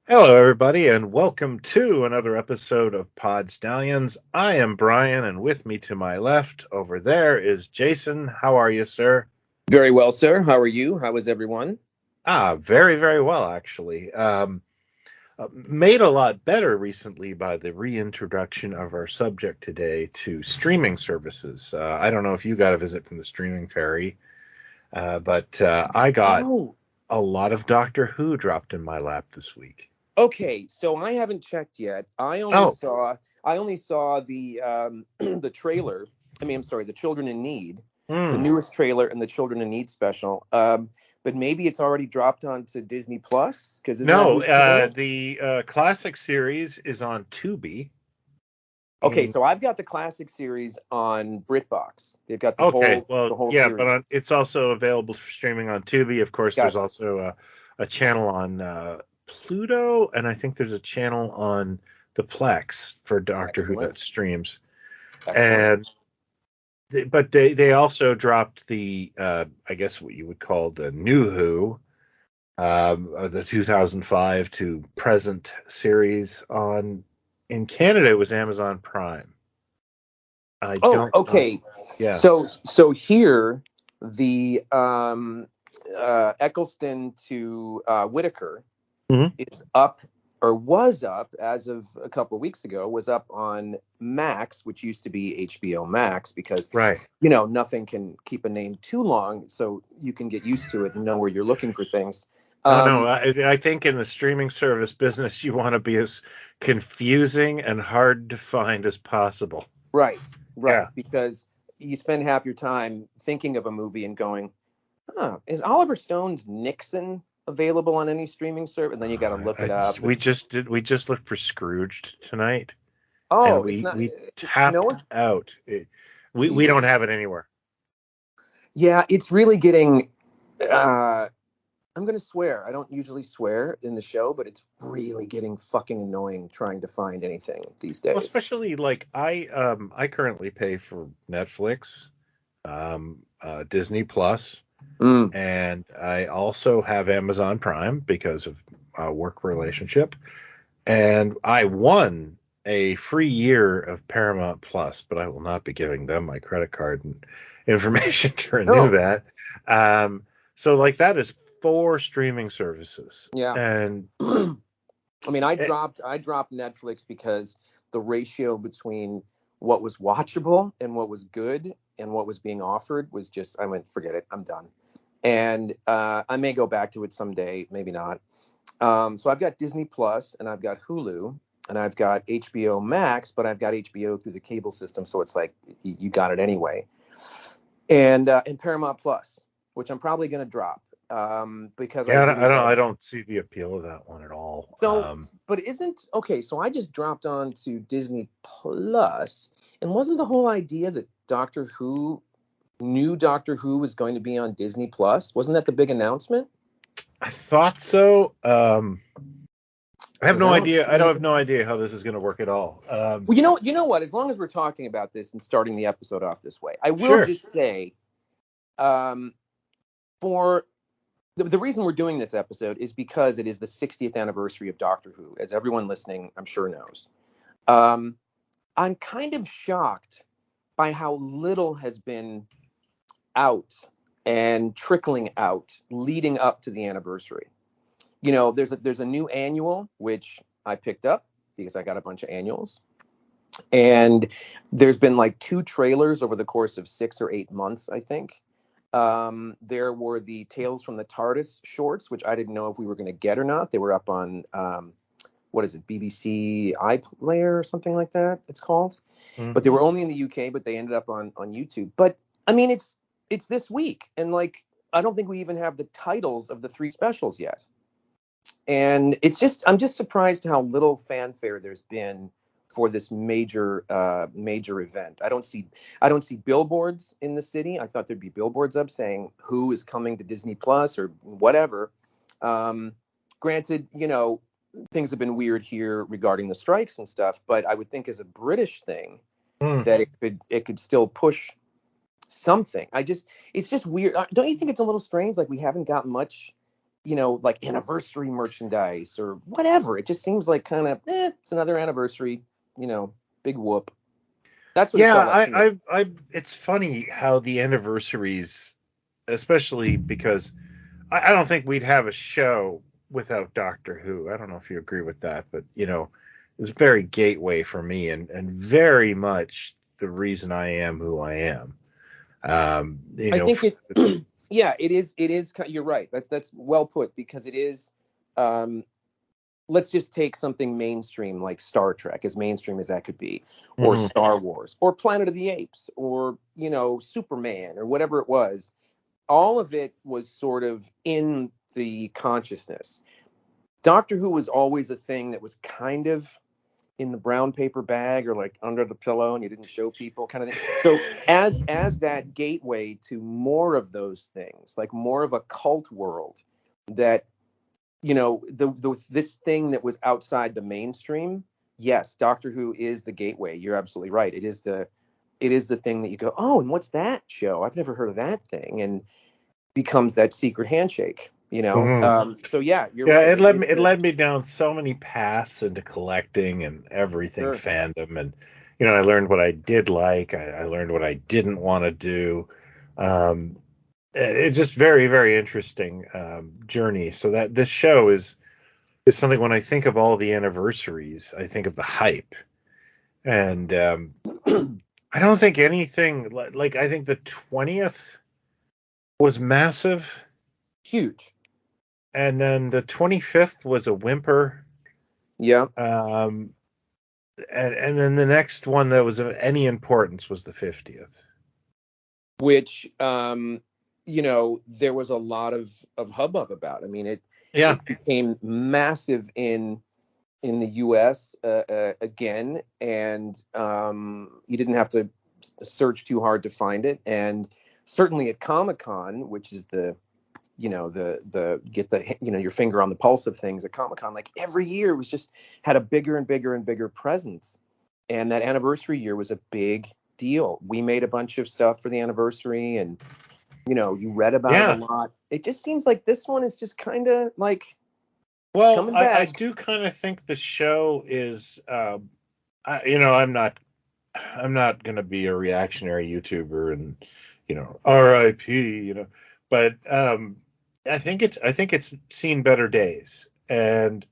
Hello, everybody, and welcome to another episode of Pod Stallions. I am Brian, and with me to my left over there is Jason. How are you, sir? Very well, sir. How are you? How is everyone? Very, very well, actually. Made a lot better recently by the reintroduction of our subject today to streaming services. I don't know if you got a visit from the streaming fairy, but I got Oh, a lot of Doctor Who dropped in my lap this week. okay. So I haven't checked yet. I only Oh, saw I only saw the the trailer. I'm sorry, the Children in Need, the hmm. newest trailer and the Children in Need special. But maybe it's already dropped onto Disney Plus because isn't that No, who's doing it? the classic series is on Tubi. Okay, And so I've got the classic series on BritBox. They've got the okay, whole well, the whole yeah, but series. it's also available for streaming on Tubi. Of course, there's Gotcha. also a channel on Pluto, and I think there's a channel on the Plex for Doctor Who that Excellent. streams. Excellent. And but they also dropped the I guess what you would call the new Who, of the 2005 to present series on. In Canada, it was Amazon Prime. I Oh, don't know. okay. Yeah. So here the Eccleston to Whitaker Hmm. is up or was up as of a couple of weeks ago, was up on Max, which used to be HBO Max, because Right. nothing can keep a name too long, so you can get used to it and know where you're looking for things. Oh no, Um, I think in the streaming service business, you want to be as confusing and hard to find as possible. right, Yeah. right, because you spend half your time thinking of a movie and going, is Oliver Stone's Nixon available on any streaming service? And then you got to look it up. We just looked for Scrooged tonight, and Oh, it's we not. we tapped No. out. We don't have it anywhere. Yeah, it's really getting. Uh, I'm gonna swear. I don't usually swear in the show, but it's really getting fucking annoying trying to find anything these Well, days. especially like I currently pay for Netflix, Disney Plus, Mm. and I also have Amazon Prime because of a work relationship. And I won a free year of Paramount Plus, but I will not be giving them my credit card and information to renew Oh, that. Um, so like that is four streaming services, yeah. and I mean, it, I dropped Netflix because the ratio between what was watchable and what was good and what was being offered was just, I went, forget it, I'm done. And I may go back to it someday, maybe not. So I've got Disney Plus and I've got Hulu and I've got HBO Max, but I've got HBO through the cable system, so it's like you got it anyway. And Paramount Plus, which I'm probably going to drop because I yeah, really I love. don't see the appeal of that one at all. So, but isn't okay? So I just dropped on to Disney Plus, and wasn't the whole idea that new Doctor Who was going to be on Disney Plus? Wasn't that the big announcement? I thought so. I have Because no I don't idea. I don't see. have no idea how this is going to work at all. Well, you know what? As long as we're talking about this and starting the episode off this way, I will Sure. just say, um, for the reason we're doing this episode is because it is the 60th anniversary of Doctor Who, as everyone listening, I'm sure knows. Um, I'm kind of shocked by how little has been out and trickling out leading up to the anniversary. There's a new annual which I picked up because I got a bunch of annuals. And there's been like two trailers over the course of 6 or 8 months, I think. There were the Tales from the TARDIS shorts, which I didn't know if we were going to get or not. They were up on, what is it, BBC iPlayer or something like that, it's called. But they Hmm. were only in the UK, but they ended up on YouTube. But I mean, it's this week. And like, I don't think we even have the titles of the three specials yet. And I'm just surprised how little fanfare there's been for this major event. I don't see billboards in the city. I thought there'd be billboards up saying who is coming to Disney Plus or whatever. Um, Granted, things have been weird here regarding the strikes and stuff, but I would think as a British thing Hmm. that it could still push something. It's just weird. Don't you think it's a little strange? Like we haven't got much like anniversary merchandise or whatever. It just seems like kind of, it's another anniversary, big whoop. That's what it Yeah, felt like to me. it's funny how the anniversaries, especially because I don't think we'd have a show without Doctor Who. I don't know if you agree with that, but it was very gateway for me and very much the reason I am who I am. I think it, yeah, it is. You're right. That's well put, because it is. Um, let's just take something mainstream like Star Trek, as mainstream as that could be, or Mhm. Star Wars, or Planet of the Apes, or Superman, or whatever it was. All of it was sort of in the consciousness. Doctor Who was always a thing that was kind of in the brown paper bag or like under the pillow, and you didn't show people, kind of thing. So as that gateway to more of those things, like more of a cult world, that this thing that was outside the mainstream. Yes, Doctor Who is the gateway. You're absolutely right. It is the thing that you go, oh, and what's that show? I've never heard of that thing, and becomes that secret handshake. Mhm. So yeah, you're Yeah, right. it It led is me it the led me down so many paths into collecting and everything sure. fandom, and I learned what I did like. I learned what I didn't want to do. Um, it's just very, very interesting journey. So that this show is something, when I think of all the anniversaries, I think of the hype, and I don't think anything like I think the 20th was massive, Huge. and then the 25th was a whimper. Yeah. Um, and then the next one that was of any importance was the 50th. Which there was a lot of hubbub about. I mean, it Yeah. it became massive in the US again, and you didn't have to search too hard to find it. And certainly at Comic-Con, which is the get the your finger on the pulse of things at Comic-Con, like every year was just had a bigger and bigger and bigger presence. And that anniversary year was a big deal. We made a bunch of stuff for the anniversary, and you read about it a Yeah. lot. It just seems like this one is just kind of like Well, coming I back. do kind of think the show is, I'm not going to be a reactionary YouTuber and, RIP, but I think it's seen better days. And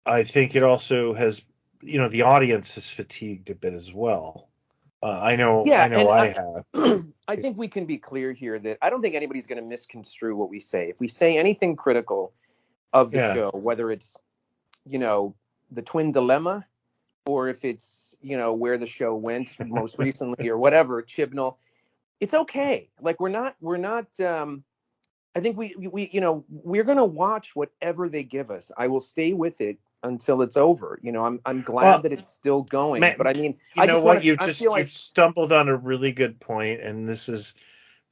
I think it also has, the audience has fatigued a bit as well. I know, Yeah, I know and I have. I think we can be clear here that I don't think anybody's going to misconstrue what we say. If we say anything critical of the Yeah. show, whether it's the twin dilemma, or if it's where the show went most recently, or whatever, Chibnall, it's okay. Like we're not. I think we're gonna watch whatever they give us. I will stay with it until it's over. I'm glad Well, that it's still going. But man, I mean, you know what? I feel You like stumbled on a really good point, and this is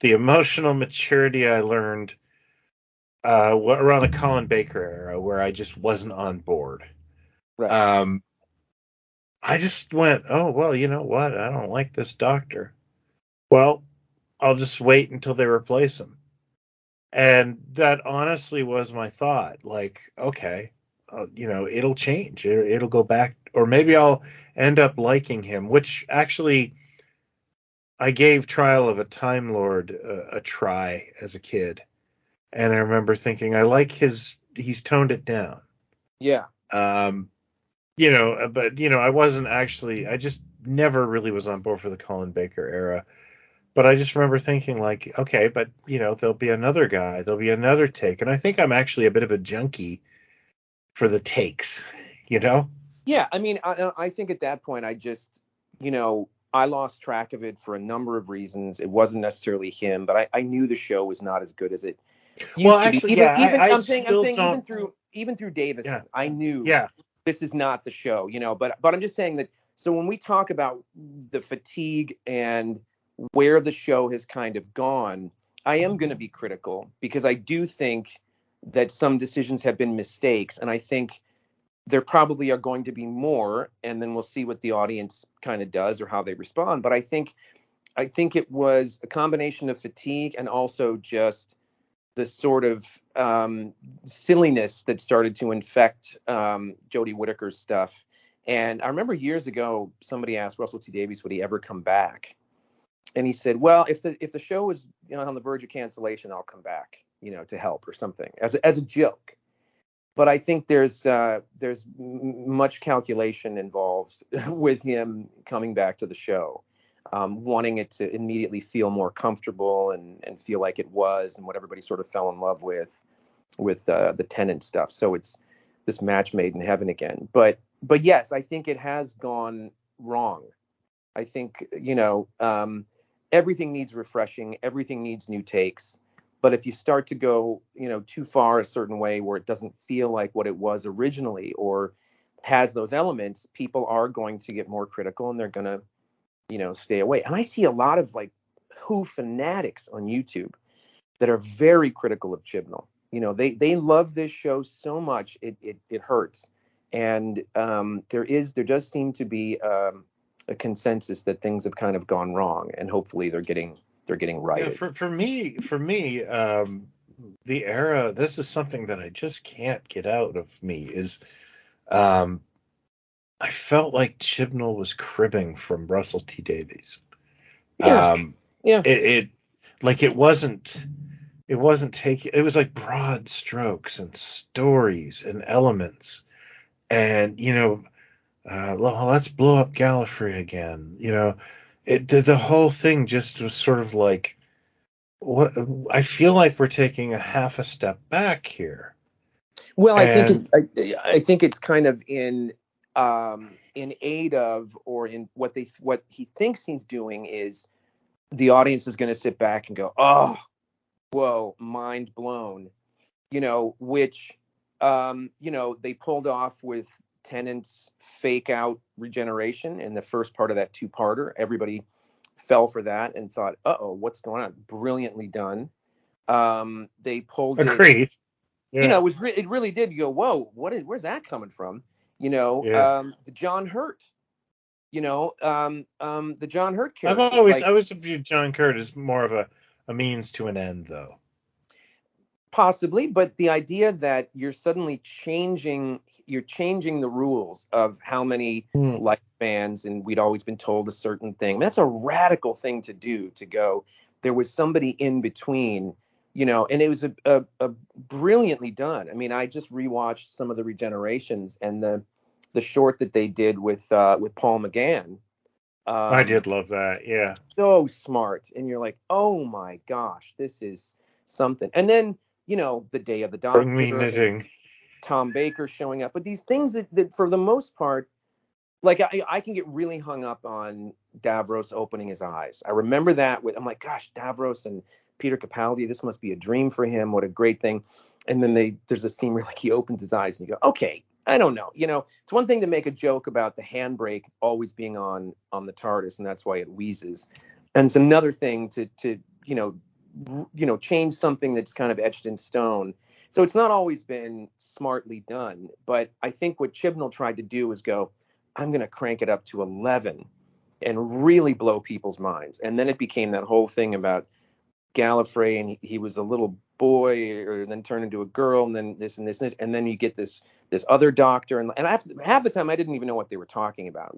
the emotional maturity I learned around the Colin Baker era, where I just wasn't on board. right. Um, I just went, oh well, you know what? I don't like this doctor. Well, I'll just wait until they replace him. And that honestly was my thought. Like, okay, it'll change. It'll go back, or maybe I'll end up liking him. Which actually, I gave Trial of a Time Lord a try as a kid, and I remember thinking, I like he's toned it down. Yeah. Um, but I wasn't actually. I just never really was on board for the Colin Baker era. But I just remember thinking, like, okay, but there'll be another guy, there'll be another take, and I think I'm actually a bit of a junkie for the takes, you know? Yeah. I mean, I think at that point, I just I lost track of it for a number of reasons. It wasn't necessarily him, but I knew the show was not as good as it Well, used to be. actually, Even yeah, even I I'm still saying don't. even through Yeah, Davison, I knew yeah, this is not the show. But I'm just saying that. So when we talk about the fatigue and where the show has kind of gone, I am going to be critical, because I do think that some decisions have been mistakes, and I think there probably are going to be more, and then we'll see what the audience kind of does or how they respond. But I think it was a combination of fatigue and also just sort of silliness that started to infect Jodie Whittaker's stuff. And I remember years ago, somebody asked Russell T Davies, would he ever come back? And he said, well, if the show is on the verge of cancellation, I'll come back, to help or something, as a joke. But I think there's much calculation involved with him coming back to the show, wanting it to immediately feel more comfortable and feel like it was, and what everybody sort of fell in love with the Tennant stuff. So it's this match made in heaven again. But yes, I think it has gone wrong. I think everything needs refreshing, everything needs new takes. But if you start to go, too far a certain way where it doesn't feel like what it was originally or has those elements, people are going to get more critical and they're going to, stay away. And I see a lot of like Who fanatics on YouTube that are very critical of Chibnall. They love this show so much it hurts. And there does seem to be a consensus that things have kind of gone wrong, and hopefully they're getting righted. Yeah, for me, the era. This is something that I just can't get out of me. Is I felt like Chibnall was cribbing from Russell T Davies. Yeah. It wasn't taking. It was like broad strokes and stories and elements, and let's blow up Gallifrey again. The whole thing just was sort of like, what I feel like we're taking a half a step back here. Well, I think it's kind of in aid of, or in what he thinks he's doing is the audience is going to sit back and go, oh, whoa, mind blown, which they pulled off with Tennant's fake out regeneration in the first part of that two-parter. Everybody fell for that and thought, uh-oh, what's going on? Brilliantly done. They pulled Agreed. Yeah. It really did. You go, whoa, where's that coming from? The John Hurt. The John Hurt character. I always viewed John Hurt as more of a means to an end, though. Possibly, but the idea that you're suddenly changing the rules of how many lifespans, and we'd always been told a certain thing. That's a radical thing to do, to go, there was somebody in between, and it was a brilliantly done. I mean, I just rewatched some of the regenerations and the short that they did with Paul McGann. I did love that. Yeah. So smart. And you're like, oh my gosh, this is something. And then, the Day of the Doctor, Bring me knitting. Tom Baker showing up. But these things that for the most part, like I can get really hung up on Davros opening his eyes. I remember that I'm like, gosh, Davros and Peter Capaldi, this must be a dream for him. What a great thing. And then there's a scene where like he opens his eyes and you go, okay, I don't know. It's one thing to make a joke about the handbrake always being on the TARDIS, and that's why it wheezes. And it's another thing to change something that's kind of etched in stone. So it's not always been smartly done. But I think what Chibnall tried to do was go, I'm going to crank it up to 11 and really blow people's minds. And then it became that whole thing about Gallifrey, and he was a little boy, or then turned into a girl, and then this and this and this, and then you get this other doctor, and half the time I didn't even know what they were talking about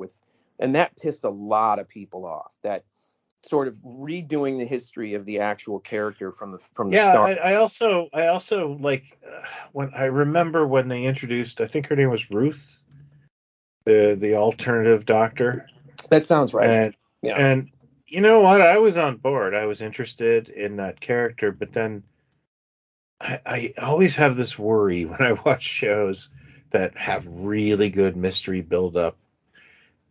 and that pissed a lot of people off. That sort of redoing the history of the actual character from the start. I also like when I remember when they introduced, I think her name was Ruth, the alternative doctor. That sounds right. And you know what? I was on board. I was interested in that character, but then I always have this worry when I watch shows that have really good mystery build-up.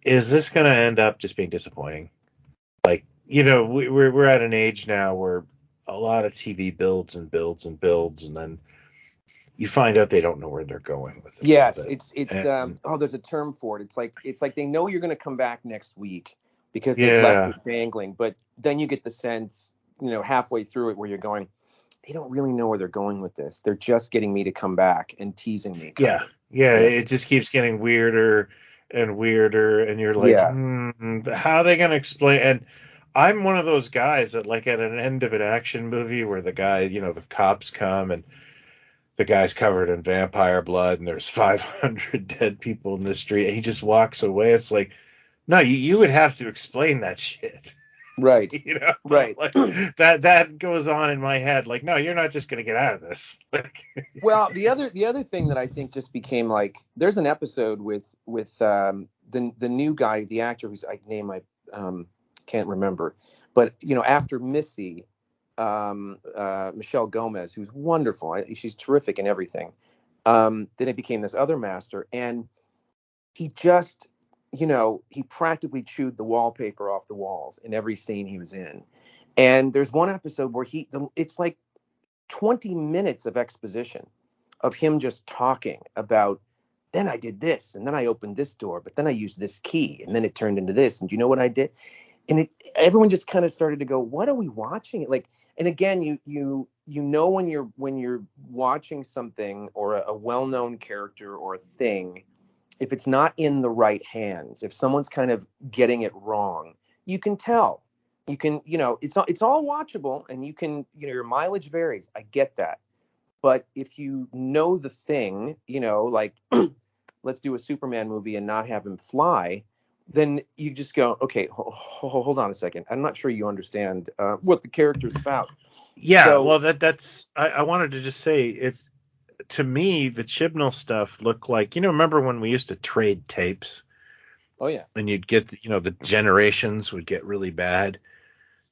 Is this going to end up just being disappointing? Like, we're at an age now where a lot of TV builds and builds and builds, and then you find out they don't know where they're going with it. Yes, there's a term for it. It's like they know you're going to come back next week because they've left it dangling, but then you get the sense, halfway through it where you're going, they don't really know where they're going with this. They're just getting me to come back and teasing me. Yeah. It just keeps getting weirder and weirder, and you're like, how are they going to explain? And I'm one of those guys that, like, at an end of an action movie where the guy, the cops come and the guy's covered in vampire blood and there's 500 dead people in the street and he just walks away. It's like, no, you would have to explain that shit. Right. Right. Like, that goes on in my head. Like, no, you're not just gonna get out of this. Like, Well, the other thing that I think just became like, there's an episode with the new guy, the actor whose name I can't remember, but after Missy, Michelle Gomez, who's wonderful, she's terrific in everything. Then it became this other master, and he just, he practically chewed the wallpaper off the walls in every scene he was in. And there's one episode where it's like 20 minutes of exposition of him just talking about, then I did this, and then I opened this door, but then I used this key, and then it turned into this, and do you know what I did? And everyone just kind of started to go, what are we watching? Like, and again, you know when you're watching something or a well-known character or a thing, if it's not in the right hands, if someone's kind of getting it wrong, you can tell. You can, it's all watchable, and you can, your mileage varies. I get that. But if you know the thing, like, let's do a Superman movie and not have him fly, then you just go, okay, hold on a second. I'm not sure you understand what the character's about. Yeah, so, well, that's I wanted to just say, it's, to me, the Chibnall stuff looked like, remember when we used to trade tapes? Oh, yeah. And you'd get, the generations would get really bad.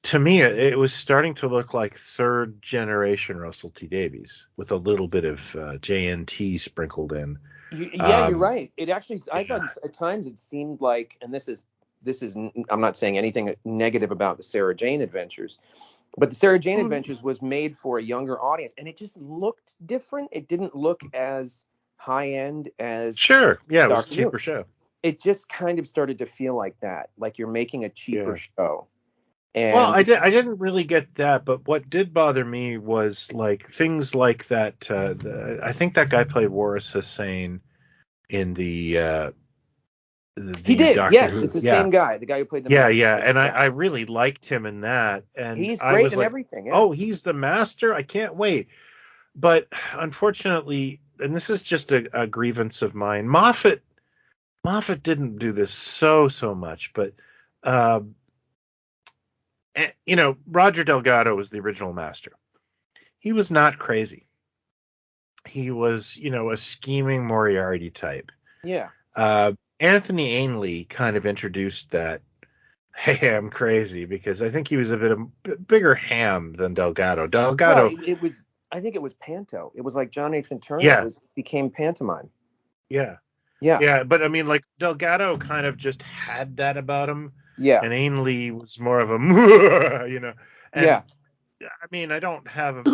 To me, it was starting to look like third generation Russell T Davies with a little bit of JNT sprinkled in. You're right. It actually, I thought at times it seemed like, and this is, I'm not saying anything negative about the Sarah Jane Adventures, but the Sarah Jane Adventures was made for a younger audience, and it just looked different. It didn't look as high end as Sure, yeah, it was a cheaper show. It just kind of started to feel like that, like you're making a cheaper show. And, well, I didn't really get that, but what did bother me was like things like that. I think that guy played Waris Hussein in the he did. Doctor yes, Who. It's the same guy, the guy who played the Master. Yeah, and I really liked him in that. And he's great in everything. Yeah. Oh, he's the master. I can't wait. But unfortunately, and this is just a grievance of mine, Moffat didn't do this so much, but Roger Delgado was the original master. He was not crazy. He was, a scheming Moriarty type. Yeah. Anthony Ainley kind of introduced that, hey, I'm crazy, because I think he was a bit of bigger ham than Delgado. Well, I think it was Panto. It was like John Nathan Turner. Yeah. Became pantomime. Yeah. Yeah. Yeah, but I mean, like, Delgado kind of just had that about him. Yeah. And Ainley was more of a, And, yeah. I mean, I don't have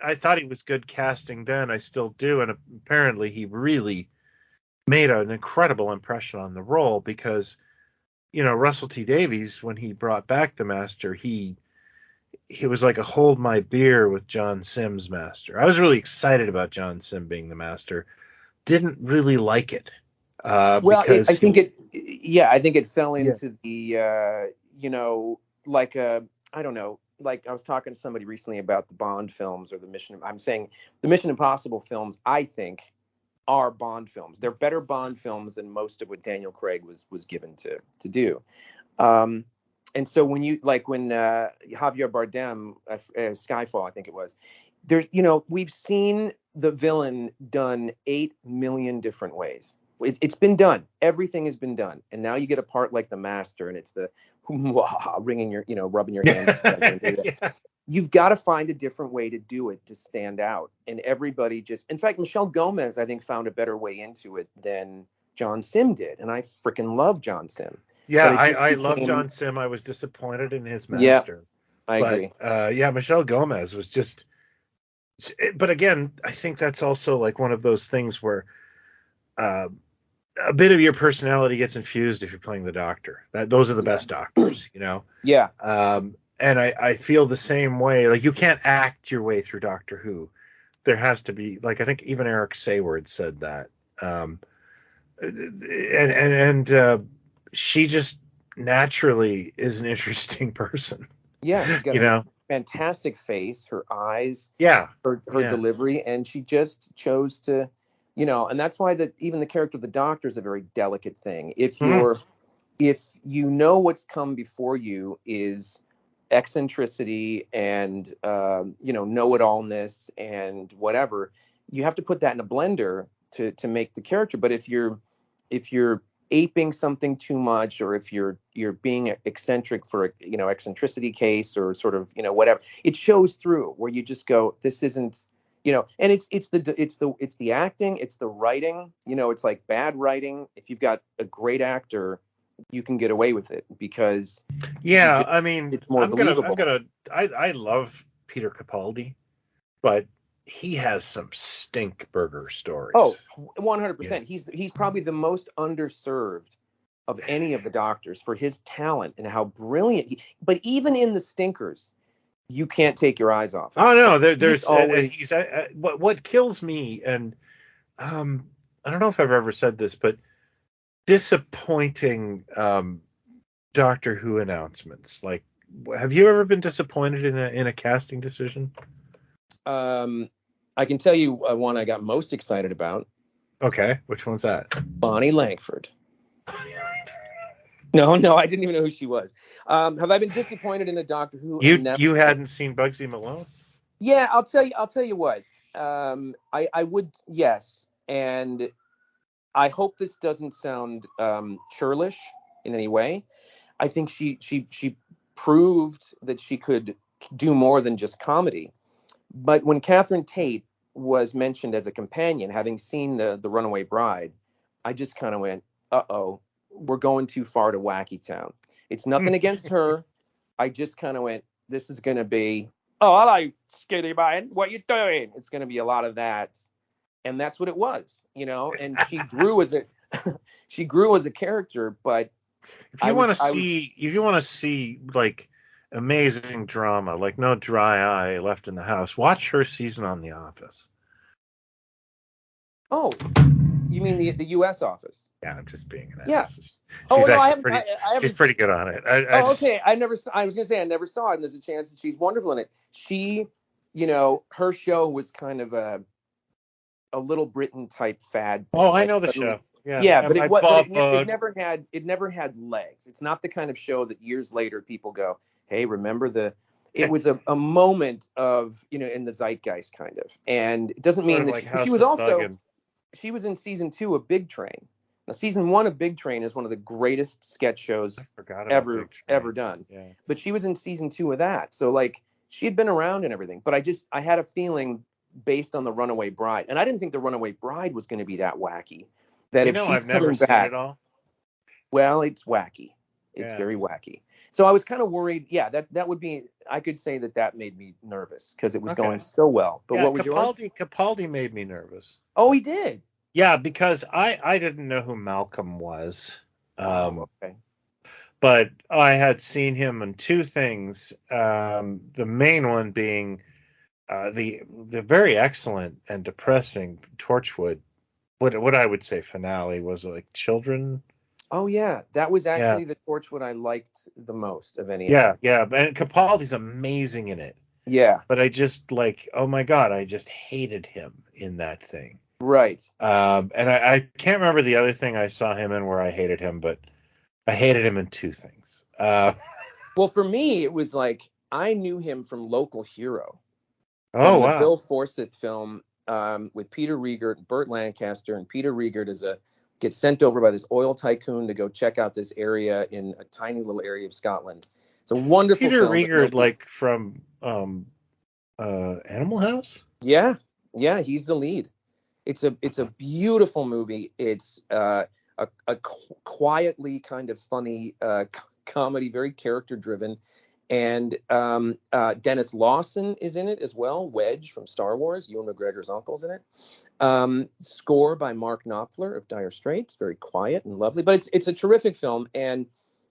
I thought he was good casting then. I still do. And apparently he really made an incredible impression on the role, because, Russell T Davies, when he brought back the Master, he was like a hold my beer with John Sims Master. I was really excited about John Sim being the Master. Didn't really like it. Well, I think it fell into the, like I don't know, like I was talking to somebody recently about the Bond films or I'm saying the Mission Impossible films, I think, are Bond films. They're better Bond films than most of what Daniel Craig was given to do. And so when Javier Bardem, Skyfall, I think it was, there's, we've seen the villain done 8 million different ways. It's been done. Everything has been done. And now you get a part like the Master, and it's the ringing your, rubbing your hands. Yeah. You've got to find a different way to do it to stand out. And everybody in fact, Michelle Gomez, I think, found a better way into it than John Sim did. And I freaking love John Sim. Yeah, I love John Sim. I was disappointed in his Master. Yeah, I agree. Michelle Gomez was just, but again, I think that's also like one of those things where, a bit of your personality gets infused if you're playing the Doctor. Those are the best Doctors, Yeah. And I feel the same way. Like, you can't act your way through Doctor Who. There has to be, like, I think even Eric Sayward said that. And she just naturally is an interesting person. Yeah, she's got You a know? fantastic face, her eyes, Yeah. her Yeah. delivery, and she just chose to, and that's why even the character of the Doctor is a very delicate thing. Mhm. If you know what's come before you is eccentricity and know-it-allness and whatever, you have to put that in a blender to make the character. But if you're aping something too much, or if you're being eccentric for eccentricity case, or sort of whatever, it shows through, where you just go, this isn't, and it's the acting, it's the writing. It's like bad writing. If you've got a great actor, you can get away with it because Yeah, I mean, it's more believable. I love Peter Capaldi, but he has some stink burger stories. Oh, 100%. Yeah. He's probably the most underserved of any of the Doctors for his talent and how brilliant but even in the stinkers, you can't take your eyes off him. Oh no, He's always he's what kills me, and I don't know if I've ever said this, but disappointing Doctor Who announcements. Like, have you ever been disappointed in a casting decision? I can tell you one I got most excited about. Okay, which one's that? Bonnie Langford. No, I didn't even know who she was. Have I been disappointed in a Doctor Who? You hadn't seen Bugsy Malone? Yeah, I'll tell you what. I would, yes, and I hope this doesn't sound churlish in any way. I think she proved that she could do more than just comedy. But when Catherine Tate was mentioned as a companion, having seen the Runaway Bride, I just kind of went, uh-oh, we're going too far to Wacky Town. It's nothing against her. I just kind of went, this is going to be, oh, hello, skinny man, what you doing? It's going to be a lot of that. And that's what it was, and she grew as a character. But if you want to see like amazing drama, like no dry eye left in the house, watch her season on The Office. Oh, you mean the U.S. office? Yeah, I'm just being an ass. Yeah. She's She's pretty good on it. Okay. I was gonna say I never saw it, and there's a chance that she's wonderful in it. She, her show was kind of a Little Britain type fad thing. Oh, I know the show. Yeah. Yeah, but it never had legs. It's not the kind of show that years later people go, hey, remember it was a moment of, in the zeitgeist kind of. And it doesn't mean that she was also, she was in season 2 of Big Train. Now, season 1 of Big Train is one of the greatest sketch shows ever done. Yeah. But she was in season 2 of that. So like she had been around and everything, but I had a feeling based on the Runaway Bride. And I didn't think the Runaway Bride was going to be that wacky. That if she's I've never coming back, seen it all. Well, it's wacky. It's very wacky. So I was kind of worried. Yeah, that would be. I could say that made me nervous because it was going so well. But what was yours? Capaldi made me nervous. Oh, he did. Yeah, because I didn't know who Malcolm was. Okay. But I had seen him in two things. The main one being the very excellent and depressing Torchwood. What I would say finale was like Children. Oh yeah, that was actually the Torchwood I liked the most of any. Yeah, and Capaldi's amazing in it. Yeah. But I just oh my God, I just hated him in that thing. Right. And I can't remember the other thing I saw him in where I hated him, but I hated him in two things. Well, for me, it was like I knew him from Local Hero. Oh wow. The Bill Forsyth film with Peter Riegert, Burt Lancaster, and Peter Riegert gets sent over by this oil tycoon to go check out this area in a tiny little area of Scotland. It's a wonderful Peter film. Riegert, like from Animal House? Yeah, he's the lead. It's a beautiful movie. It's a quietly kind of funny comedy, very character driven. And Dennis Lawson is in it as well. Wedge from Star Wars, Ewan McGregor's uncle's in it. Score by Mark Knopfler of Dire Straits, very quiet and lovely. But it's a terrific film, and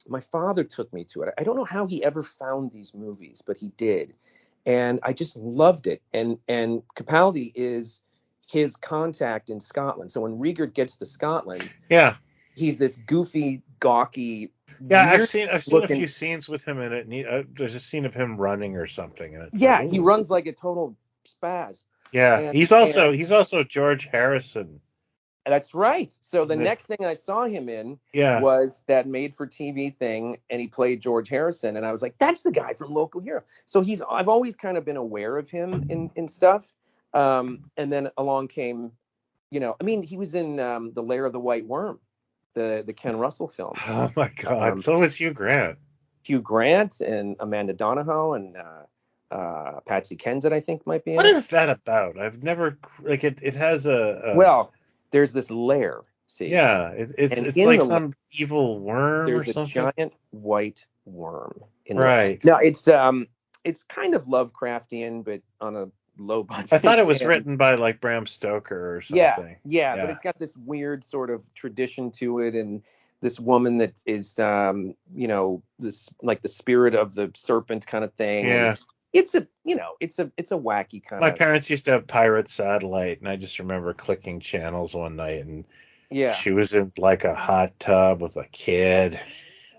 my father took me to it. I don't know how he ever found these movies, but he did, and I just loved it. And Capaldi is his contact in Scotland. So when Riegert gets to Scotland, yeah, he's this goofy gawky. Yeah, weird I've seen a looking, few scenes with him in it. And there's a scene of him running or something, and it's yeah, like, he ooh. runs like a total spaz. Yeah, And he's also George Harrison. that's right. So the The, next thing I saw him in yeah. was that made-for-TV thing, and he played George Harrison, and I was like, that's the guy from Local Hero. So I've always kind of been aware of him in stuff. And then along came, I mean, he was in The Lair of the White Worm, the Ken Russell film. Oh my God, so was Hugh Grant. Hugh Grant and Amanda Donahoe and Patsy Kensit, I think, might be in What it. is that about? I've never like it. It has Well, there's this lair, see, yeah. and It's in like the lair, some evil worm or there's a something. giant white worm in the lair. Right. Now it's kind of Lovecraftian, but on a low budget. I thought it was And written by like Bram Stoker or yeah, something. yeah, but Yeah. it's got this weird sort of tradition to it, and this woman that is this like the spirit of the serpent kind of thing, and Yeah. it's a it's a wacky kind My of. parents used to have pirate satellite, and I just remember clicking channels one night, and Yeah. she was in like a hot tub with a kid,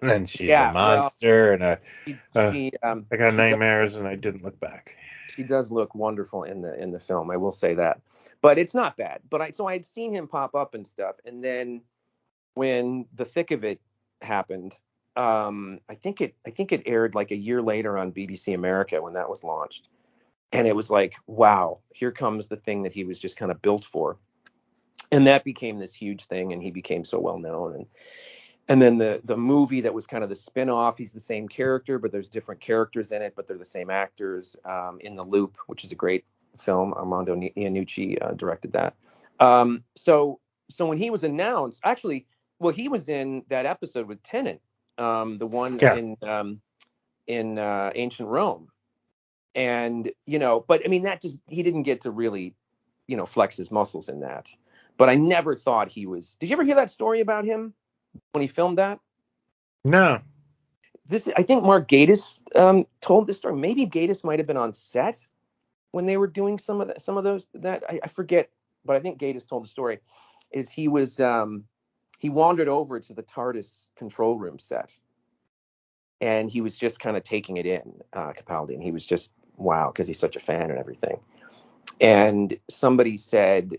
and then she's a Yeah, well, monster, and she she I got she does, nightmares, and I didn't look back. she does look wonderful in the film. I will say that, but it's not bad. But I had seen him pop up and stuff, and then when The Thick of It happened, I think it aired like a year later on BBC America when that was launched, and it was like, wow, here comes the thing that he was just kind of built for, and that became this huge thing, and he became so well known. And then the movie that was kind of the spin-off, he's the same character, but there's different characters in it, but they're the same actors. In the Loop, which is a great film, Armando Iannucci directed that. So when he was announced, actually, well, he was in that episode with Tennant, the one Yeah. in Ancient Rome, and but I mean that just he didn't get to really flex his muscles in that. But I never thought he was. Did you ever hear that story about him? When he filmed that, No. I think Mark Gatiss told this story. Maybe Gatiss might have been on set when they were doing some of those that I forget, but I think Gatiss told the story. Is he was he wandered over to the Tardis control room set, and he was just kind of taking it in, Capaldi, and he was just wow because he's such a fan and everything. And somebody said,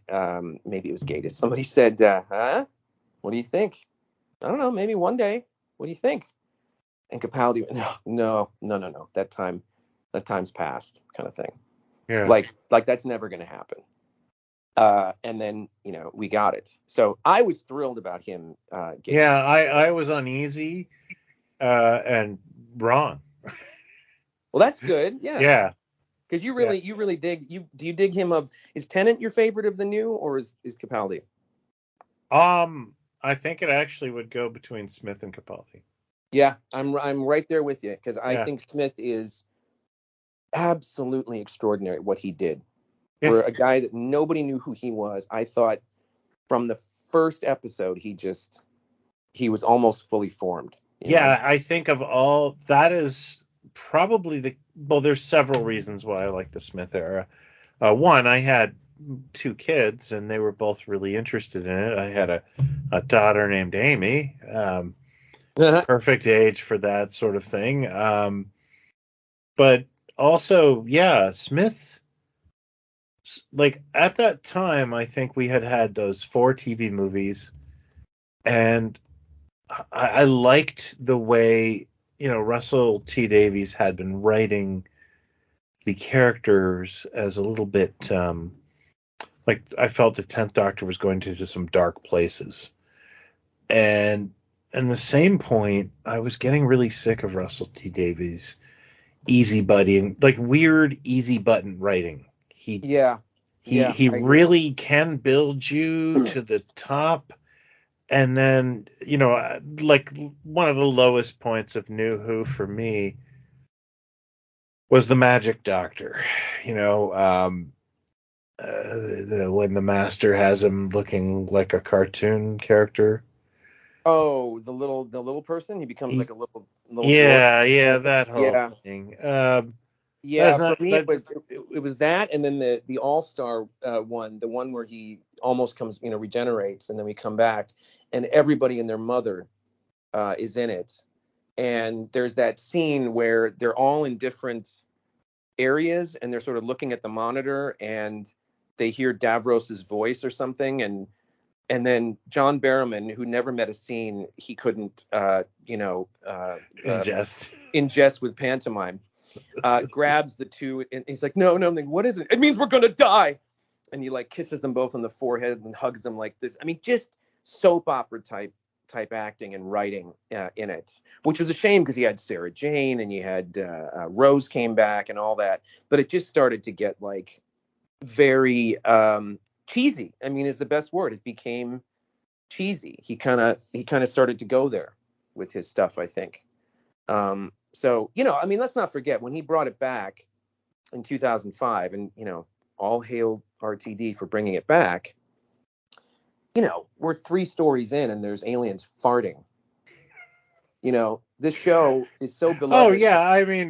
maybe it was Gatiss. Somebody said, "Huh? What do you think? I don't know, maybe one day. What do you think?" And Capaldi went, no. That time's passed, kind of thing. Yeah. Like that's never going to happen. And then we got it. So I was thrilled about him. Yeah, I was uneasy and wrong. Well, that's good. Yeah. Yeah. Because you really dig. Do you dig him? Is Tennant your favorite of the new, or is Capaldi? I think it actually would go between Smith and Capaldi. Yeah, I'm right there with you because I Yeah. think Smith is absolutely extraordinary what he did. Yeah. For a guy that nobody knew who he was, I thought from the first episode he was almost fully formed. Yeah, I think of all that is probably there's several reasons why I like the Smith era. One, I had 2 kids and they were both really interested in it. I had a daughter named Amy, perfect age for that sort of thing. But also, yeah, Smith, like at that time, I think we had those 4 TV movies, and I liked the way Russell T Davies had been writing the characters as a little bit like I felt the 10th Doctor was going to some dark places. And the same point, I was getting really sick of Russell T Davies easy button, like weird easy button writing. He really can build you to the top. And then, like one of the lowest points of New Who for me was the Magic Doctor. When the Master has him looking like a cartoon character. Oh, the little person, he becomes like a little yeah, dwarf. yeah, that whole thing. Yeah, for me it was that, and then the All-Star one, the one where he almost comes, regenerates, and then we come back, and everybody and their mother is in it. And there's that scene where they're all in different areas and they're sort of looking at the monitor and they hear Davros's voice or something. And then John Barrowman, who never met a scene he couldn't, ingest with pantomime, grabs the two and he's like, no, what is it? It means we're going to die. And he like kisses them both on the forehead and hugs them like this. I mean, just soap opera type acting and writing in it, which was a shame because you had Sarah Jane and you had Rose came back and all that, but it just started to get like very cheesy. I mean, is the best word. It became cheesy. He kind of started to go there with his stuff, I think. So, I mean, let's not forget when he brought it back in 2005, and all hail RTD for bringing it back. We're 3 stories in and there's aliens farting. This show is so beloved. Oh yeah, I mean,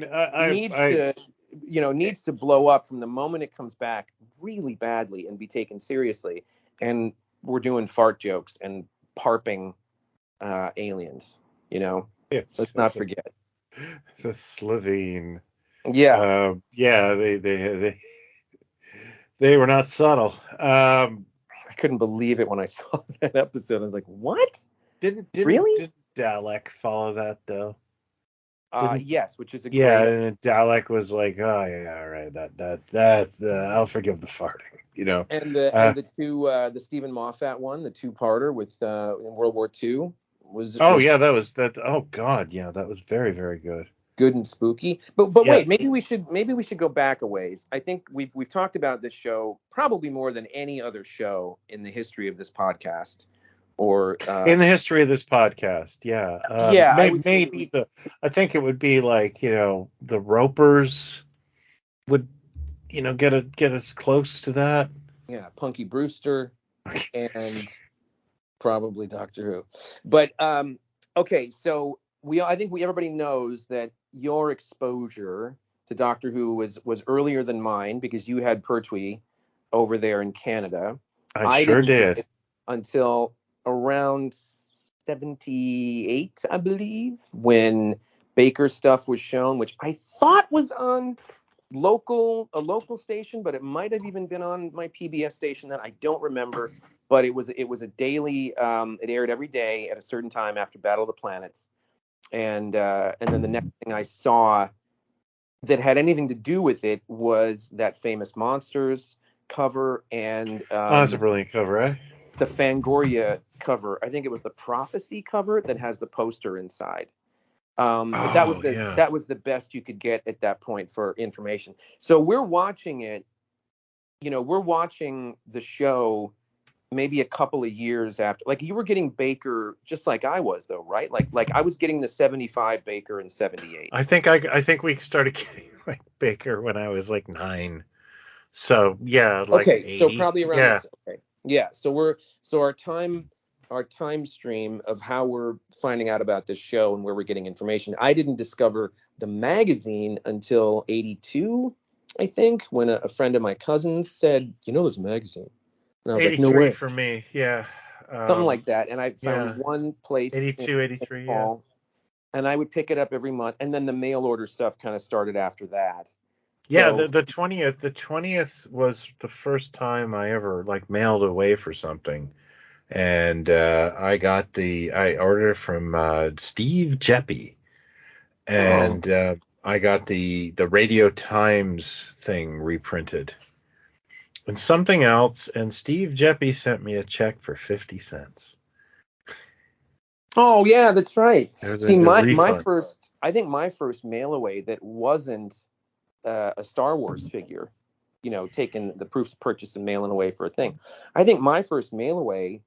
needs to blow up from the moment it comes back really badly and be taken seriously. And we're doing fart jokes and parping aliens. Let's not forget the Slovene. Yeah. They were not subtle. I couldn't believe it when I saw that episode. I was like, what? Didn't Dalek follow that though? Yes, which is a great. And Dalek was like, oh yeah, all right, that's I'll forgive the farting, And the two the Stephen Moffat one, the 2-parter with in World War II was. Oh god, yeah, that was very, very good. Good and spooky. But wait, maybe we should go back a ways. I think we've talked about this show probably more than any other show in the history of this podcast, or in the history of this podcast. Yeah. I think it would be like, the Ropers would, get us close to that. Yeah, Punky Brewster and probably Doctor Who. But okay, so I think everybody knows that your exposure to Doctor Who was earlier than mine because you had Pertwee over there in Canada. I sure did. Until around 78, I believe, when Baker stuff was shown, which I thought was on a local station, but it might have even been on my PBS station that I don't remember. But it was a daily. It aired every day at a certain time after Battle of the Planets. And then the next thing I saw that had anything to do with it was that famous Monsters cover and that's a brilliant cover, eh? The Fangoria cover. I think it was the Prophecy cover that has the poster inside. But that was the best you could get at that point for information. So we're watching it. We're watching the show maybe a couple of years after. Like you were getting Baker just like I was though, right? Like I was getting the 75 Baker in 78. I think we started getting like Baker when I was like 9. So yeah, like okay, 80. So probably around this, okay. Yeah, so our time stream of how we're finding out about this show and where we're getting information. I didn't discover the magazine until 82, I think, when a friend of my cousin's said, there's a magazine. And I was like, no way. For me, yeah. Something like that. And I found one place. 82, 83, yeah. And I would pick it up every month. And then the mail order stuff kind of started after that. Yeah, so, the 20th was the first time I ever like mailed away for something. And I ordered from Steve Jeppy. And I got the Radio Times thing reprinted. And something else, and Steve Jeppy sent me a check for 50 cents. Oh yeah, that's right. See, my first mail away that wasn't a Star Wars figure, taking the proofs of purchase and mailing away for a thing. I think my first mail away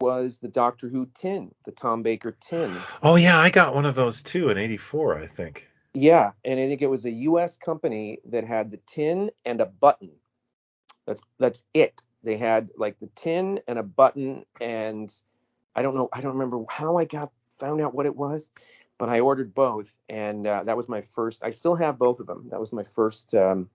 was the Doctor Who tin, the Tom Baker tin. Oh yeah, I got one of those too in 84, I think. Yeah, and I think it was a U.S. company that had the tin and a button. That's it. They had like the tin and a button, and I don't remember how I found out what it was, but I ordered both, and that was my first. I still have both of them. That was my first item,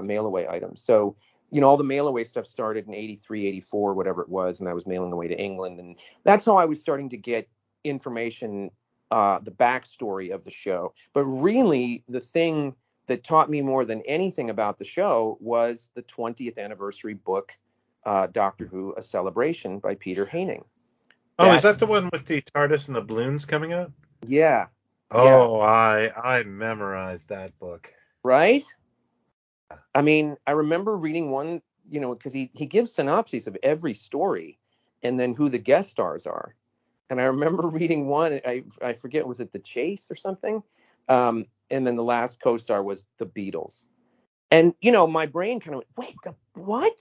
mail away item. So all the mail away stuff started in 83, 84, whatever it was, and I was mailing away to England, and that's how I was starting to get information, the backstory of the show. But really, the thing that taught me more than anything about the show was the 20th anniversary book, Doctor Who: A Celebration by Peter Haining. Oh, is that the one with the TARDIS and the balloons coming out? Yeah. Oh, yeah. I memorized that book. Right? I mean, I remember reading one, because he gives synopses of every story and then who the guest stars are. And I remember reading one, I forget, was it The Chase or something? And then the last co-star was the Beatles. And, my brain kind of went, wait, what?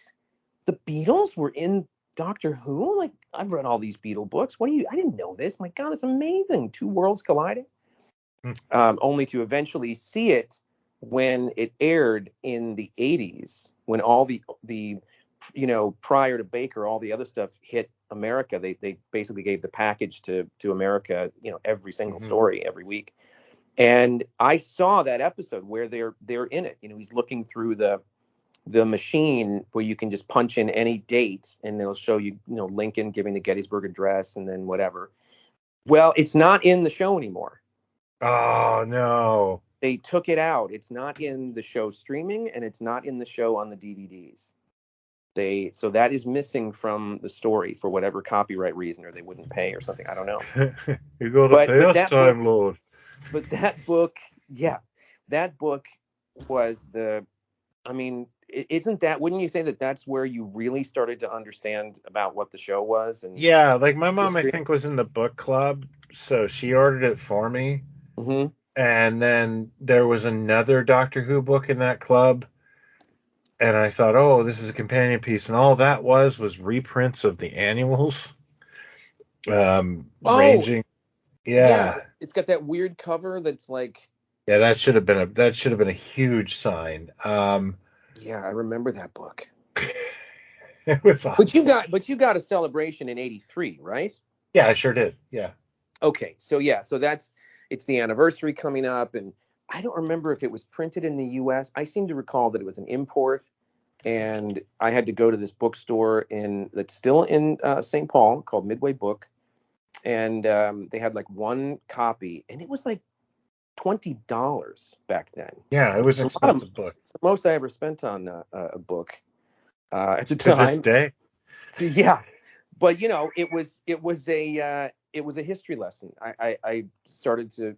The Beatles were in Doctor Who? Like, I've read all these Beatle books. I didn't know this. My God, it's amazing. Two worlds colliding. Only to eventually see it when it aired in the 80s, when all the prior to Baker, all the other stuff hit America. They basically gave the package to America, every single story every week. And I saw that episode where they're in it. He's looking through the machine where you can just punch in any date and it'll show you, Lincoln giving the Gettysburg Address and then whatever. Well, it's not in the show anymore. Oh, no. They took it out. It's not in the show streaming and it's not in the show on the DVDs. So that is missing from the story for whatever copyright reason, or they wouldn't pay or something. I don't know. You got to pay us time, Lord. But that book, that book was wouldn't you say that that's where you really started to understand about what the show was? And yeah, like my mom, I think, was in the book club, so she ordered it for me. Mm-hmm. And then there was another Doctor Who book in that club. And I thought, oh, this is a companion piece. And all that was reprints of the annuals. Ranging. Yeah. It's got that weird cover that's like. Yeah, that should have been a huge sign. Yeah, I remember that book. It was awesome. But you got a Celebration in '83, right? Yeah, I sure did. Yeah. Okay, so it's the anniversary coming up, and I don't remember if it was printed in the U.S. I seem to recall that it was an import, and I had to go to this bookstore that's still in St. Paul called Midway Book, and they had like one copy, and it was like $20 back then. Yeah, it was an expensive book. It's the most I ever spent on a book at the to time. This day. Yeah, but it was a history lesson. I started to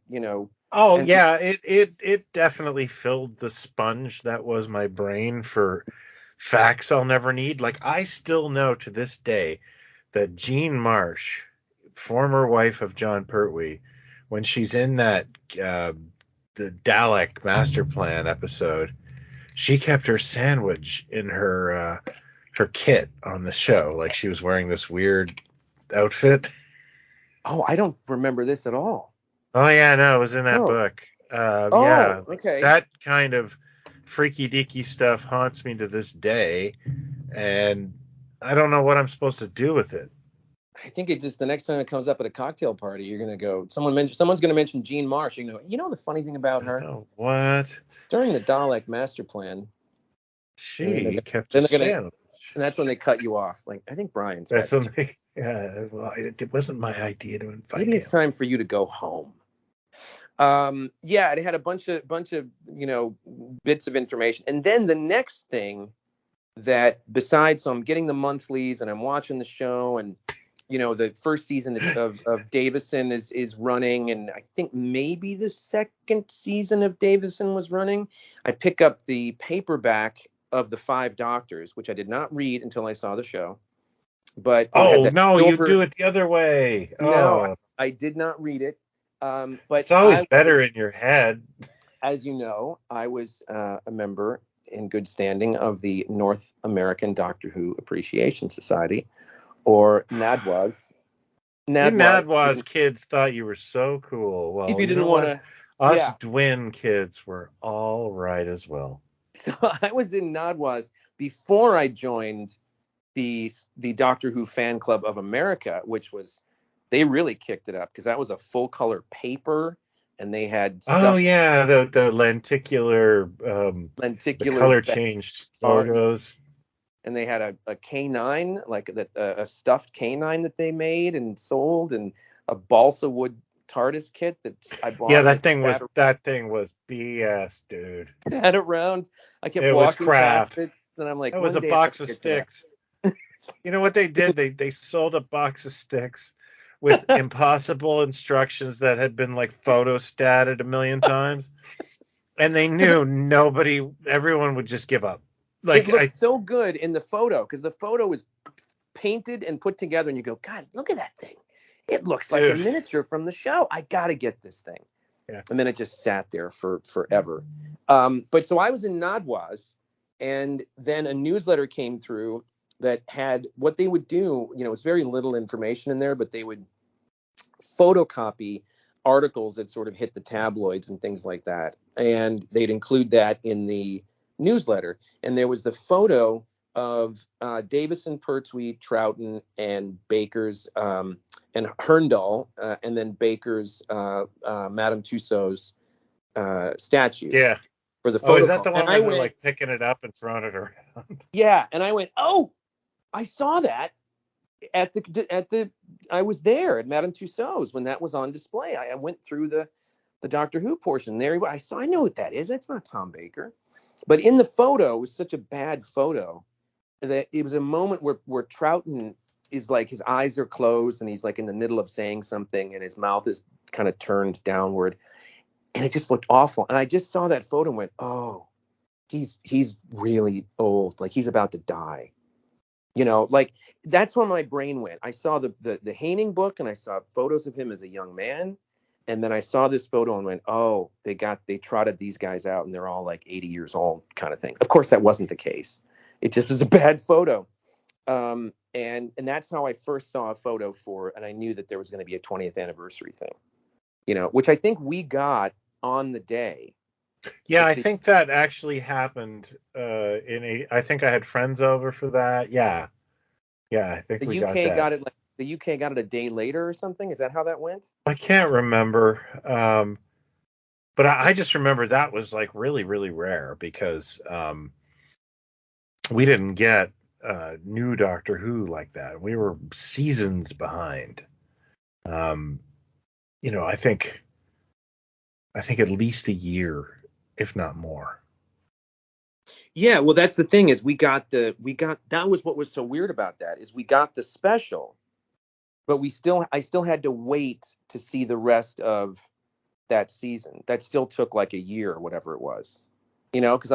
Oh yeah, it definitely filled the sponge that was my brain for facts I'll never need. Like, I still know to this day that Jean Marsh, former wife of John Pertwee, when she's in that the Dalek master plan episode, she kept her sandwich in her kit on the show. Like, she was wearing this weird outfit. Oh, I don't remember this at all. Oh yeah, no, it was in that book. Yeah, okay. That kind of freaky deaky stuff haunts me to this day, and I don't know what I'm supposed to do with it. I think it just, the next time it comes up at a cocktail party, you're gonna go. Someone's gonna mention Jean Marsh. You know the funny thing about her? Oh, what? During the Dalek master plan, she kept a sandwich. And that's when they cut you off. Like, I think Brian's. That's when they. Yeah, well, it wasn't my idea to invite. Maybe it's time for you to go home. Yeah, it had a bunch of bits of information, and then the next thing that, besides, so I'm getting the monthlies and I'm watching the show, and the first season of Davison is running, and I think maybe the second season of Davison was running. I pick up the paperback of the 5 Doctors, which I did not read until I saw the show. But you do it the other way. No, I did not read it. But it's always better in your head. As you know, I was a member in good standing of the North American Doctor Who Appreciation Society, or NADWAS. NADWAS kids thought you were so cool. Well, if you didn't want to, us Dwin kids were all right as well. So I was in NADWAS before I joined the Doctor Who Fan Club of America, which was, they really kicked it up because that was a full color paper, and they had stuff. Oh yeah, the lenticular the color changed logos. And they had a canine, like a stuffed canine that they made and sold, and a balsa wood TARDIS kit that I bought. Yeah, that thing was BS, dude. Had around. I kept It was walking crap. past it, and I'm like, That was one a day I'm box gonna of get to that. sticks. You know what they did? They sold a box of sticks with impossible instructions that had been like photostated a million times, and they knew everyone would just give up. It looked so good in the photo because the photo was painted and put together, and you go, God, look at that thing. It looks like a miniature from the show. I gotta get this thing. Yeah. And then it just sat there for forever. But so I was in Nadwaz, and then a newsletter came through that had what they would do. You know, it was very little information in there, but they would photocopy articles that sort of hit the tabloids and things like that, and they'd include that in the newsletter. And there was the photo of Davison, Pertwee, Troughton, and Baker's and Herndal, and then Baker's Madame Tussauds statue. Yeah. For the photo. Oh, is that the one where they're like picking it up and throwing it around? Yeah, and I went, oh, I saw that at the I was there at Madame Tussauds when that was on display. I went through the Doctor Who portion. There I know what that is. That's not Tom Baker. But in the photo, it was such a bad photo that it was a moment where Troughton is like, his eyes are closed and he's like in the middle of saying something and his mouth is kind of turned downward. And it just looked awful. And I just saw that photo and went, oh, he's really old. Like he's about to die. You know, like that's where my brain went. I saw the Haining book and I saw photos of him as a young man. And then I saw this photo and went, oh, they trotted these guys out and they're all like 80 years old kind of thing. Of course, that wasn't the case. It just was a bad photo. And that's how I first saw a photo and I knew that there was going to be a 20th anniversary thing, you know, which I think we got on the day. Yeah, I think that actually happened I think I had friends over for that. Yeah. Yeah, I think we got that. The UK got it a day later or something. Is that how that went? I can't remember. But I just remember that was like really, really rare because we didn't get new Doctor Who like that. We were seasons behind. You know, I think at least a year, if not more. Yeah, well, that's the thing is we got that was what was so weird about that is we got the special, but I still had to wait to see the rest of that season. That still took like a year or whatever it was, you know, because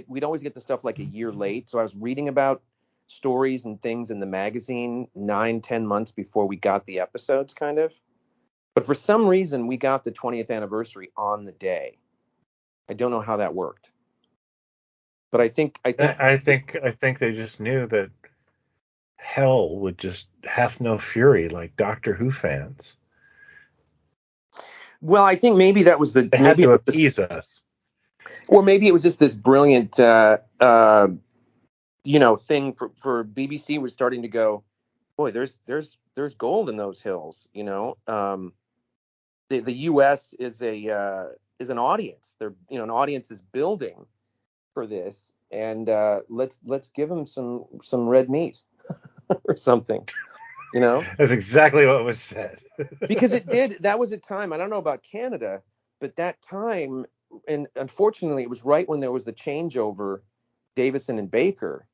we'd always get the stuff like a year late. So I was reading about stories and things in the magazine 9-10 months before we got the episodes kind of. But for some reason, we got the 20th anniversary on the day. I don't know how that worked. But I think they just knew that hell would just have no fury like Doctor Who fans. Well, I think maybe that was they had to appease us. Or maybe it was just this brilliant you know, thing for BBC was starting to go, boy, there's gold in those hills, you know. The US is an audience. An audience is building for this, and let's give them some red meat or something, you know. That's exactly what was said. Because that was a time, I don't know about Canada, but that time, and unfortunately it was right when there was the changeover, Davison and Baker,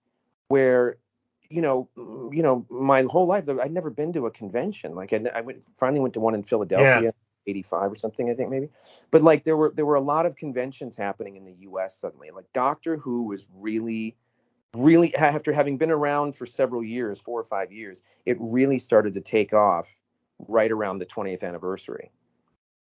where you know my whole life I'd never been to a convention. Like I finally went to one in Philadelphia. Yeah. 85 or something, I think maybe. But like there were a lot of conventions happening in the US suddenly. Like Doctor Who was really, really, after having been around for several years, 4 or 5 years, it really started to take off right around the 20th anniversary.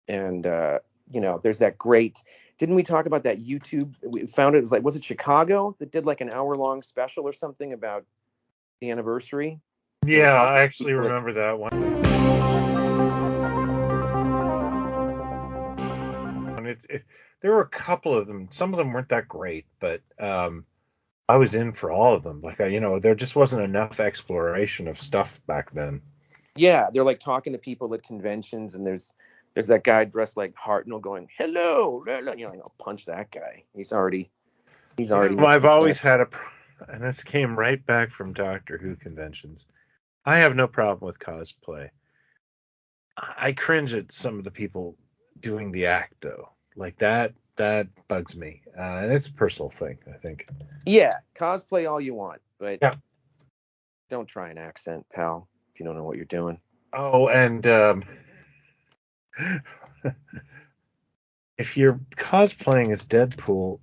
And you know, there's that great, didn't we talk about that YouTube? We found it was was it Chicago that did like an hour-long special or something about the anniversary? Yeah, I actually remember that one. There were a couple of them. Some of them weren't that great, but I was in for all of them. Like there just wasn't enough exploration of stuff back then. Yeah, they're like talking to people at conventions, and there's that guy dressed like Hartnell going, "Hello," you know, I'll punch that guy. He's already. Well, I've always had and this came right back from Doctor Who conventions. I have no problem with cosplay. I cringe at some of the people doing the act though. Like that bugs me, and it's a personal thing, I think. Yeah, cosplay all you want, but Yeah. don't try an accent, pal, if you don't know what you're doing. Oh, and if you're cosplaying as Deadpool,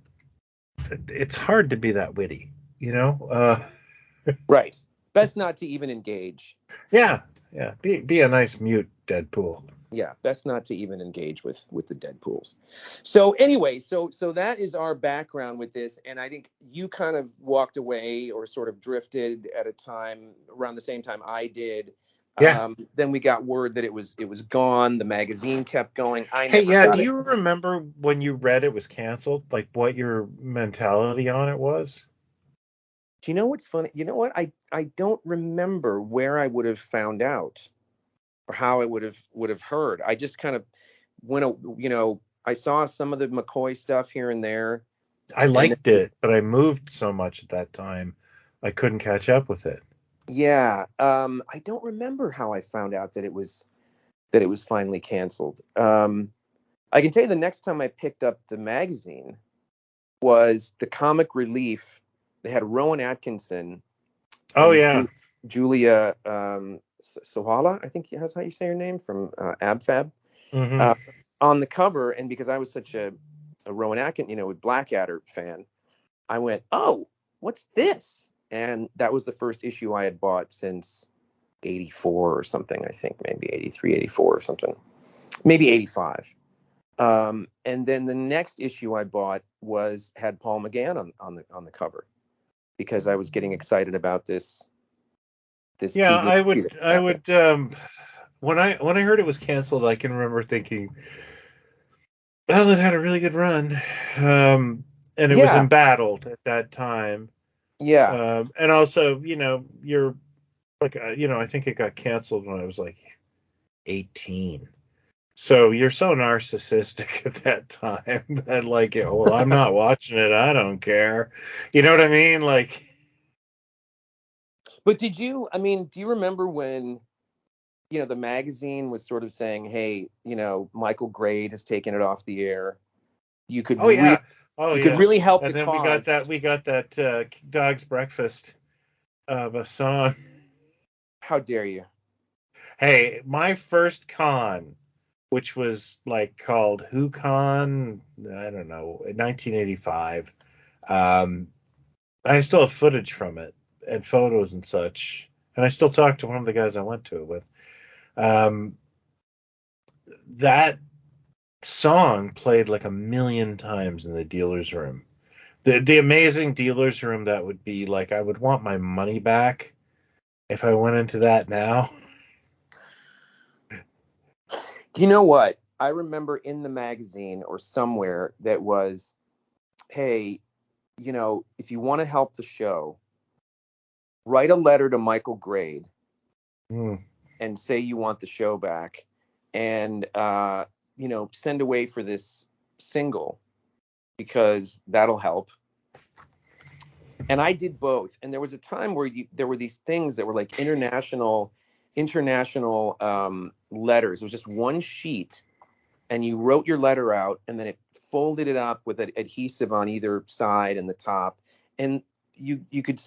it's hard to be that witty, you know? Right. Best not to even engage. Yeah, yeah. Be a nice mute Deadpool. Yeah, best not to even engage with the Deadpools. So anyway, so that is our background with this, and I think you kind of walked away or sort of drifted at a time around the same time I did. Yeah. Then we got word that it was gone. The magazine kept going. I Hey, never yeah, got do it. you remember when you read it was canceled? Like what your mentality on it was? Do you know what's funny? You know what? I don't remember where I would have found out or how I would have heard. I just kind of went, I saw some of the McCoy stuff here and there, I and liked it, but I moved so much at that time, I couldn't catch up with it. yeah, I don't remember how I found out that it was finally canceled. I can tell you the next time I picked up the magazine was the Comic Relief. They had Rowan Atkinson Oh and yeah. Julia Sohala, I think that's how you say her name, from AbFab, Hmm. uh, on the cover. And because I was such a Rowan Atkinson, Blackadder fan, I went, oh, what's this? And that was the first issue I had bought since 84 or something, I think, maybe 83, 84 or something, maybe 85. And then the next issue I bought had Paul McGann on the cover, because I was getting excited about this Yeah, TV movie that I happened. would when I heard it was canceled, I can remember thinking, well, it had a really good run. And it was Yeah, embattled at that time. yeah. And also, you're like, I think it got canceled when I was like 18. So you're so narcissistic at that time that like, well, I'm not watching it. I don't care. You know what I mean? Like, But do you remember when, the magazine was sort of saying, hey, Michael Grade has taken it off the air. You could oh really, yeah, oh you could yeah. really help the And then we got cause. that dog's breakfast of a song. How dare you? Hey, my first con, which was like called Who Con, I don't know, in 1985. Um, I still have footage from it and photos and such, and I still talk to one of the guys I went to it with. Um, that song played like a million times in the dealer's room. The amazing dealer's room that would be like I would want my money back if I went into that now. Do you know what? I remember in the magazine or somewhere that was, hey, if you want to help the show, write a letter to Michael Grade Hmm. and say you want the show back, and send away for this single, because that'll help. And I did both. And there was a time where there were these things that were like international letters. It was just one sheet, and you wrote your letter out, and then it folded it up with an adhesive on either side and the top, and you could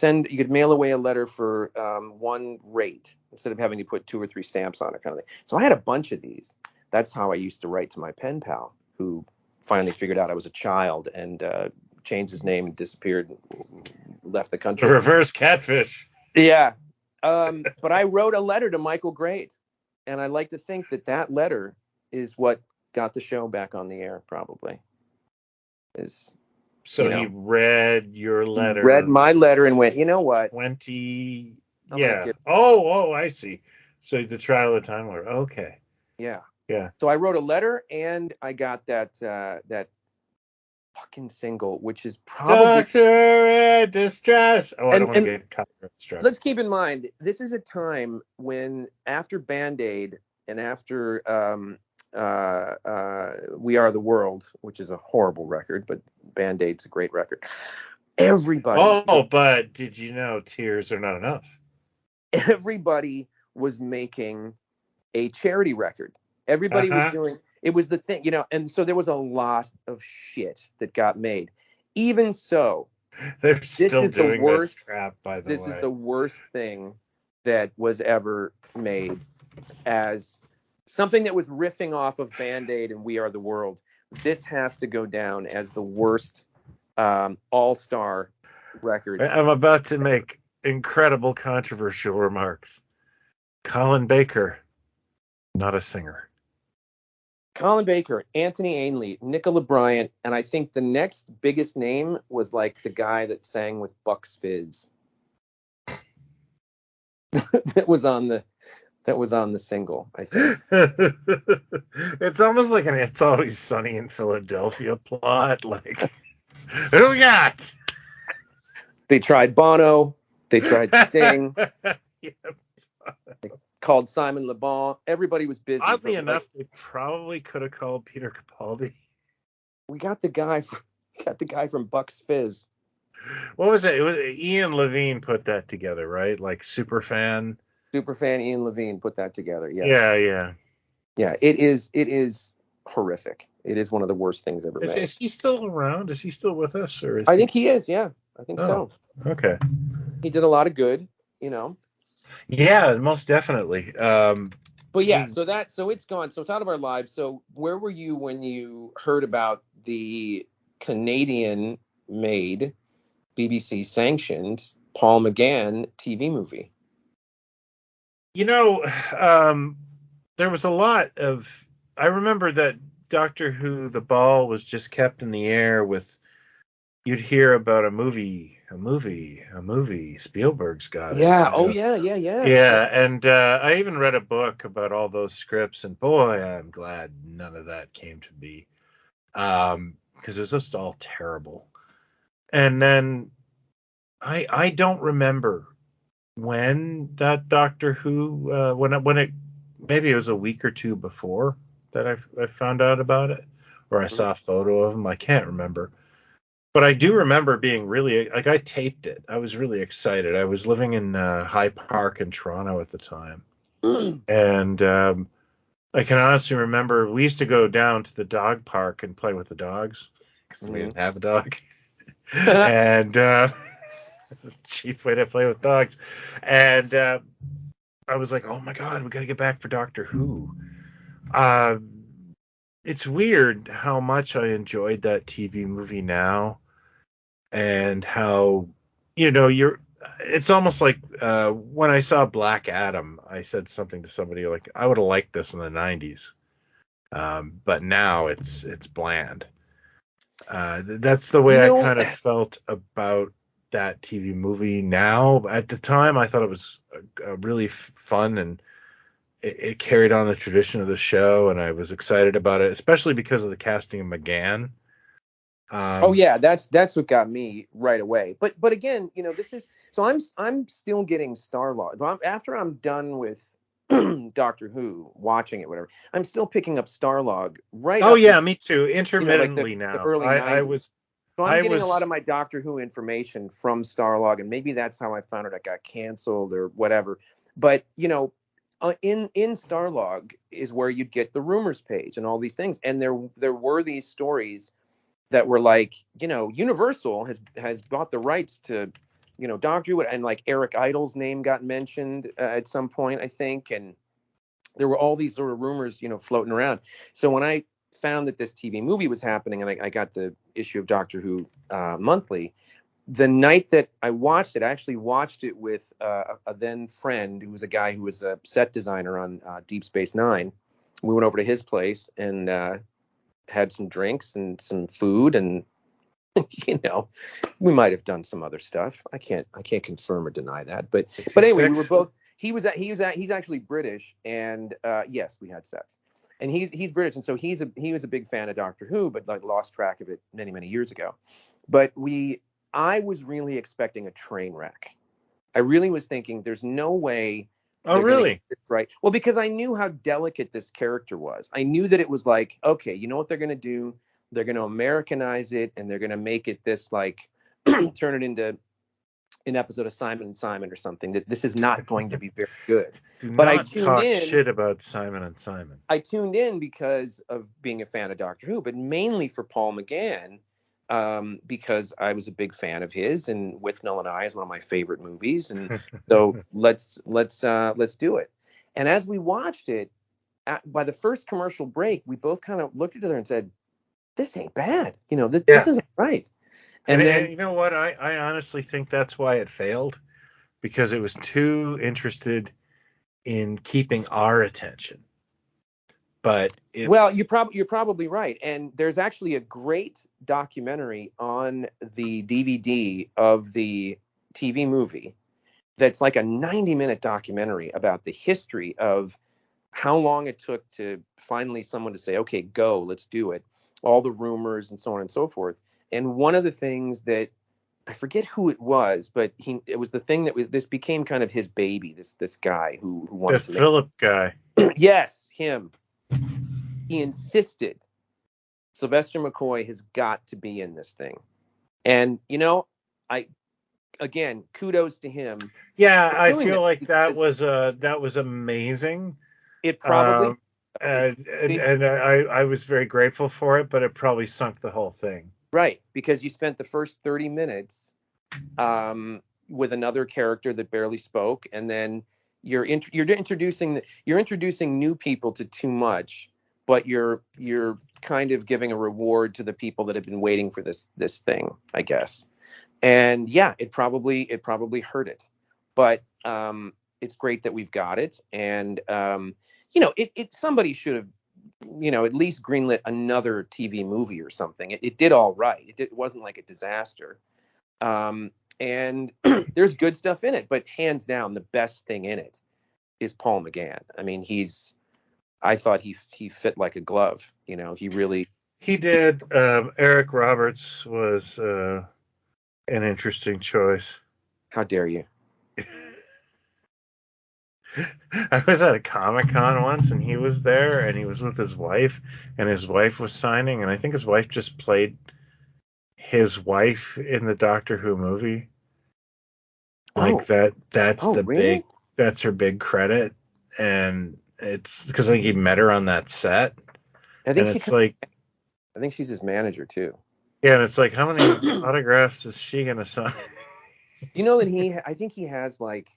mail away a letter for one rate instead of having to put 2 or 3 stamps on it, kind of thing. So I had a bunch of these. That's how I used to write to my pen pal, who finally figured out I was a child and changed his name and disappeared and left the The country. reverse catfish. Yeah. But I wrote a letter to Michael Grade, and I like to think that letter is what got the show back on the air, probably. Is, So he read your he read letter my letter and went, you know what? 20. I'm going to Yeah. give, Oh, I see. So the trial of time Lord. Okay. yeah. Yeah. So I wrote a letter, and I got that fucking single, which is probably, Doctor in distress. Oh, I don't want to and get copyright struck. let's keep in mind, this is a time when, after Band-Aid and after We Are the World, which is a horrible record, but Band-Aid's a great record. Everybody Oh, but did you know tears are not enough? everybody was making a charity record. Everybody was doing, it was the thing, and so there was a lot of shit that got made. Even so, they're still doing worst, this crap, by the way. This is the worst thing that was ever made, as something that was riffing off of Band-Aid and We Are the World. This has to go down as the worst all-star record. I'm about to make incredible controversial remarks. Colin Baker, not a singer. Colin Baker, Anthony Ainley, Nicola Bryant, and I think the next biggest name was like the guy that sang with Bucks Fizz. that was on the single, I think. It's almost like an It's Always Sunny in Philadelphia plot. Like, who we got? They tried Bono. They tried Sting. Yeah. They called Simon Le Bon. Everybody was busy. Oddly enough, they probably could have called Peter Capaldi. We got the guy from Bucks Fizz. What was it? It was Ian Levine put that together, right? Like Superfan Ian Levine put that together. Yes. Yeah. It is horrific. It is one of the worst things ever made. Is he still around? Is he still with us, or is I think he is. Yeah, I think so. Okay. He did a lot of good, Yeah, most definitely. But yeah, so it's gone. So it's out of our lives. So where were you when you heard about the Canadian-made, BBC-sanctioned Paul McGann TV movie? There was a lot of. I remember that Doctor Who, the ball was just kept in the air with. You'd hear about a movie. Spielberg's got it. Yeah. Oh, yeah. Yeah, and I even read a book about all those scripts, and boy, I'm glad none of that came to be, because it was just all terrible. And then I don't remember when that Doctor Who when it maybe it was a week or two before that I found out about it, or I saw a photo of him. I can't remember. But I do remember being really, like, I taped it. I was really excited. I was living in High Park in Toronto at the time. And I can honestly remember we used to go down to the dog park and play with the dogs because we didn't have a dog. And it's a cheap way to play with dogs. And I was like, oh my God, we got to get back for Doctor Who. It's weird how much I enjoyed that TV movie now. And how, it's almost like when I saw Black Adam, I said something to somebody like, I would have liked this in the 90s. But now it's bland. That's the way I kind of felt about that TV movie now. At the time, I thought it was a really fun, and it carried on the tradition of the show, and I was excited about it, especially because of the casting of McGann. That's what got me right away. But again, this is, so I'm still getting Starlog. After I'm done with Doctor Who, watching it, whatever, I'm still picking up Starlog right. Oh yeah, me too. Intermittently like now. The early 90s. So I'm getting a lot of my Doctor Who information from Starlog, and maybe that's how I found it got canceled or whatever. But in Starlog is where you'd get the rumors page and all these things, and there were these stories that were like, Universal has bought the rights to, Doctor Who, and like Eric Idle's name got mentioned at some point, I think, and there were all these sort of rumors, floating around. So when I found that this TV movie was happening, and I got the issue of Doctor Who monthly, the night that I watched it, I actually watched it with a then friend who was a guy who was a set designer on Deep Space Nine. We went over to his place and had some drinks and some food, and we might have done some other stuff. I can't confirm or deny that, but anyway, we were both. He's actually British, and yes, we had sex, and he's British, and so he was a big fan of Doctor Who, but like lost track of it many years ago. But I was really expecting a train wreck. I really was thinking there's no way. Oh, really? Right. Well, because I knew how delicate this character was. I knew that it was like, okay, you know what they're going to do? They're going to Americanize it, and they're going to make it this, like, turn it into an episode of Simon and Simon or something, that this is not going to be very good. Do But I not tuned talk in. shit about Simon and Simon. I tuned in because of being a fan of Doctor Who, but mainly for Paul McGann, because I was a big fan of his, and With Null and I is one of my favorite movies, and so let's do it. And as we watched it, by the first commercial break, we both kind of looked at each other and said, "This ain't bad. This isn't right." And then, you know what? I honestly think that's why it failed, because it was too interested in keeping our attention. But well, you're probably right. And there's actually a great documentary on the DVD of the TV movie that's like a 90-minute documentary about the history of how long it took to finally someone to say, okay, go, let's do it. All the rumors and so on and so forth. And one of the things that, I forget who it was, but it was the thing that this became kind of his baby, this guy who wanted to make Philip guy. Yes, him. He insisted Sylvester McCoy has got to be in this thing. And, again, kudos to him. Yeah, I feel like that was amazing. It probably and I was very grateful for it, but it probably sunk the whole thing. Right, because you spent the first 30 minutes with another character that barely spoke, and then you're introducing new people to too much, but you're kind of giving a reward to the people that have been waiting for this thing, I guess. And yeah, it probably hurt it, but it's great that we've got it, and somebody should have at least greenlit another TV movie or something. It did all right. It wasn't like a disaster. And there's good stuff in it, but hands down, the best thing in it is Paul McGann. I mean, I thought he fit like a glove. He did. Eric Roberts was an interesting choice. How dare you? I was at a Comic-Con once, and he was there, and he was with his wife, and his wife was signing, and I think his wife just played his wife in the Doctor Who movie. Really? That's her big credit, and it's because I think he met her on that set. I think she's his manager too. Yeah, and it's like, how many autographs is she gonna sign? That I think he has like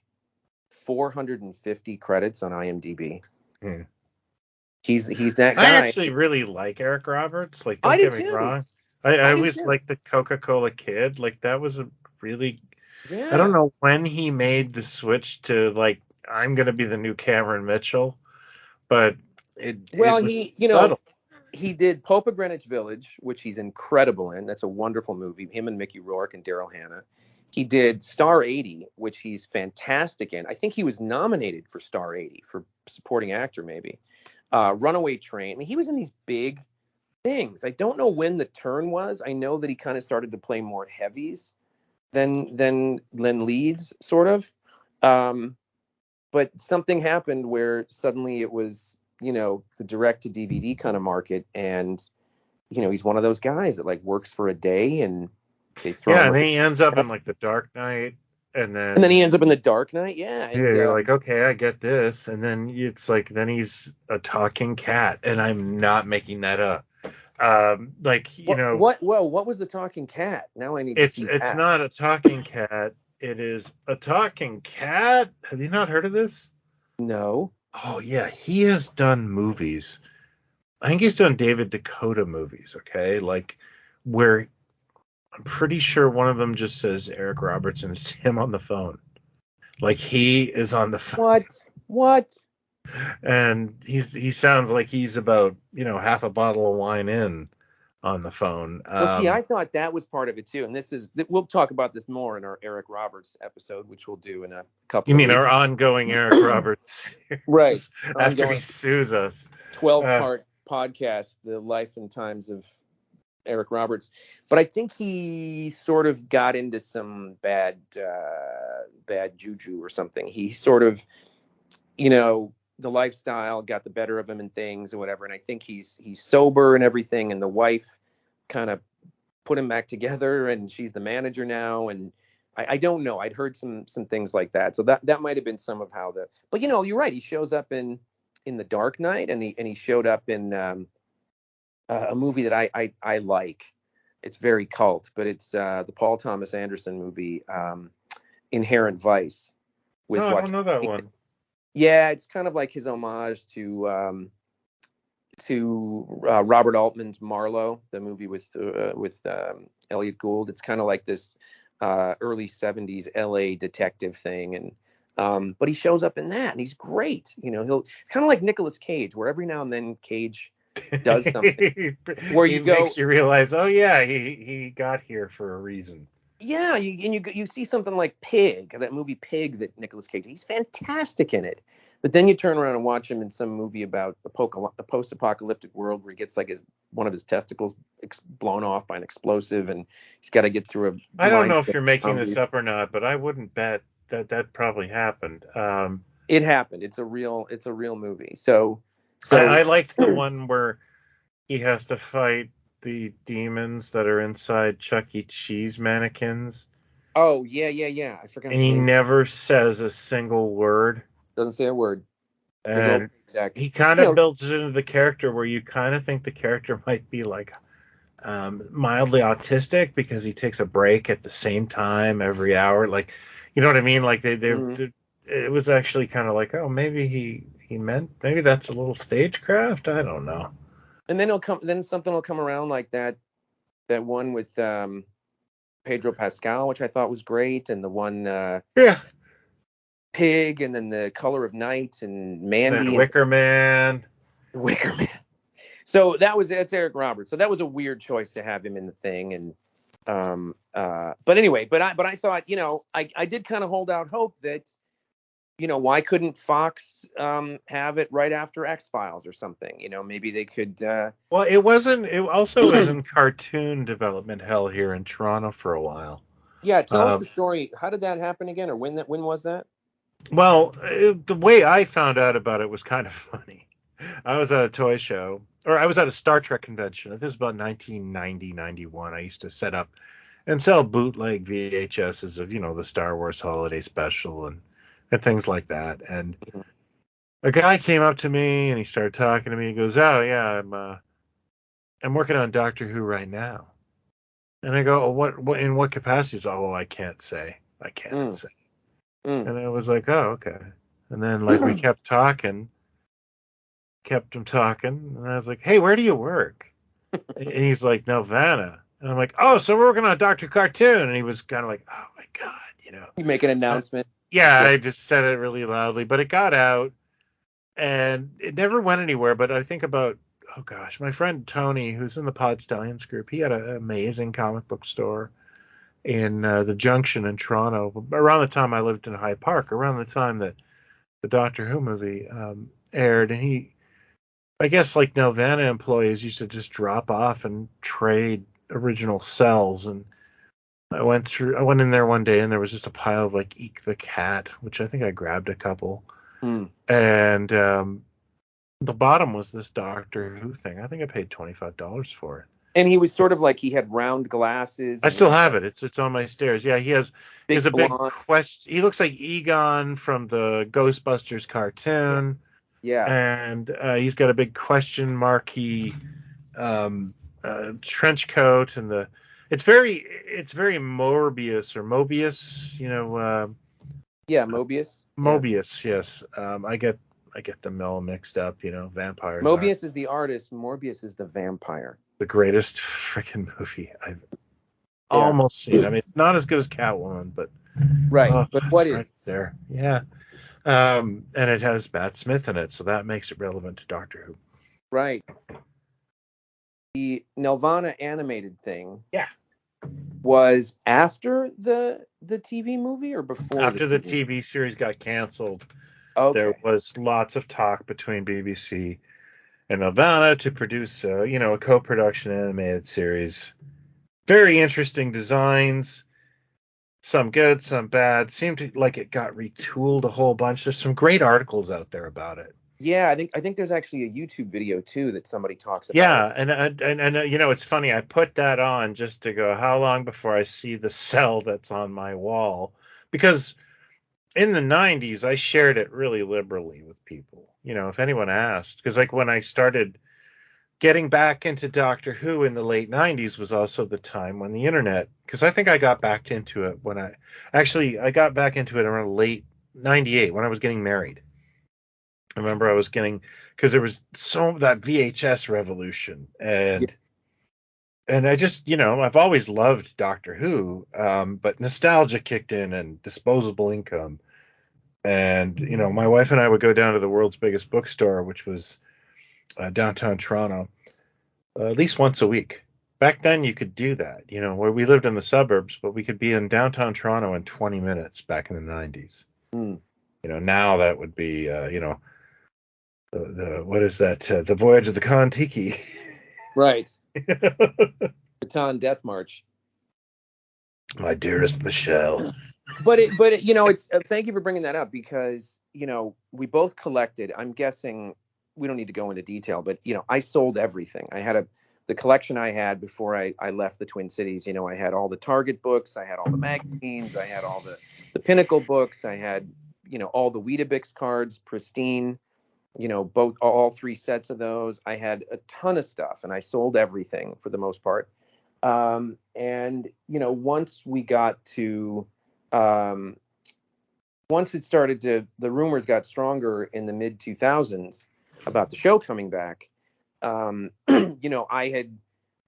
450 credits on IMDb. Yeah. He's that guy. I actually really like Eric Roberts. Like, don't get me wrong. I always liked the Coca-Cola Kid. Like, that was a really... Yeah. I don't know when he made the switch to, like, I'm going to be the new Cameron Mitchell, but it was subtle. He did Pope of Greenwich Village, which he's incredible in. That's a wonderful movie. Him and Mickey Rourke and Daryl Hannah. He did Star 80, which he's fantastic in. I think he was nominated for Star 80 for supporting actor, maybe. Runaway Train. I mean, he was in these big things. I don't know when the turn was. I know that he kind of started to play more heavies than leads, sort of. But something happened where suddenly it was, the direct to DVD kind of market, and he's one of those guys that like works for a day and they throw. Yeah, and then he ends up in like The Dark Knight, and then he ends up in The Dark Knight. Yeah. And, you're like, okay, I get this, and then it's like, then he's a talking cat, and I'm not making that up. What was the talking cat? Now I need to see that. It's not a talking cat. It is a talking cat. Have you not heard of this? No. Oh yeah, he has done movies. I think he's done David Dakota movies. Okay, like where I'm pretty sure one of them just says Eric Roberts and it's him on the phone. Like he is on the phone. What? And he sounds like he's about half a bottle of wine in on the phone. Well, see, I thought that was part of it too, and we'll talk about this more in our Eric Roberts episode, which we'll do in a couple. You mean our ongoing Eric Roberts? Right. After he sues us. 12-part podcast, the life and times of Eric Roberts. But I think he sort of got into some bad juju or something. He sort of, the lifestyle got the better of him and things or whatever. And I think he's sober and everything. And the wife kind of put him back together, and she's the manager now. And I don't know. I'd heard some things like that. So that might have been some of how the. But you're right. He shows up in The Dark Knight, and he showed up in a movie that I like. It's very cult, but it's the Paul Thomas Anderson movie, Inherent Vice. With No, I don't know that one. Yeah, it's kind of like his homage to Robert Altman's Marlowe, the movie with Elliot Gould. It's kind of like this early 70s LA detective thing, and but he shows up in that, and he's great. He'll kind of like Nicolas Cage, where every now and then Cage does something where he makes you realize, oh yeah, he got here for a reason. Yeah, you see something like Pig, that movie Pig that Nicolas Cage. He's fantastic in it. But then you turn around and watch him in some movie about a post-apocalyptic world where he gets like one of his testicles blown off by an explosive, and he's got to get through a. I don't know if you're making this up or not, but I wouldn't bet that probably happened. It happened. It's a real movie. So I liked the one where he has to fight the demons that are inside Chuck E. Cheese mannequins. Oh yeah. I forgot. And he never says a single word. Doesn't say a word. And he kind of builds it into the character where you kind of think the character might be like mildly autistic because he takes a break at the same time every hour. Like, you know what I mean? Like it was actually kind of like, oh, maybe he meant, maybe that's a little stagecraft. I don't know. And then something will come around like that one with Pedro Pascal, which I thought was great, and the one Pig, and then The Color of Night, and Mandy, and Wicker Man. So that's Eric Roberts. So that was a weird choice to have him in the thing, and but anyway, but I thought, I did kind of hold out hope that, why couldn't Fox have it right after X-Files or something? Maybe they could. Well, it wasn't. It also was in cartoon development hell here in Toronto for a while. Yeah, tell us the story. How did that happen again, or when was that? Well, the way I found out about it was kind of funny. I was at a toy show, or I was at a Star Trek convention. This is about 1990, 91. I used to set up and sell bootleg VHSs of, the Star Wars Holiday Special and things like that. And a guy came up to me and he started talking to me. He goes, "Oh yeah, I'm working on Doctor Who right now." And I go, "Oh, what in what capacity?" "Oh, I can't say. I can't say." And I was like, "Oh, okay." And then we kept him talking, and I was like, "Hey, where do you work?" And he's like, "Nelvana." And I'm like, "Oh, so we're working on a Doctor cartoon." And he was kind of like, "Oh my God, You make an announcement. Yeah, I just said it really loudly, but it got out, and it never went anywhere. But I think about, oh gosh, my friend Tony, who's in the Pod Stallions group, he had an amazing comic book store in the Junction in Toronto. Around the time I lived in Hyde Park, around the time that the Doctor Who movie aired, and he, I guess like Nelvana employees used to just drop off and trade original cells. And I went in there one day and there was just a pile of Eek the Cat, which I think I grabbed a couple. And the bottom was this Doctor Who thing. I think I paid $25 for it. And he was sort of like, he had round glasses. I still have it. It's on my stairs. Yeah, he has a big question. He looks like Egon from the Ghostbusters cartoon. Yeah. And he's got a big question marky trench coat, and it's very Morbius or Mobius, yeah, Mobius. Mobius, yeah. Yes. I get them all mixed up, vampires. Mobius is the artist, Morbius is the vampire. The greatest freaking movie I've almost seen. I mean, it's not as good as Catwoman, but right. But what is right there? Yeah. And it has Matt Smith in it, so that makes it relevant to Doctor Who. Right. The Nelvana animated thing. Yeah. Was after the TV movie or before? After the TV series got canceled. Okay. There was lots of talk between BBC and Nelvana to produce, a co-production animated series. Very interesting designs. Some good, some bad. Seemed like it got retooled a whole bunch. There's some great articles out there about it. Yeah, I think there's actually a YouTube video too that somebody talks about it. Yeah, and it's funny. I put that on just to go, how long before I see the cell that's on my wall? Because in the 90s, I shared it really liberally with people. If anyone asked, because like when I started getting back into Doctor Who in the late 90s was also the time when the internet, because I think I got back into it when I got back into it around late 98 when I was getting married. I remember I was getting, because there was that VHS revolution, Yeah. and I just, I've always loved Doctor Who, but nostalgia kicked in and disposable income. And, my wife and I would go down to the world's biggest bookstore, which was downtown Toronto, at least once a week. Back then, you could do that, where we lived in the suburbs, but we could be in downtown Toronto in 20 minutes back in the 90s. Mm. Now that would be, what is that? The Voyage of the Kon-Tiki. Right. Baton Death March. My dearest Michelle. But it's thank you for bringing that up, because we both collected. I'm guessing we don't need to go into detail, but I sold everything. I had the collection I had before I left the Twin Cities. I had all the Target books, I had all the magazines, I had all the Pinnacle books, I had all the Weetabix cards, pristine. Both all three sets of those. I had a ton of stuff, and I sold everything for the most part. And once we got to once it started the rumors got stronger in the mid 2000s about the show coming back. I had,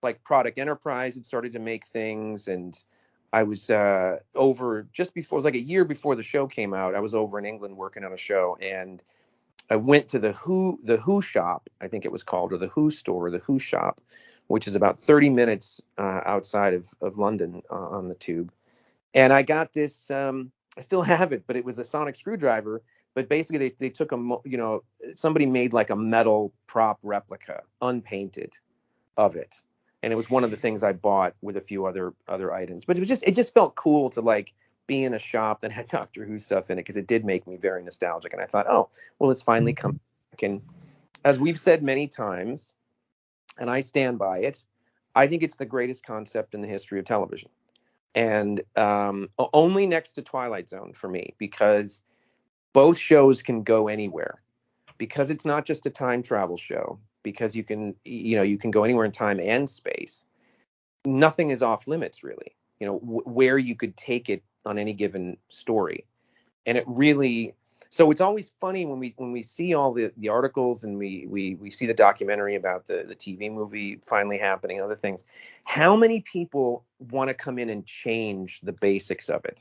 like, Product Enterprise had started to make things, and I was over just before, it was like a year before the show came out. I was over in England working on a show, and I went to the Who shop, I think it was called, or the Who store, or the Who shop, which is about 30 minutes outside of London on the tube. And I got this, I still have it, but it was a sonic screwdriver. But basically they took somebody made like a metal prop replica, unpainted, of it. And it was one of the things I bought with a few other items. But it just felt cool to, like, be in a shop that had Doctor Who stuff in it, because it did make me very nostalgic. And I thought, oh, well, it's finally come back. And as we've said many times, and I stand by it, I think it's the greatest concept in the history of television. And only next to Twilight Zone for me, because both shows can go anywhere, because it's not just a time travel show, because you can go anywhere in time and space. Nothing is off limits, really, where you could take it on any given story. And it really, so it's always funny when we see all the articles, and we see the documentary about the TV movie finally happening, and other things. How many people want to come in and change the basics of it?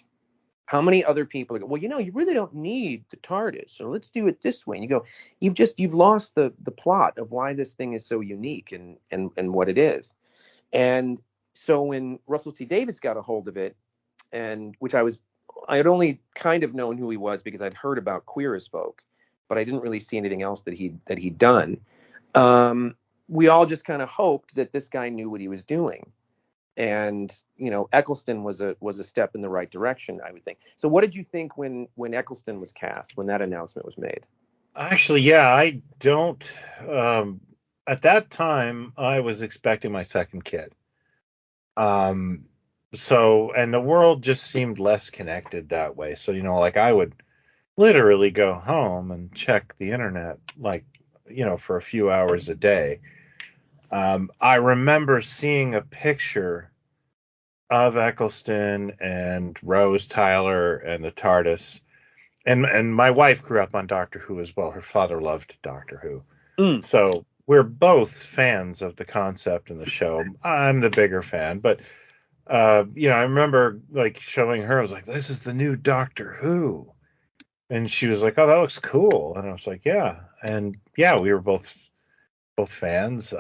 How many other people go, well, you really don't need the TARDIS, so let's do it this way. And you go, you've lost the plot of why this thing is so unique and what it is. And so when Russell T Davies got a hold of it, and which I had only kind of known who he was because I'd heard about Queer as Folk, but I didn't really see anything else that he'd done. We all just kind of hoped that this guy knew what he was doing. And Eccleston was a step in the right direction, I would think. So what did you think when Eccleston was cast, when that announcement was made? Actually, yeah, I don't. At that time, I was expecting my second kid. So, and the world just seemed less connected that way. So, like, I would literally go home and check the internet, like, for a few hours a day. I remember seeing a picture of Eccleston and Rose Tyler and the TARDIS. And my wife grew up on Doctor Who as well. Her father loved Doctor Who. Mm. So we're both fans of the concept and the show. I'm the bigger fan, but I remember, like, showing her, I was like, this is the new Doctor Who. And she was like, oh, that looks cool. And I was like, yeah. And yeah, we were both fans.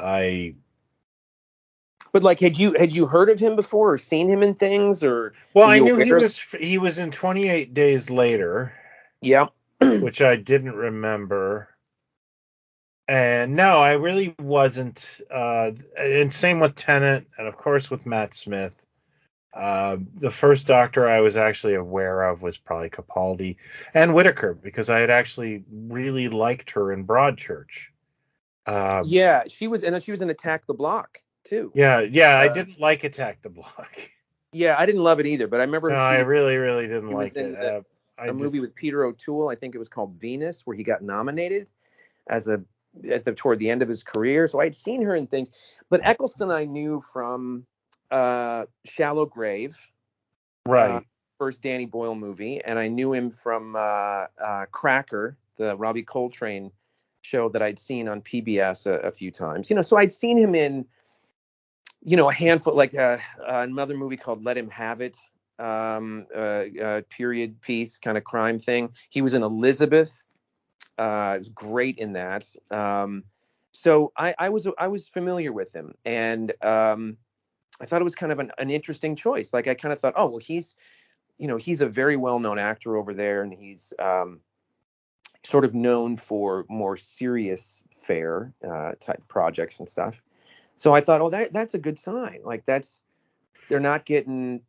But, like, had you heard of him before, or seen him in things, or? Well, I knew he was in 28 Days Later. Yeah. Which I didn't remember. And no, I really wasn't. And same with Tennant, and of course with Matt Smith. The first Doctor I was actually aware of was probably Capaldi and Whittaker, because I had actually really liked her in Broadchurch. Um, Yeah, she was in Attack the Block too. yeah, I Uh, didn't like Attack the Block. yeah, I didn't love it either, but I No, remember I really, really didn't she was like it. in I a just movie with Peter O'Toole. I think it was called Venus, where he got nominated as toward the end of his career. So I'd seen her in things, but Eccleston I knew from Shallow Grave, uh, right. first Danny Boyle movie, and I knew him from Cracker, the Robbie Coltrane show that I'd seen on PBS a few times. So I'd seen him in a handful, like another movie called Let Him Have It, period piece kind of crime thing. He was in Elizabeth. It was great in that. So I was familiar with him, and I thought it was kind of an interesting choice. Like I kind of thought, oh well, he's a very well-known actor over there, and he's sort of known for more serious fare type projects and stuff. So I thought, oh, that's a good sign. Like they're not getting,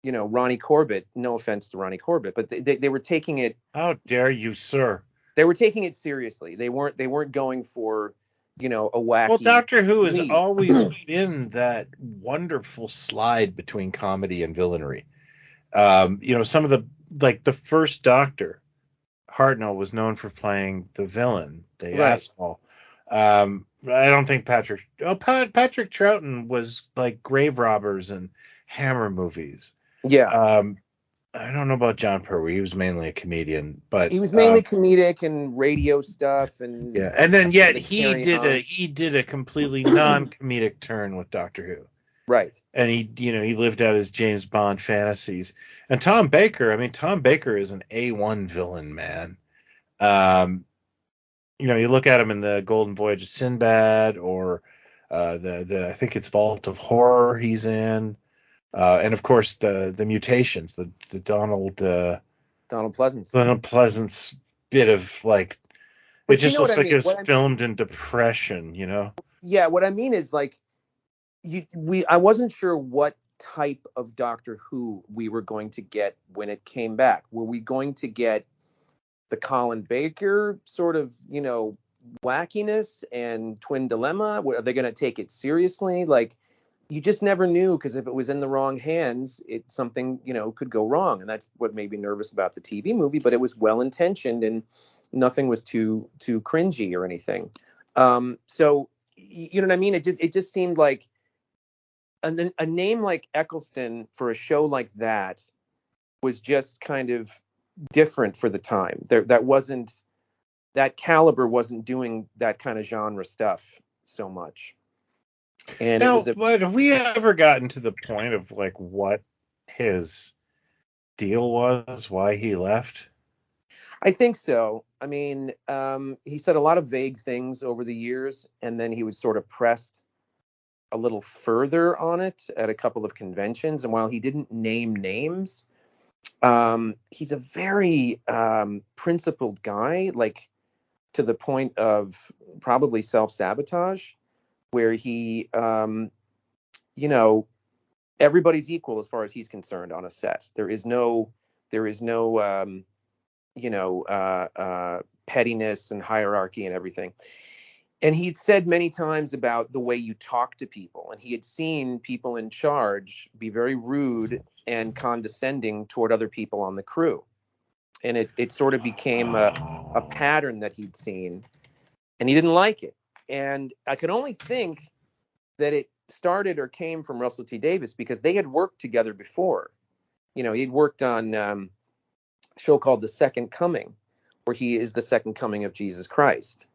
Ronnie Corbett. No offense to Ronnie Corbett, but they were taking it. How dare you, sir? They were taking it seriously. They weren't going for, a Well, wacky Doctor Who has lead. always been that wonderful slide between comedy and villainy. Some of the first Doctor, Hartnell, was known for playing the villain, the Right. asshole. I don't think Patrick Troughton was like Grave Robbers and Hammer movies. Yeah. I don't know about John Pertwee. He was mainly a comedian, but He was mainly comedic and radio stuff and yeah. And then bit yet of carry-on. he did a completely non-comedic turn with Doctor Who. Right. And he lived out his James Bond fantasies. And Tom Baker, I mean, Tom Baker is an A1 villain, man. Um, you look at him in the Golden Voyage of Sinbad, or the I think it's Vault of Horror he's in, and of course the Mutations, the Donald Pleasance. Donald Pleasance bit of like, it But you just know what looks I like mean? it was filmed in depression. Yeah, what I mean is like I wasn't sure what type of Doctor Who we were going to get when it came back. Were we going to get the Colin Baker sort of, wackiness and twin dilemma? Are they going to take it seriously? Like, you just never knew, because if it was in the wrong hands, something, could go wrong. And that's what made me nervous about the TV movie, but it was well intentioned and nothing was too cringy or anything. So you know what I mean? It just seemed like a name like Eccleston for a show like that was just kind of different for the time. That caliber wasn't doing that kind of genre stuff so much. And it Now, was but have we ever gotten to the point of like what his deal was, why he left? I think so. I mean, he said a lot of vague things over the years, and then he was sort of pressed a little further on it at a couple of conventions. And while he didn't name names, he's a very principled guy, like to the point of probably self-sabotage, where he, everybody's equal as far as he's concerned on a set. There is no pettiness and hierarchy and everything. And he'd said many times about the way you talk to people, and he had seen people in charge be very rude and condescending toward other people on the crew. And it sort of became a pattern that he'd seen, and he didn't like it. And I could only think that it started or came from Russell T Davies, because they had worked together before. He'd worked on a show called The Second Coming, where he is the second coming of Jesus Christ.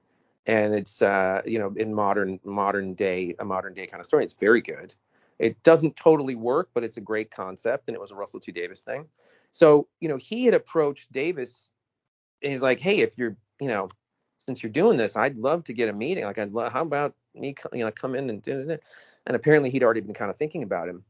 And it's in modern day kind of story. It's very good. It doesn't totally work, but it's a great concept, and it was a Russell T Davies thing. So he had approached Davis, and he's like, hey, if you're since you're doing this, I'd love to get a meeting. Like, how about me come in and do it? And apparently he'd already been kind of thinking about him.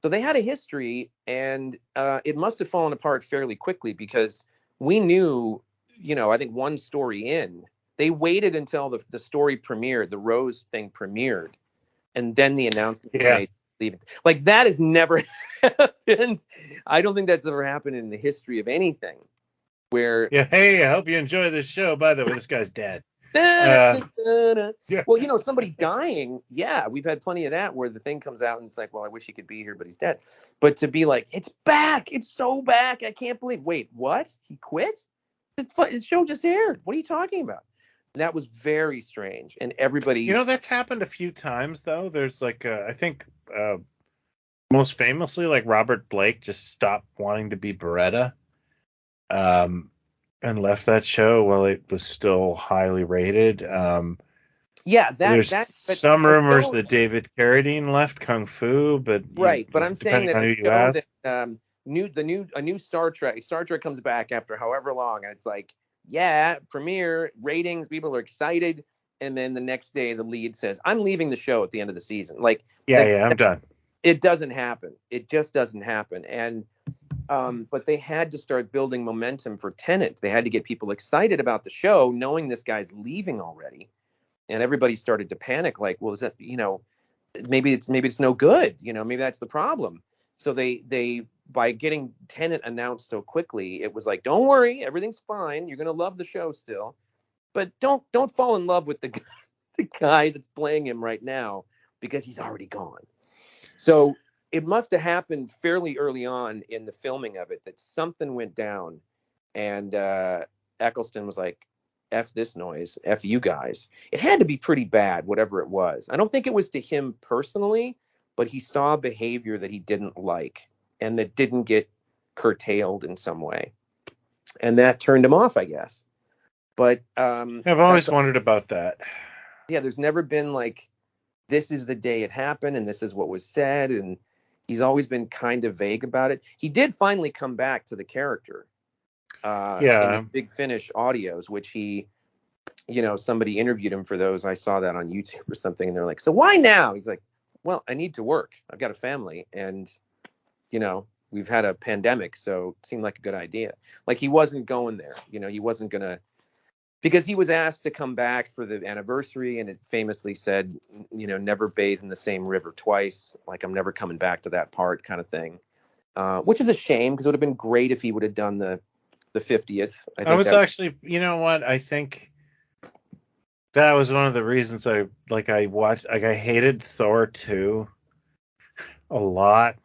So they had a history, and it must have fallen apart fairly quickly, because we knew, I think one story in, they waited until the story premiered, the Rose thing premiered, and then the announcement was Yeah. made leaving. Like that has never happened. I don't think that's ever happened in the history of anything. Where Yeah, hey, I hope you enjoy this show. By the way, this guy's dead. yeah. Well, Somebody dying. Yeah, we've had plenty of that where the thing comes out and it's like, well, I wish he could be here, but he's dead. But to be like, it's back. It's so back. I can't believe. Wait, what? He quit? The show just aired. What are you talking about? And that was very strange. And everybody. That's happened a few times though. There's like, I think, most famously, like Robert Blake just stopped wanting to be Beretta. And left that show while it was still highly rated. There's some rumors that David Carradine left Kung Fu, but right. But I'm saying that on who you ask. A new Star Trek comes back after however long, and it's like, yeah, premiere ratings, people are excited, and then the next day the lead says, I'm leaving the show at the end of the season. I'm done. It doesn't happen. It just doesn't happen. And but they had to start building momentum for Tennant. They had to get people excited about the show, knowing this guy's leaving already. And everybody started to panic, like, well, is that, maybe it's no good, maybe that's the problem. So they by getting Tennant announced so quickly, it was like, don't worry, everything's fine. You're gonna love the show still, but don't fall in love with the guy that's playing him right now because he's already gone. So it must have happened fairly early on in the filming of it that something went down, and Eccleston was like, F this noise, F you guys. It had to be pretty bad, whatever it was. I don't think it was to him personally, but he saw behavior that he didn't like and that didn't get curtailed in some way. And that turned him off, I guess. But I've always wondered about that. Yeah, there's never been like, this is the day it happened and this is what was said, and he's always been kind of vague about it. He did finally come back to the character. In Big Finish audios, which he, somebody interviewed him for those. I saw that on YouTube or something, and they're like, so why now? He's like, well, I need to work. I've got a family, and, we've had a pandemic, so it seemed like a good idea. Like, he wasn't going there. He wasn't going to, because he was asked to come back for the anniversary, and it famously said, never bathe in the same river twice. Like, I'm never coming back to that part kind of thing, which is a shame because it would have been great if he would have done the 50th. I was actually, I think that was one of the reasons I watched, I hated Thor 2 a lot,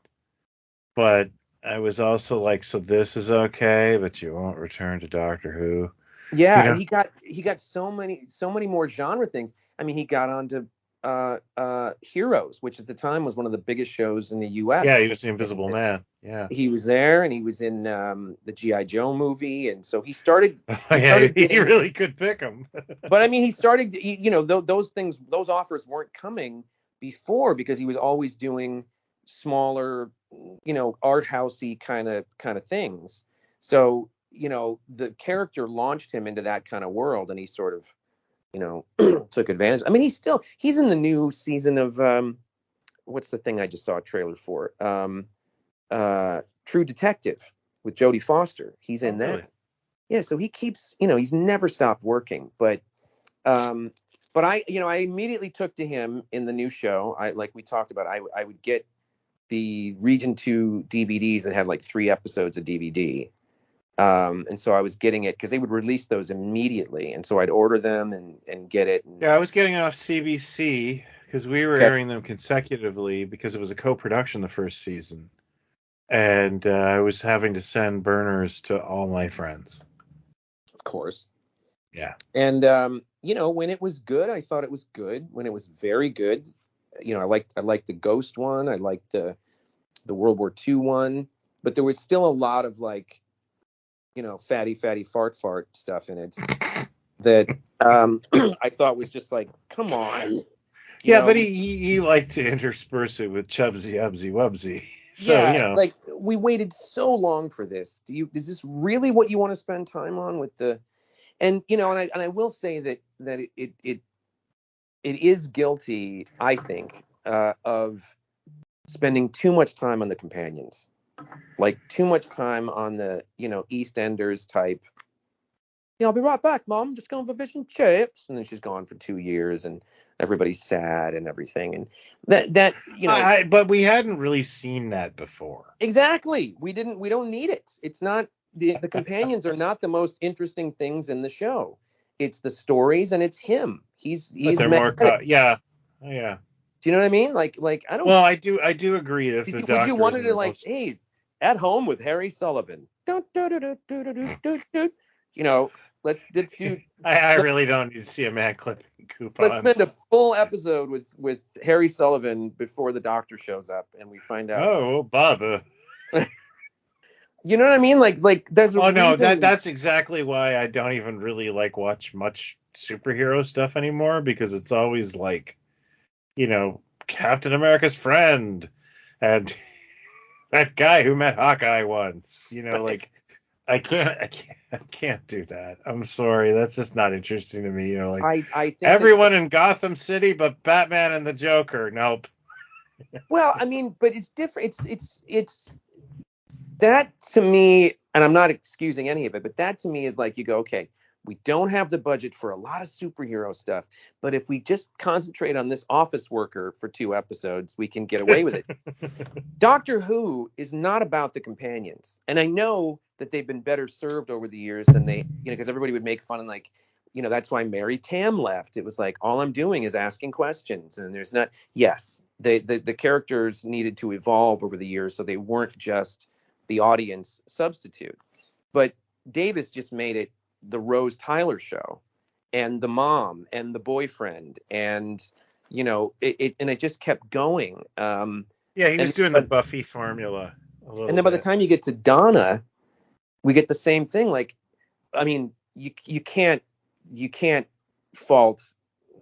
but I was also like, so this is okay, but you won't return to Doctor Who. Yeah, and he got so many more genre things. I mean, he got onto Heroes, which at the time was one of the biggest shows in the U.S. Yeah, he was the Invisible Man. Yeah, he was there, and he was in the G.I. Joe movie, and so he started. He really could pick him. But I mean, he started. Those offers weren't coming before because he was always doing smaller, art housey kind of things. So the character launched him into that kind of world, and he sort of, took advantage. I mean, he's in the new season of what's the thing I just saw a trailer for? True Detective with Jodie Foster. He's in that. Really? Yeah, so he keeps, he's never stopped working. But I immediately took to him in the new show. Like we talked about, I would get the Region 2 DVDs that had like 3 episodes of DVD. And so I was getting it because they would release those immediately, and so I'd order them and get it. Yeah, I was getting off CBC because we were airing them consecutively because it was a co-production the first season, and I was having to send burners to all my friends. Of course. Yeah. And when it was good, I thought it was good. When it was very good, I liked the Ghost one. I liked the World War II one, but there was still a lot of like, fatty fart stuff in it that I thought was just like, come on. But he liked to intersperse it with Chubsy Ubsy Wubsy. So, like we waited so long for this. Is this really what you want to spend time on with the, and I will say that it is guilty, I think, of spending too much time on the companions. Like too much time on the, EastEnders type, Yeah, I'll be right back, Mom. I'm just going for fish and chips. And then she's gone for 2 years, and everybody's sad and everything. And that but we hadn't really seen that before. exactly. We don't need it. It's not the companions are not the most interesting things in the show. It's the stories and it's him. He's They're more yeah. Yeah. Do you know what I mean? Like I don't. Well, I do agree that the Would you want Doctor to is like, hey, at home with Harry Sullivan? You know, let's do. I really don't need to see a man clipping coupons. Let's spend a full episode with Harry Sullivan before the Doctor shows up, and we find out. Oh, bother. You know what I mean? Like there's. No, that's exactly why I don't even really like watch much superhero stuff anymore, because it's always like, Captain America's friend and that guy who met Hawkeye once. Like I can't do that. I'm sorry, that's just not interesting to me. Like I think everyone in Gotham City but Batman and the Joker. Nope. Well, I mean, but it's different. It's that to me, and I'm not excusing any of it, but that to me is like, you go, okay, we don't have the budget for a lot of superhero stuff, but if we just concentrate on this office worker for 2 episodes, we can get away with it. Doctor Who is not about the companions. And I know that they've been better served over the years than they, because everybody would make fun and like, that's why Mary Tam left. It was like, all I'm doing is asking questions. And there's not, yes, the characters needed to evolve over the years, so they weren't just the audience substitute. But Davis just made it the Rose Tyler show, and the mom and the boyfriend, and it just kept going. Yeah, he was doing the Buffy formula a little and then by the time you get to Donna, we get the same thing. Like, I mean, you can't fault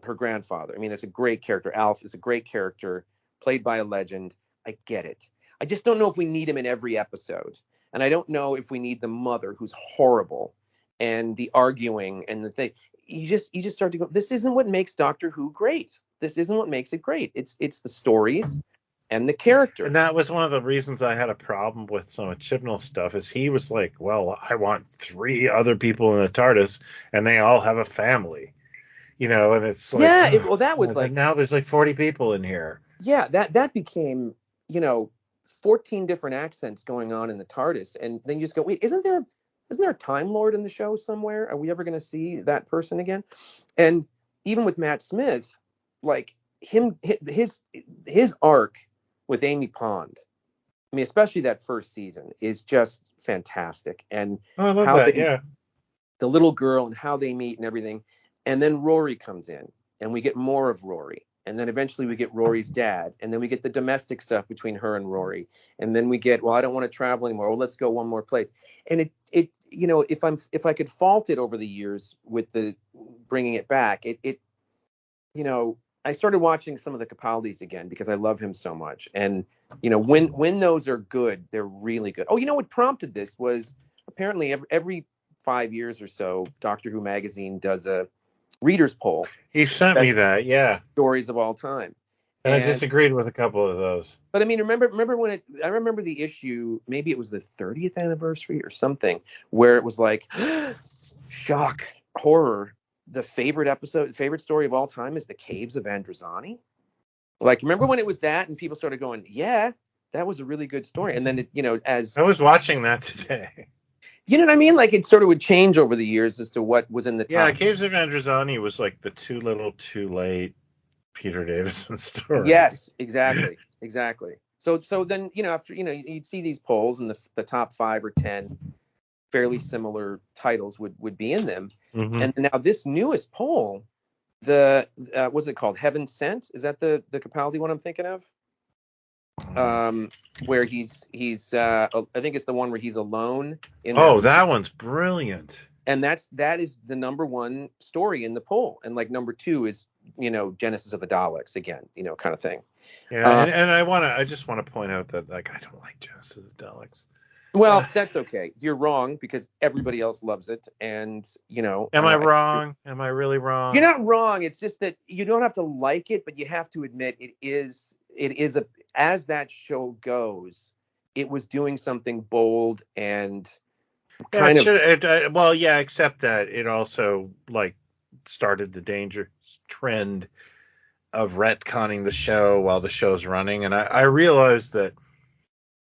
her grandfather. I mean, it's a great character. Alf is a great character, played by a legend. I get it. I just don't know if we need him in every episode, and I don't know if we need the mother, who's horrible, and the arguing and the thing. You just start to go, this isn't what makes Doctor Who great. This isn't what makes it great. It's the stories and the character. And that was one of the reasons I had a problem with some of Chibnall's stuff, is he was like, well, I want 3 other people in the TARDIS and they all have a family, and it's like, well, that was like, now there's like 40 people in here. Yeah, that became, 14 different accents going on in the TARDIS, and then you just go, wait, isn't there a Time Lord in the show somewhere? Are we ever going to see that person again? And even with Matt Smith, like his arc with Amy Pond, I mean, especially that first season, is just fantastic. And I love that, the little girl and how they meet and everything. And then Rory comes in, and we get more of Rory. And then eventually we get Rory's dad, and then we get the domestic stuff between her and Rory, and then we get, well, I don't want to travel anymore. Well, let's go one more place. And it if I could fault it over the years with the bringing it back, I started watching some of the Capaldis again because I love him so much. And when those are good, they're really good. Oh, what prompted this was apparently every 5 years or so, Doctor Who magazine does a readers poll. He sent me that, yeah. Stories of all time. And I disagreed with a couple of those. But I mean, remember when I remember the issue, maybe it was the 30th anniversary or something, where it was like, shock, horror, the favorite story of all time is The Caves of Androzani. Like, remember when it was that and people started going, yeah, that was a really good story. And then as I was watching that today. You know what I mean? Like, it sort of would change over the years as to what was in the top. Yeah, Caves of Androzani was like the Too Little Too Late Peter Davison story. Yes, exactly. So then, after, you'd see these polls and the top 5 or 10 fairly similar titles would be in them. Mm-hmm. And now this newest poll, what's it called? Heaven Sent? Is that the Capaldi one I'm thinking of? Where he's I think it's the one where he's alone that one's brilliant. And that is the number 1 story in the poll, and like number 2 is Genesis of the Daleks again, kind of thing. Yeah, and I just want to point out that, like, I don't like Genesis of the Daleks. Well, that's okay. You're wrong, because everybody else loves it, and Am I wrong? Am I really wrong? You're not wrong. It's just that you don't have to like it, but you have to admit it is as that show goes, it was doing something bold and Yeah, kind of well, yeah, except that it also like started the dangerous trend of retconning the show while the show's running, and I realized that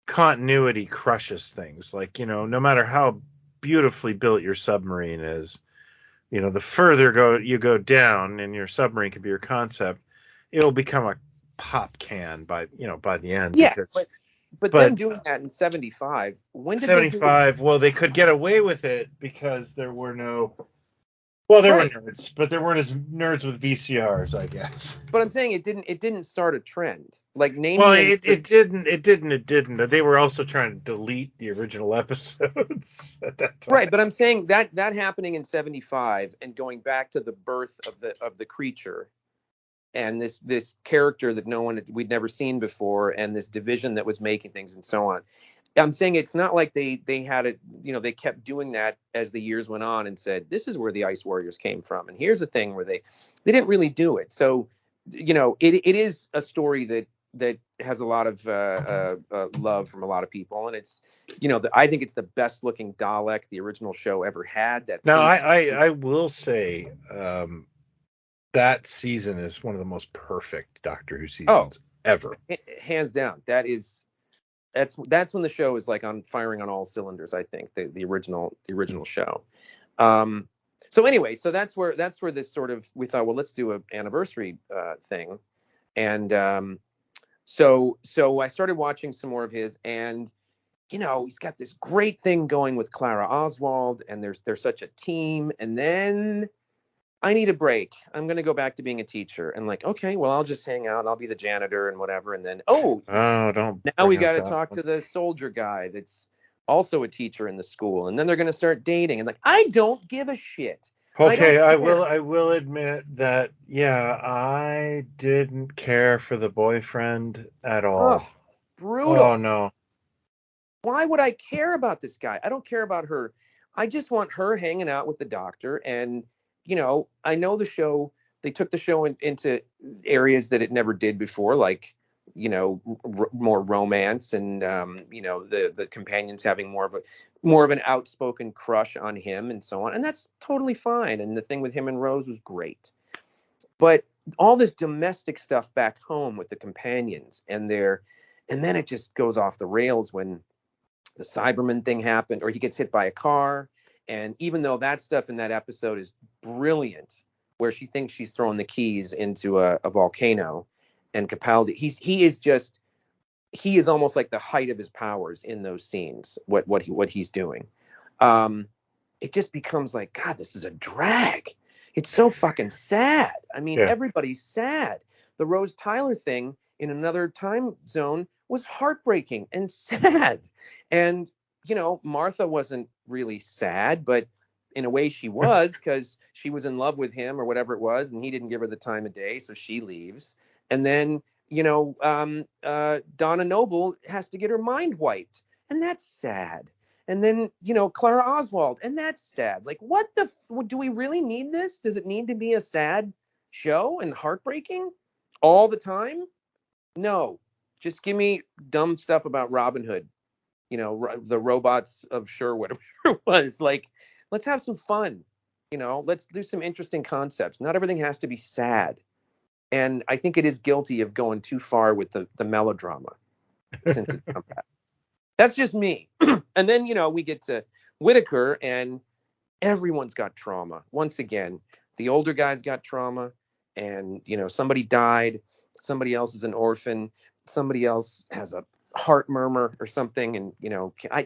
continuity crushes things. Like, no matter how beautifully built your submarine is, the further you go down, and your submarine can be your concept, it'll become a pop can by the end. yeah, Because but them but doing that in 75, when did they do it? 75, well, they could get away with it because there were no, well, there were Right. nerds, but there weren't as nerds with VCRs, I guess. But I'm saying it didn't start a trend. Like, name Well, me a it didn't. They were also trying to delete the original episodes at that time. right, but I'm saying that happening in 75 and going back to the birth of the creature and this character that we'd never seen before, and this division that was making things and so on. I'm saying it's not like they had it, they kept doing that as the years went on and said, this is where the Ice Warriors came from. And here's the thing where they didn't really do it. So, it is a story that has a lot of love from a lot of people. And it's, I think it's the best looking Dalek the original show ever had. That Now, face. I will say that season is one of the most perfect Doctor Who seasons ever. Hands down. That's when the show is like firing on all cylinders. I think the original show. So anyway, so that's where this sort of, we thought, well, let's do an anniversary thing, and so I started watching some more of his, and he's got this great thing going with Clara Oswald, and they're such a team, and then I need a break. I'm going to go back to being a teacher. And like, okay, well, I'll just hang out. I'll be the janitor and whatever. And then, don't now we bring got to up that talk one. to the soldier guy that's also a teacher in the school. And then they're going to start dating. And like, I don't give a shit. Okay, I I don't care. will admit that, yeah, I didn't care for the boyfriend at Oh, all. Oh brutal. no. Why would I care about this guy? I don't care about her. I just want her hanging out with the doctor. And, I know the show, they took the show into areas that it never did before, like, more romance and, the companions having more of an outspoken crush on him and so on. And that's totally fine. And the thing with him and Rose was great. But all this domestic stuff back home with the companions and then it just goes off the rails when the Cybermen thing happened, or he gets hit by a car. And even though that stuff in that episode is brilliant, where she thinks she's throwing the keys into a volcano, and Capaldi, he is almost like the height of his powers in those scenes. What he's doing, it just becomes like, God, this is a drag. It's so fucking sad. I mean, Yeah. everybody's sad. The Rose Tyler thing in another time zone was heartbreaking and sad. And, Martha wasn't really sad, but in a way she was, because she was in love with him or whatever it was, and he didn't give her the time of day, so she leaves. And then, Donna Noble has to get her mind wiped, and that's sad. And then, Clara Oswald, and that's sad. Like, do we really need this? Does it need to be a sad show and heartbreaking all the time? No, just give me dumb stuff about Robin Hood, the robots of Sherwood, whatever it was. Like, let's have some fun, let's do some interesting concepts. Not everything has to be sad. And I think it is guilty of going too far with the melodrama since it's come back. That's just me. And then, we get to Whittaker, and everyone's got trauma. Once again, the older guys got trauma, and, somebody died. Somebody else is an orphan. Somebody else has a heart murmur or something. And,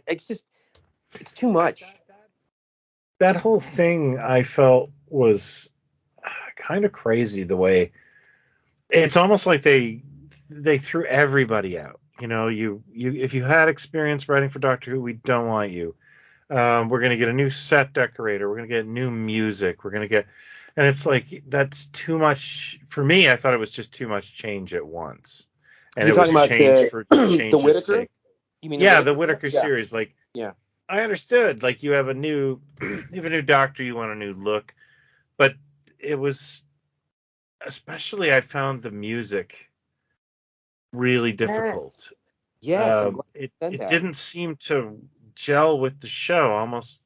it's too much. That whole thing I felt was kind of crazy, the way it's almost like they threw everybody out. You if you had experience writing for Doctor Who, we don't want you. We're going to get a new set decorator. We're going to get new music. We're going to get, and it's like, that's too much for me. I thought it was just too much change at once, and You're it was talking about change for the change's Whittaker? sake. You mean Yeah, the the Whittaker Yeah. series. Like, Yeah. I understood. Like, you have a new Doctor, you want a new look, but it was, especially, I found the music really difficult. Yes, I'm glad It you said that. didn't seem to gel with the show. Almost,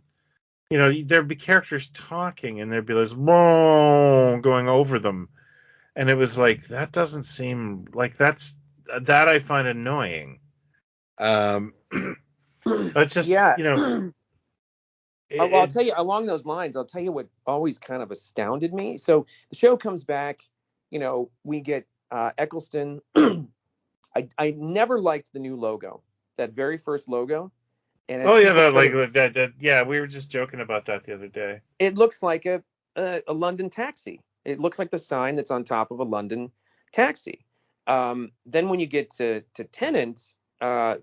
there'd be characters talking, and there'd be this "whoa" going over them, and it was like that doesn't seem like that I find annoying. That's just Yeah. Well, I'll it, tell you, along those lines, I'll tell you what always kind of astounded me. So the show comes back, we get Eccleston. I never liked the new logo, that very first logo. And as oh yeah, people that said, like that yeah, we were just joking about that the other day. it looks like a London taxi. It looks like the sign that's on top of a London taxi. Then when you get to Tennant,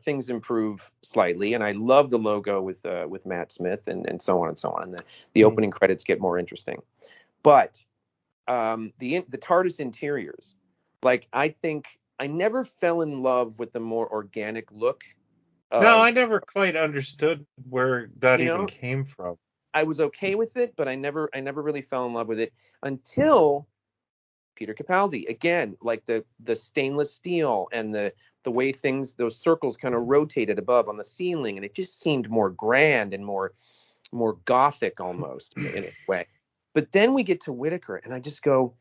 things improve slightly, and I love the logo with Matt Smith and so on and so on. And the opening credits get more interesting. But the TARDIS interiors, like, I think I never fell in love with the more organic look No, of, I never quite understood where that you even know, came from. I was okay with it, but I never really fell in love with it until Peter Capaldi. Again, like the stainless steel and the way those circles kind of rotated above on the ceiling, and it just seemed more grand and more gothic almost in a way. But then we get to Whitaker, and I just go,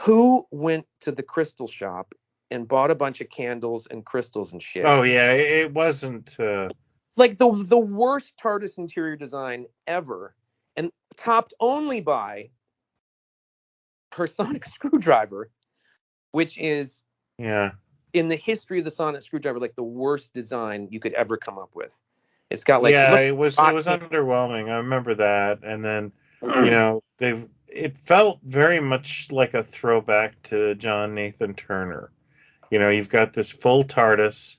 who went to the crystal shop and bought a bunch of candles and crystals and shit? Oh yeah, it wasn't. Like the worst TARDIS interior design ever, and topped only by her sonic screwdriver, which is, Yeah, in the history of the sonic screwdriver, like the worst design you could ever come up with. It's got like, yeah, look, it was underwhelming. I remember that, and then can- it felt very much like a throwback to John Nathan Turner. You've got this full TARDIS.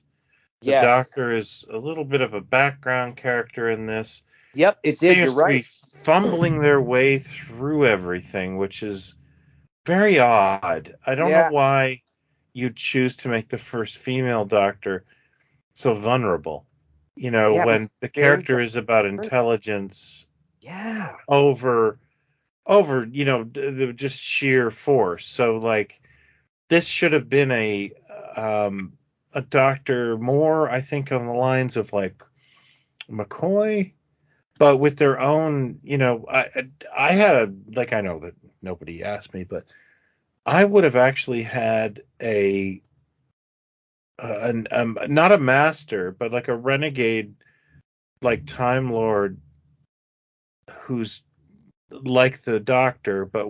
The yes, Doctor is a little bit of a background character in this. yep, it did. You're Seems to be right. fumbling their way through everything, which is very odd. I don't know Yeah, why you'd choose to make the first female Doctor so vulnerable. yeah, it was When the very character John. is about intelligence Yeah, over just sheer force. So like this should have been a Doctor more, I think, on the lines of like McCoy, but with their own, I had I know that nobody asked me, but I would have actually had not a master, but like a renegade, like Time Lord, who's like the Doctor, but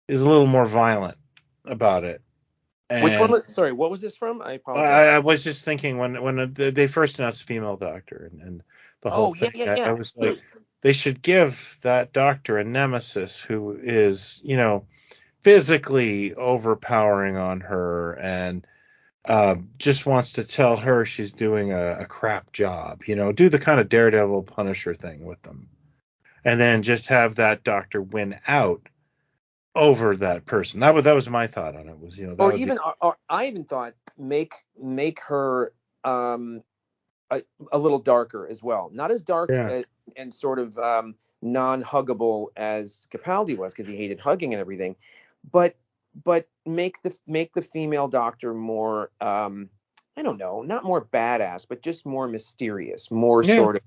is a little more violent about it. which one? And Sorry, what was this from? I apologize. I was just thinking when they first announced female Doctor and the whole Oh, yeah, thing, yeah, I yeah. was like, they should give that Doctor a nemesis who is, physically overpowering on her and just wants to tell her she's doing a crap job. Do the kind of Daredevil Punisher thing with them, and then just have that Doctor win out over that person. That was my thought on it. Was that Or would be even, or I even thought, make her um a little darker as well. Not as dark yeah. and sort of non-huggable as Capaldi was, because he hated hugging and everything, but make the female Doctor more, I don't know, not more badass, but just more mysterious, more Yeah. sort of,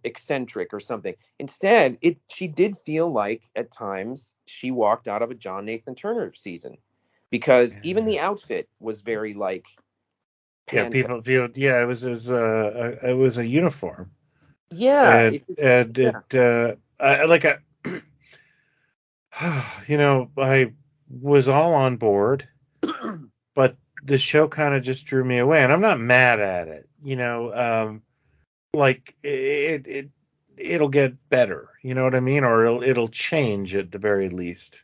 eccentric or something. Instead, she did feel like at times she walked out of a John Nathan Turner season, because even Yeah. the outfit was very like Yeah, Panther. people. Yeah, it was a uniform, Yeah, and it just, and yeah. it I like I I was all on board, but the show kind of just drew me away, and I'm not mad at it. Like it'll get better. You know what I mean? Or it'll change at the very least.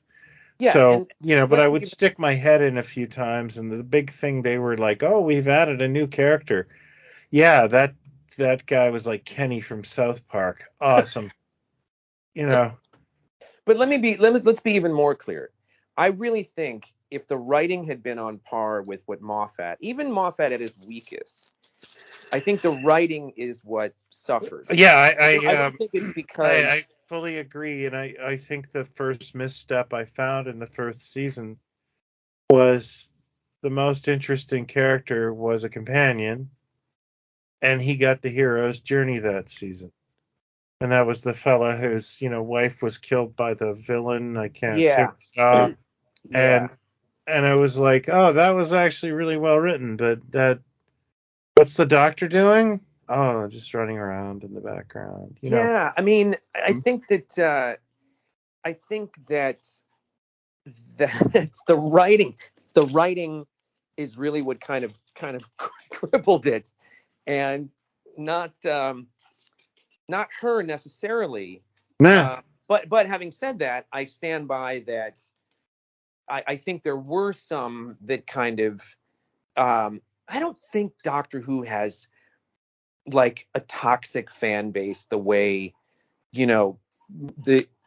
Yeah, So, and but I let's would be, stick my head in a few times, and the big thing they were like, "Oh, we've added a new character." Yeah, that guy was like Kenny from South Park. Awesome. You know. but let's be even more clear. I really think if the writing had been on par with what Moffat, even Moffat at his weakest, I think the writing is what suffered. Yeah, I don't think it's because, I fully agree, and I think the first misstep I found in the first season was the most interesting character was a companion, and he got the hero's journey that season. And that was the fella whose, wife was killed by the villain. I can't Yeah. Shaw. Yeah. And I was like, oh, that was actually really well written. But what's the Doctor doing? Oh, just running around in the background. Yeah. I mean, I Hmm? think that that's the writing is really what kind of crippled it, and not not her necessarily. Nah. But having said that, I stand by that. I think there were some that kind of I don't think Doctor Who has like a toxic fan base the way, you know,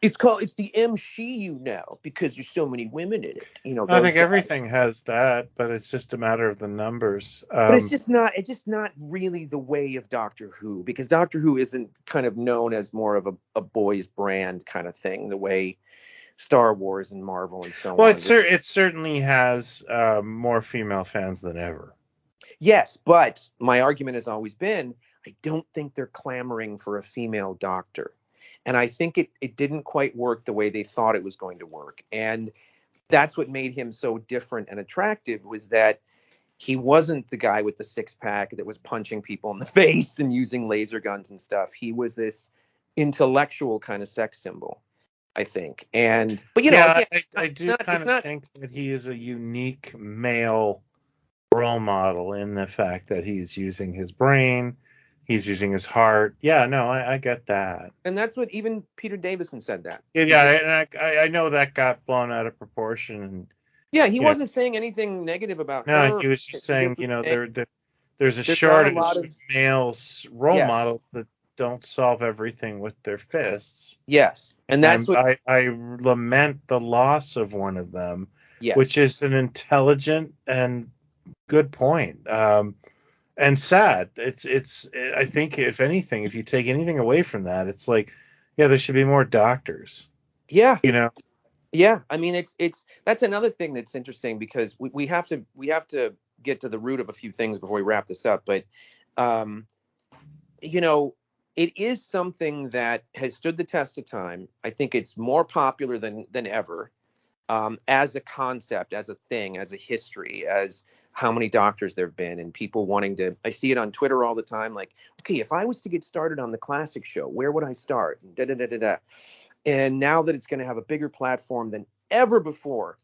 it's the MCU now because there's so many women in it. I Those think guys. everything has that, but it's just a matter of the numbers. But it's just not really the way of Doctor Who, because Doctor Who isn't kind of known as more of a boys brand kind of thing, the way Star Wars and Marvel and so Well, on. it certainly has more female fans than ever. Yes, but my argument has always been I don't think they're clamoring for a female doctor. And I think it didn't quite work the way they thought it was going to work. And that's what made him so different and attractive, was that he wasn't the guy with the six pack that was punching people in the face and using laser guns and stuff. He was this intellectual kind of sex symbol, I think. But Yeah, again, I do it's kind of not. think that he is a unique male role model in the fact that he's using his brain, he's using his heart. Yeah, no, I get that. And that's what even Peter Davison said that. Yeah, He yeah, did. and I know that got blown out of proportion, and Yeah, he you know, wasn't saying anything negative about no, her. he was just He saying, just was saying there's a there's not a shortage lot of of. male role Yes, models that don't solve everything with their fists. yes, and that's And what. I lament the loss of one of them, which Yes, is an intelligent and good point. And sad. It's. I think if anything, if you take anything away from that, it's like, yeah, there should be more doctors. yeah, You know. yeah. I mean, it's that's another thing that's interesting, because we have to get to the root of a few things before we wrap this up. But um, you know, it is something that has stood the test of time. I think it's more popular than ever, as a concept, as a thing, as a history, as how many doctors there have been, and people wanting to. I see it on Twitter all the time. Like, okay, if I was to get started on the classic show, where would I start? And da da da da da. And now that it's going to have a bigger platform than ever before,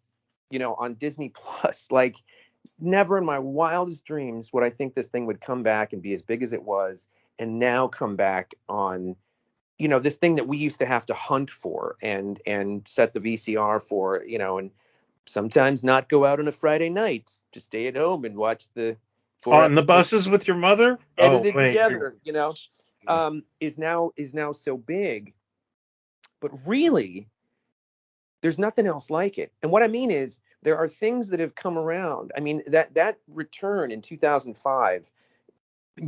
on Disney Plus, like never in my wildest dreams would I think this thing would come back and be as big as it was, and now come back on, this thing that we used to have to hunt for and set the VCR for, and sometimes not go out on a Friday night, to stay at home and watch the four On the episodes buses with your mother? Oh edited wait. together, is now so big. But really, there's nothing else like it. And what I mean is, there are things that have come around. I mean, that return in 2005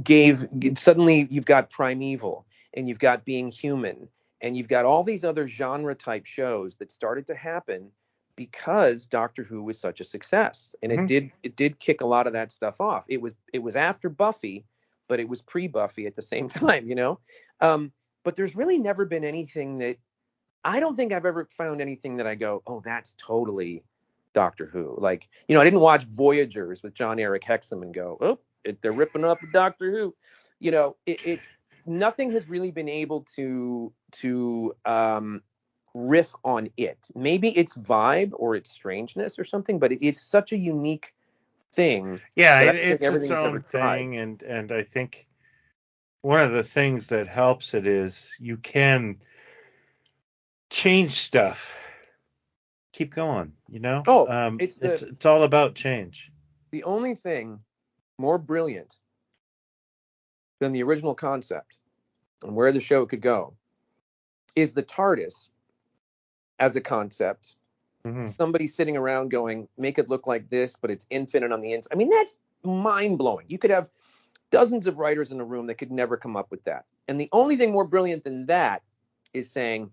gave suddenly you've got Primeval, and you've got Being Human, and you've got all these other genre type shows that started to happen because Doctor Who was such a success, and it Mhm. did kick a lot of that stuff off. It was after Buffy, but it was pre-Buffy at the same time. Um, but there's really never been anything that I don't think I've ever found anything that I go, oh, that's totally Doctor Who. Like, I didn't watch Voyagers with John Eric Hexam and go, oh, they're ripping up Doctor Who. Nothing has really been able to riff on it. Maybe its vibe or its strangeness or something, but it is such a unique thing Yeah, that I think it's its everything's ever own tried. thing, and I think one of the things that helps it is you can change stuff. Keep going. Oh, it's It's all about change. the only thing more brilliant than the original concept and where the show could go is the TARDIS as a concept. Hmm. Somebody sitting around going, make it look like this, but it's infinite on the inside. I mean, that's mind blowing. You could have dozens of writers in a room that could never come up with that. And the only thing more brilliant than that is saying,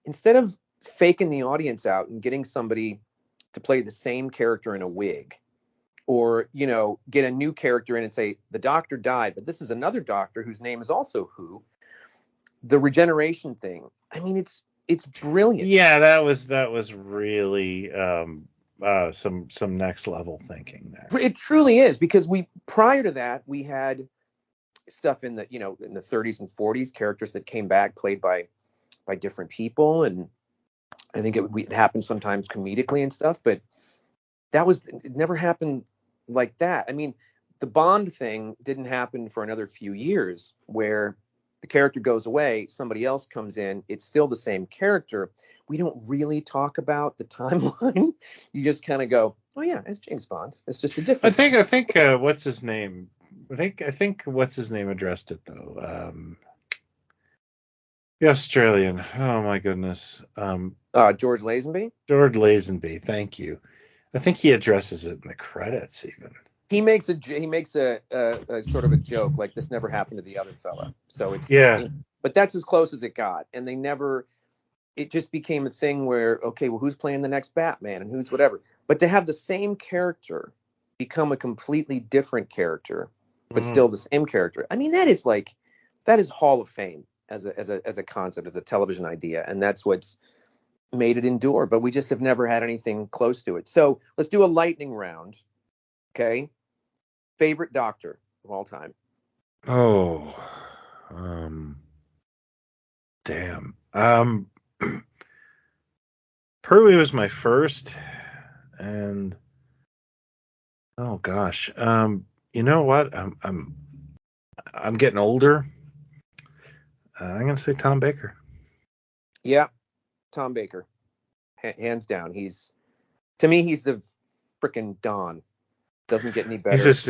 instead of faking the audience out and getting somebody to play the same character in a wig, or get a new character in and say the Doctor died, but this is another Doctor whose name is also Who. The regeneration thing. I mean, it's brilliant. Yeah, that was really some next level thinking there. It truly is, because prior to that we had stuff in the in the 30s and 40s, characters that came back played by different people, and I think it happened sometimes comedically and stuff, but it never happened like that. I mean, the Bond thing didn't happen for another few years, where the character goes away, somebody else comes in, it's still the same character. We don't really talk about the timeline. You just kind of go, oh yeah, it's James Bond. It's just a different. I think what's his name? I think what's his name addressed it though. The Australian. Oh my goodness. George Lazenby. George Lazenby. Thank you. I think he addresses it in the credits even. He makes a sort of a joke like, this never happened to the other fella. So it's but that's as close as it got, and it just became a thing where, okay, well, who's playing the next Batman and who's whatever. But to have the same character become a completely different character, but still the same character, I mean, that is Hall of Fame as a concept, as a television idea, and that's what's made it endure. But we just have never had anything close to it. So let's do a lightning round. Okay. Favorite Doctor of all time? Oh, damn. Pertwee was my first, and oh gosh, you know what? I'm getting older. I'm gonna say Tom Baker. Yeah, Tom Baker, hands down. To me, he's the frickin' Don. Doesn't get any better. He's just,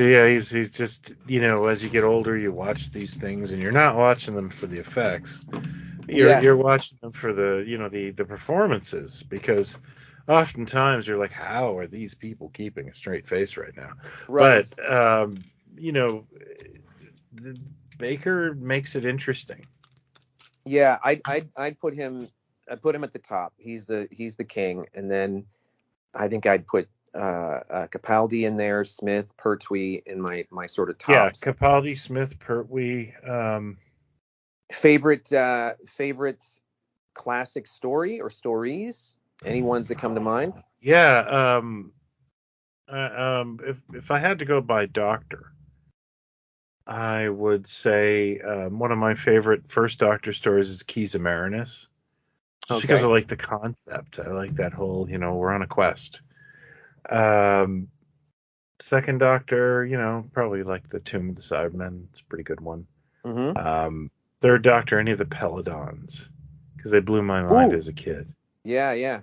as you get older, you watch these things and you're not watching them for the effects. You're watching them for the performances, because oftentimes you're like, how are these people keeping a straight face right now? Right. But Baker makes it interesting. Yeah, I'd put him at the top. He's the king, and then I think I'd put Capaldi in there, Smith, Pertwee in my sort of tops. Yeah, Capaldi, Smith, Pertwee. Favorite classic story or stories? Any ones that come to mind? Yeah. If I had to go by Doctor, I would say one of my favorite first Doctor stories is Keys of Marinus. Just because I like the concept. I like that whole, we're on a quest. Second Doctor, probably like the Tomb of the Cybermen. It's a pretty good one. Mm-hmm. Third Doctor, any of the Peladons, because they blew my mind as a kid. Yeah.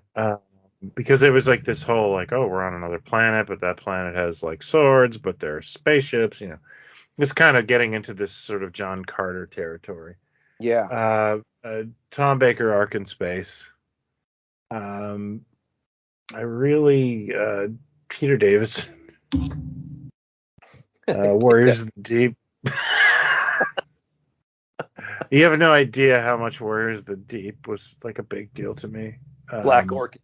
Because it was like this whole we're on another planet, but that planet has like swords, but they're spaceships. It's kind of getting into this sort of John Carter territory. Yeah. Tom Baker, Ark in Space. I really Peter Davison. Warriors of the Deep. You have no idea how much Warriors of the Deep was like a big deal to me. Black Orchid.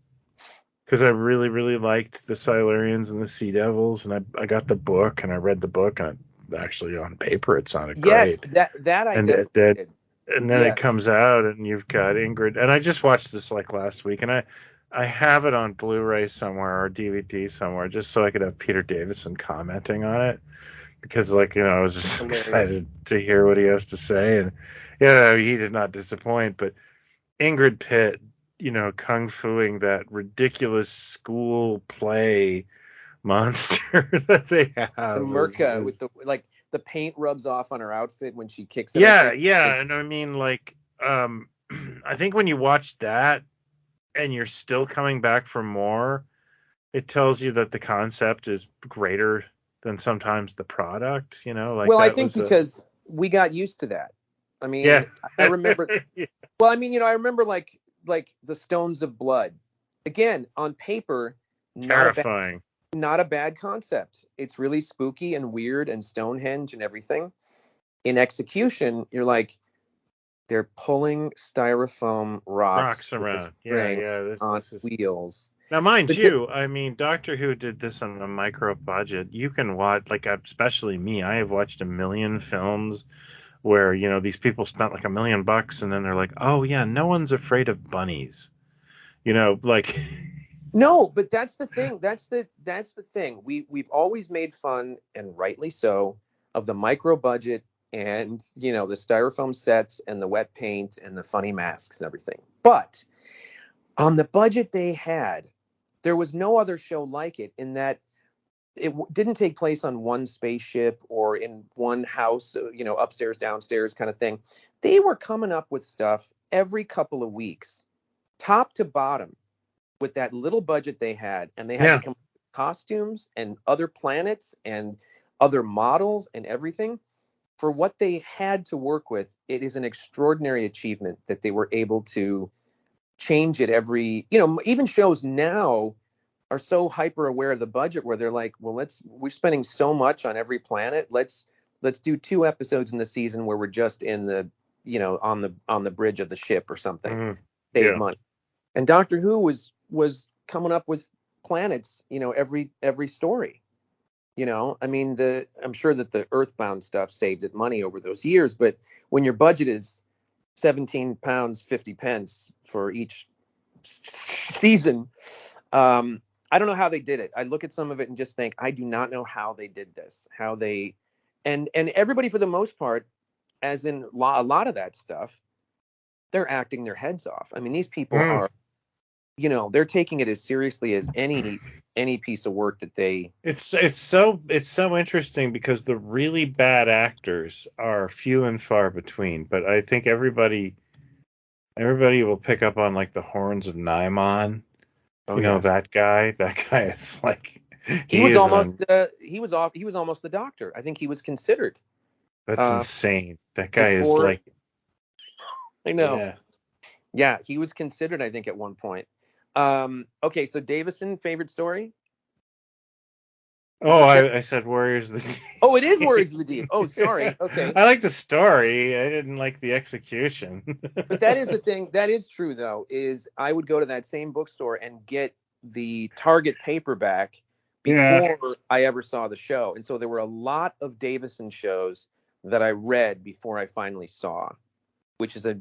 Because I really, really liked the Silurians and the Sea Devils, and I got the book and I read the book, and actually on paper it sounded great. Yes, that I did. And then it comes out, and you've got Ingrid. And I just watched this last week, and I have it on Blu-ray somewhere or DVD somewhere, just so I could have Peter Davison commenting on it, because I was just excited to hear what he has to say. And he did not disappoint. But Ingrid Pitt, kung fuing that ridiculous school play monster that they have. The Merca with the paint rubs off on her outfit when she kicks it. Yeah. And I mean, I think when you watch that and you're still coming back for more, it tells you that the concept is greater than sometimes the product, Well, I think because we got used to that. I mean, I remember. Yeah. Well, I mean, I remember like the Stones of Blood. Again, on paper, terrifying. Not a bad concept. It's really spooky and weird and Stonehenge and everything. In execution, you're like, They're pulling styrofoam rocks with a around. string on This is wheels. now, mind But you. I mean, Doctor Who did this on a micro budget. You can watch, like, especially me. I have watched a million films where these people spent like $1 million, and then they're like, oh yeah, no one's afraid of bunnies. Like. no, but that's the thing. That's the thing. We've always made fun, and rightly so, of the micro budget and the styrofoam sets and the wet paint and the funny masks and everything. But on the budget they had, there was no other show like it, in that it didn't take place on one spaceship or in one house, upstairs, downstairs kind of thing. They were coming up with stuff every couple of weeks, top to bottom, with that little budget they had, and they had to come up with costumes and other planets and other models and everything. For what they had to work with, it is an extraordinary achievement that they were able to change it every, even shows now are so hyper aware of the budget, where they're like, well, we're spending so much on every planet. Let's do 2 episodes in the season where we're just in the, on the bridge of the ship or something, save money. And Doctor Who was coming up with planets, every story. I mean, I'm sure that the Earthbound stuff saved it money over those years, but when your budget is £17.50 for each season, I don't know how they did it. I look at some of it and just think, I do not know how they did this. How they, and everybody, for the most part, as in a lot of that stuff, they're acting their heads off. I mean, these people are, they're taking it as seriously as any piece of work that they. It's so interesting, because the really bad actors are few and far between. But I think everybody will pick up on, like, the Horns of Nymon. That guy. That guy is like, he was almost the Doctor. I think he was considered. That's insane. That guy is like. I know. Yeah, he was considered, I think, at one point. Okay, so Davison, favorite story? Oh, I said Warriors of the Deep. Oh, it is Warriors of the Deep. Oh, sorry. Okay. I like the story. I didn't like the execution. But that is the thing. That is true, though, is I would go to that same bookstore and get the Target paperback before I ever saw the show. And so there were a lot of Davison shows that I read before I finally saw, which was a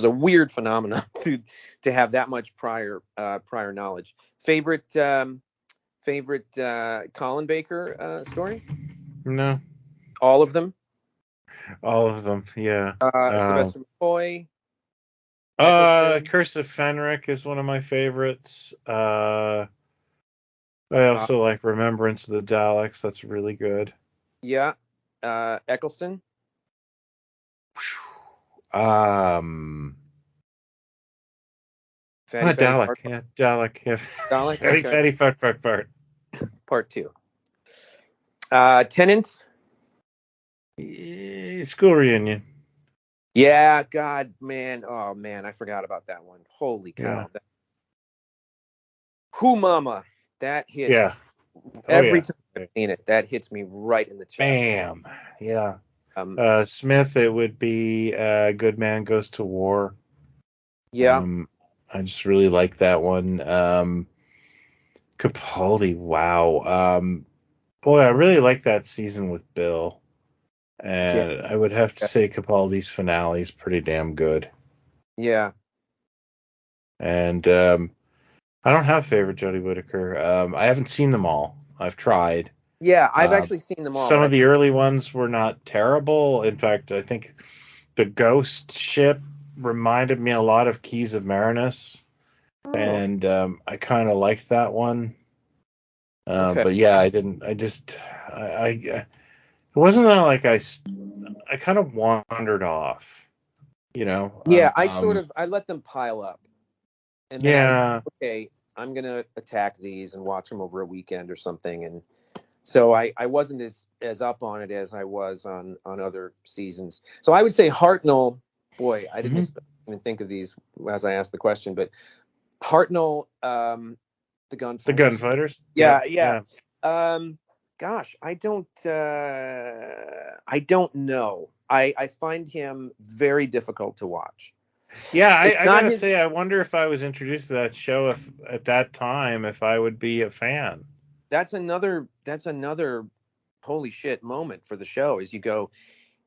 weird phenomenon to have that much prior knowledge. Favorite Colin Baker story? No. All of them? All of them, yeah. Sylvestor McCoy. Curse of Fenric is one of my favorites. I also like Remembrance of the Daleks. That's really good. Yeah. Eccleston. Dalek. Yeah, Dalek. Yeah. Dalek. Fatty part. Part 2. Tennant. School Reunion. Yeah, God, man. Oh, man, I forgot about that one. Holy cow. Yeah. Who Mama. That hits. Yeah. Every time I've seen it, that hits me right in the chest. Bam. Yeah. Smith, it would be Good Man Goes to War. Yeah. I just really like that one. Capaldi, wow. Boy, I really like that season with Bill. And I would have to say Capaldi's finale is pretty damn good. Yeah. And I don't have favorite Jodie Whittaker. I haven't seen them all. I've tried. Yeah, I've actually seen them all. Some of the early ones were not terrible. In fact, I think the Ghost ship reminded me a lot of Keys of Marinus. And I kind of liked that one. But yeah, I didn't. It wasn't that like I kind of wandered off, Yeah, I let them pile up. And then okay, I'm gonna attack these and watch them over a weekend or something. And so I wasn't as up on it as I was on other seasons. So I would say Hartnell. Boy, I didn't even think of these as I asked the question, but Hartnell, the Gunfighters. The Gunfighters. Yeah. Gosh, I don't know. I find him very difficult to watch. Yeah, It's I not gotta his. say, I wonder if I was introduced to that show if at that time if I would be a fan. That's another. Holy shit moment for the show. Is you go,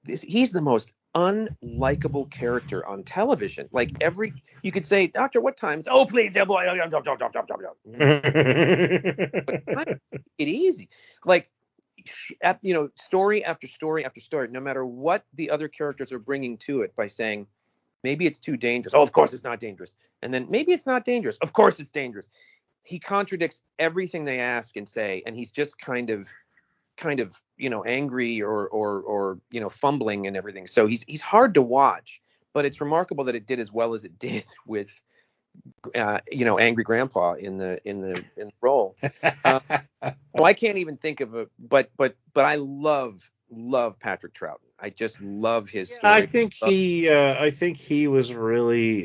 he's the most unlikable character on television. Like you could say, Doctor, what time? Oh, please, oh boy, but I it easy. Like, story after story after story. No matter what the other characters are bringing to it by saying, maybe it's too dangerous. Oh, of course it's not dangerous. And then maybe it's not dangerous. Of course it's dangerous. He contradicts everything they ask and say, and he's just kind of angry or fumbling and everything. So he's hard to watch, but it's remarkable that it did as well as it did with angry grandpa in the role. So I can't even think of but I love Patrick Troughton. I just love his story. I think he was really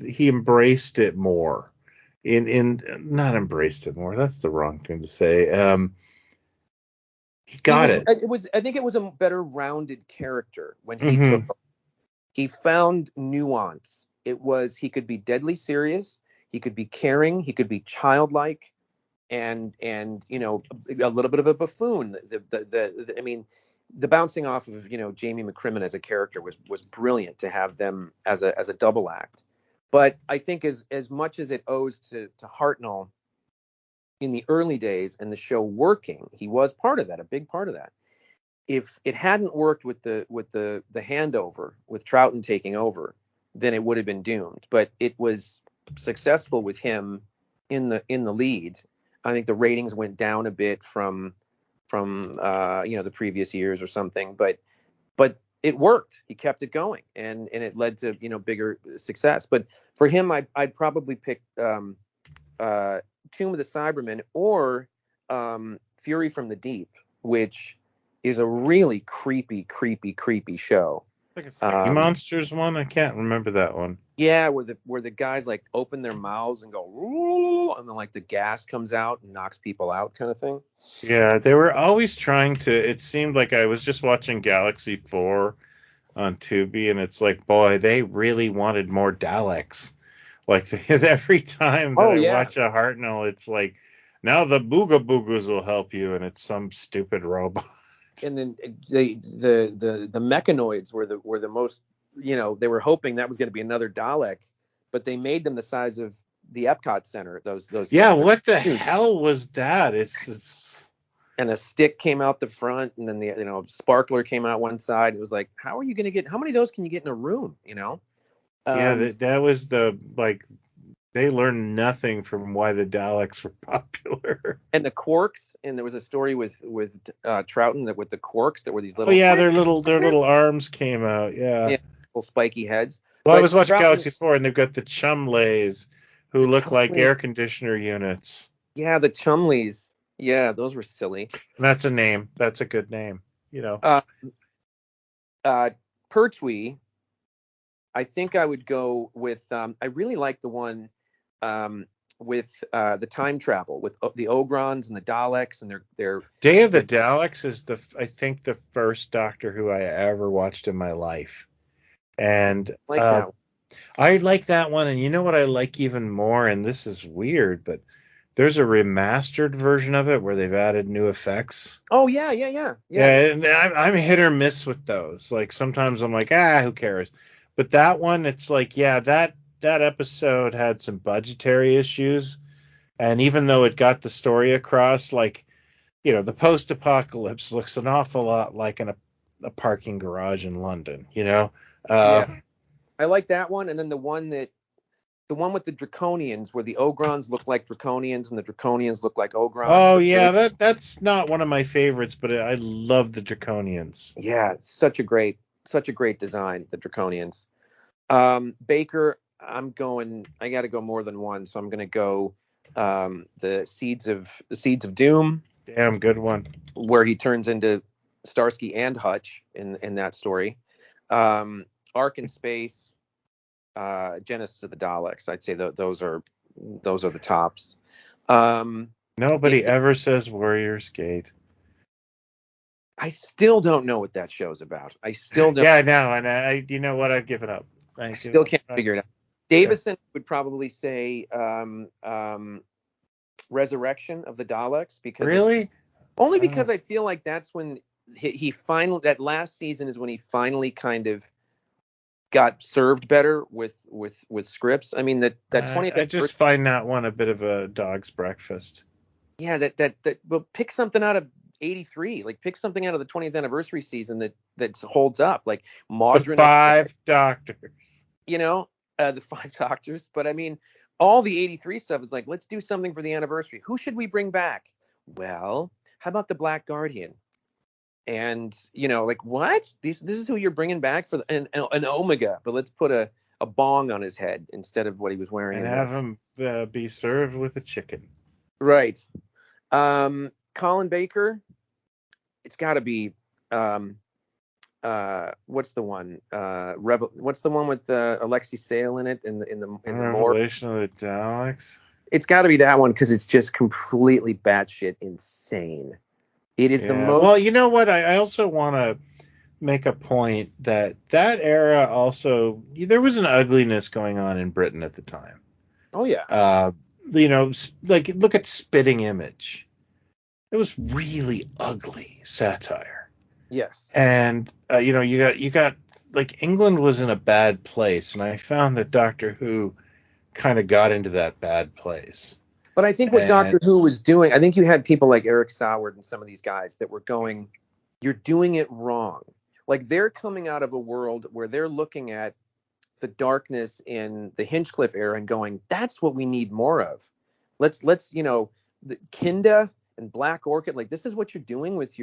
he embraced it more. In not embraced it more. That's the wrong thing to say. He got it. I think it was a better rounded character when he Mm-hmm. he found nuance. He could be deadly serious, he could be caring, he could be childlike, and a little bit of a buffoon. I mean, the bouncing off of Jamie McCrimmon as a character was brilliant to have them as a double act. But I think as much as it owes to Hartnell in the early days and the show working, he was part of that, a big part of that. If it hadn't worked with the handover, with Troughton taking over, then it would have been doomed. But it was successful with him in the lead. I think the ratings went down a bit from the previous years or something, but it worked. He kept it going, and it led to bigger success. But for him, I'd probably pick Tomb of the Cybermen or Fury from the Deep, which is a really creepy show. Like a Sea Monsters one? I can't remember that one. Yeah, where the guys like open their mouths and go, and then like the gas comes out and knocks people out, kind of thing. Yeah, they were always trying to. It seemed like I was just watching Galaxy 4 on Tubi, and it's like, boy, they really wanted more Daleks. Like every time that I watch a Hartnell, it's like, now the Booga Boogas will help you, and it's some stupid robot. And then the Mechanoids were the most, they were hoping that was going to be another Dalek, but they made them the size of the Epcot Center. Those Yeah, what the hell was that? It's and a stick came out the front, and then the sparkler came out one side. It was like, how are you going to get? How many of those can you get in a room? Yeah, that was they learned nothing from why the Daleks were popular. And the Quarks, and there was a story with Troughton that with the Quarks that were these little. Oh yeah, their little arms came out. Yeah, little spiky heads. Well, I was watching Galaxy 4, and they've got the Chumleys, who look like air conditioner units. Yeah, the Chumleys. Yeah, those were silly. And that's a name. That's a good name. Pertwee. I think I would go with. I really like the one with the time travel with the Ogrons and the Daleks and their Day of the Daleks is I think the first Doctor Who I ever watched in my life, and I like that one. And you know what I like even more, and this is weird, but there's a remastered version of it where they've added new effects. Oh yeah. And I'm hit or miss with those. Like sometimes I'm like, who cares? But that one, it's like, that episode had some budgetary issues, and even though it got the story across, like, the post-apocalypse looks an awful lot like a parking garage in London. I like that one, and then the one with the Draconians, where the Ogrons look like Draconians and the Draconians look like Ogrons. Oh yeah, that's not one of my favorites, but I love the Draconians. Yeah, such a great design, the Draconians. Baker, I got to go more than one, so I'm going to go the Seeds of Doom. Damn good one. Where he turns into Starsky and Hutch in that story. Ark in Space, Genesis of the Daleks. I'd say those are the tops. Nobody ever says Warriors Gate. I still don't know what that show's about. I still don't. Yeah, I know, and you know what? I've given up. I still can't figure it out. Davison would probably say Resurrection of the Daleks because really only because I feel like that's when he finally, that last season is when he finally kind of got served better with scripts. I mean that 20th. I just find that one a bit of a dog's breakfast. Yeah, that well, pick something out of 83, like pick something out of the 20th anniversary season that holds up, like The Five Doctors. You know, the Five Doctors. But I mean, all the 83 stuff is like, let's do something for the anniversary. Who should we bring back? Well, how about the Black Guardian? And like what? This is who you're bringing back for an Omega, but let's put a bong on his head instead of what he was wearing. And have him be served with a chicken. Right. Colin Baker. It's got to be what's the one? What's the one with Alexei Sayle in it in the Revelation of the Daleks? It's got to be that one because it's just completely batshit insane. It is the most. Well, you know what? I also want to make a point that era also, there was an ugliness going on in Britain at the time. Oh yeah. Like look at Spitting Image. It was really ugly satire. Yes. And you got like England was in a bad place, and I found that Doctor Who kind of got into that bad place. But I think what Doctor Who was doing, I think you had people like Eric Soward and some of these guys that were going, you're doing it wrong. Like they're coming out of a world where they're looking at the darkness in the Hinchcliffe era and going, that's what we need more of. Let's the Kinda and Black Orchid, like this is what you're doing with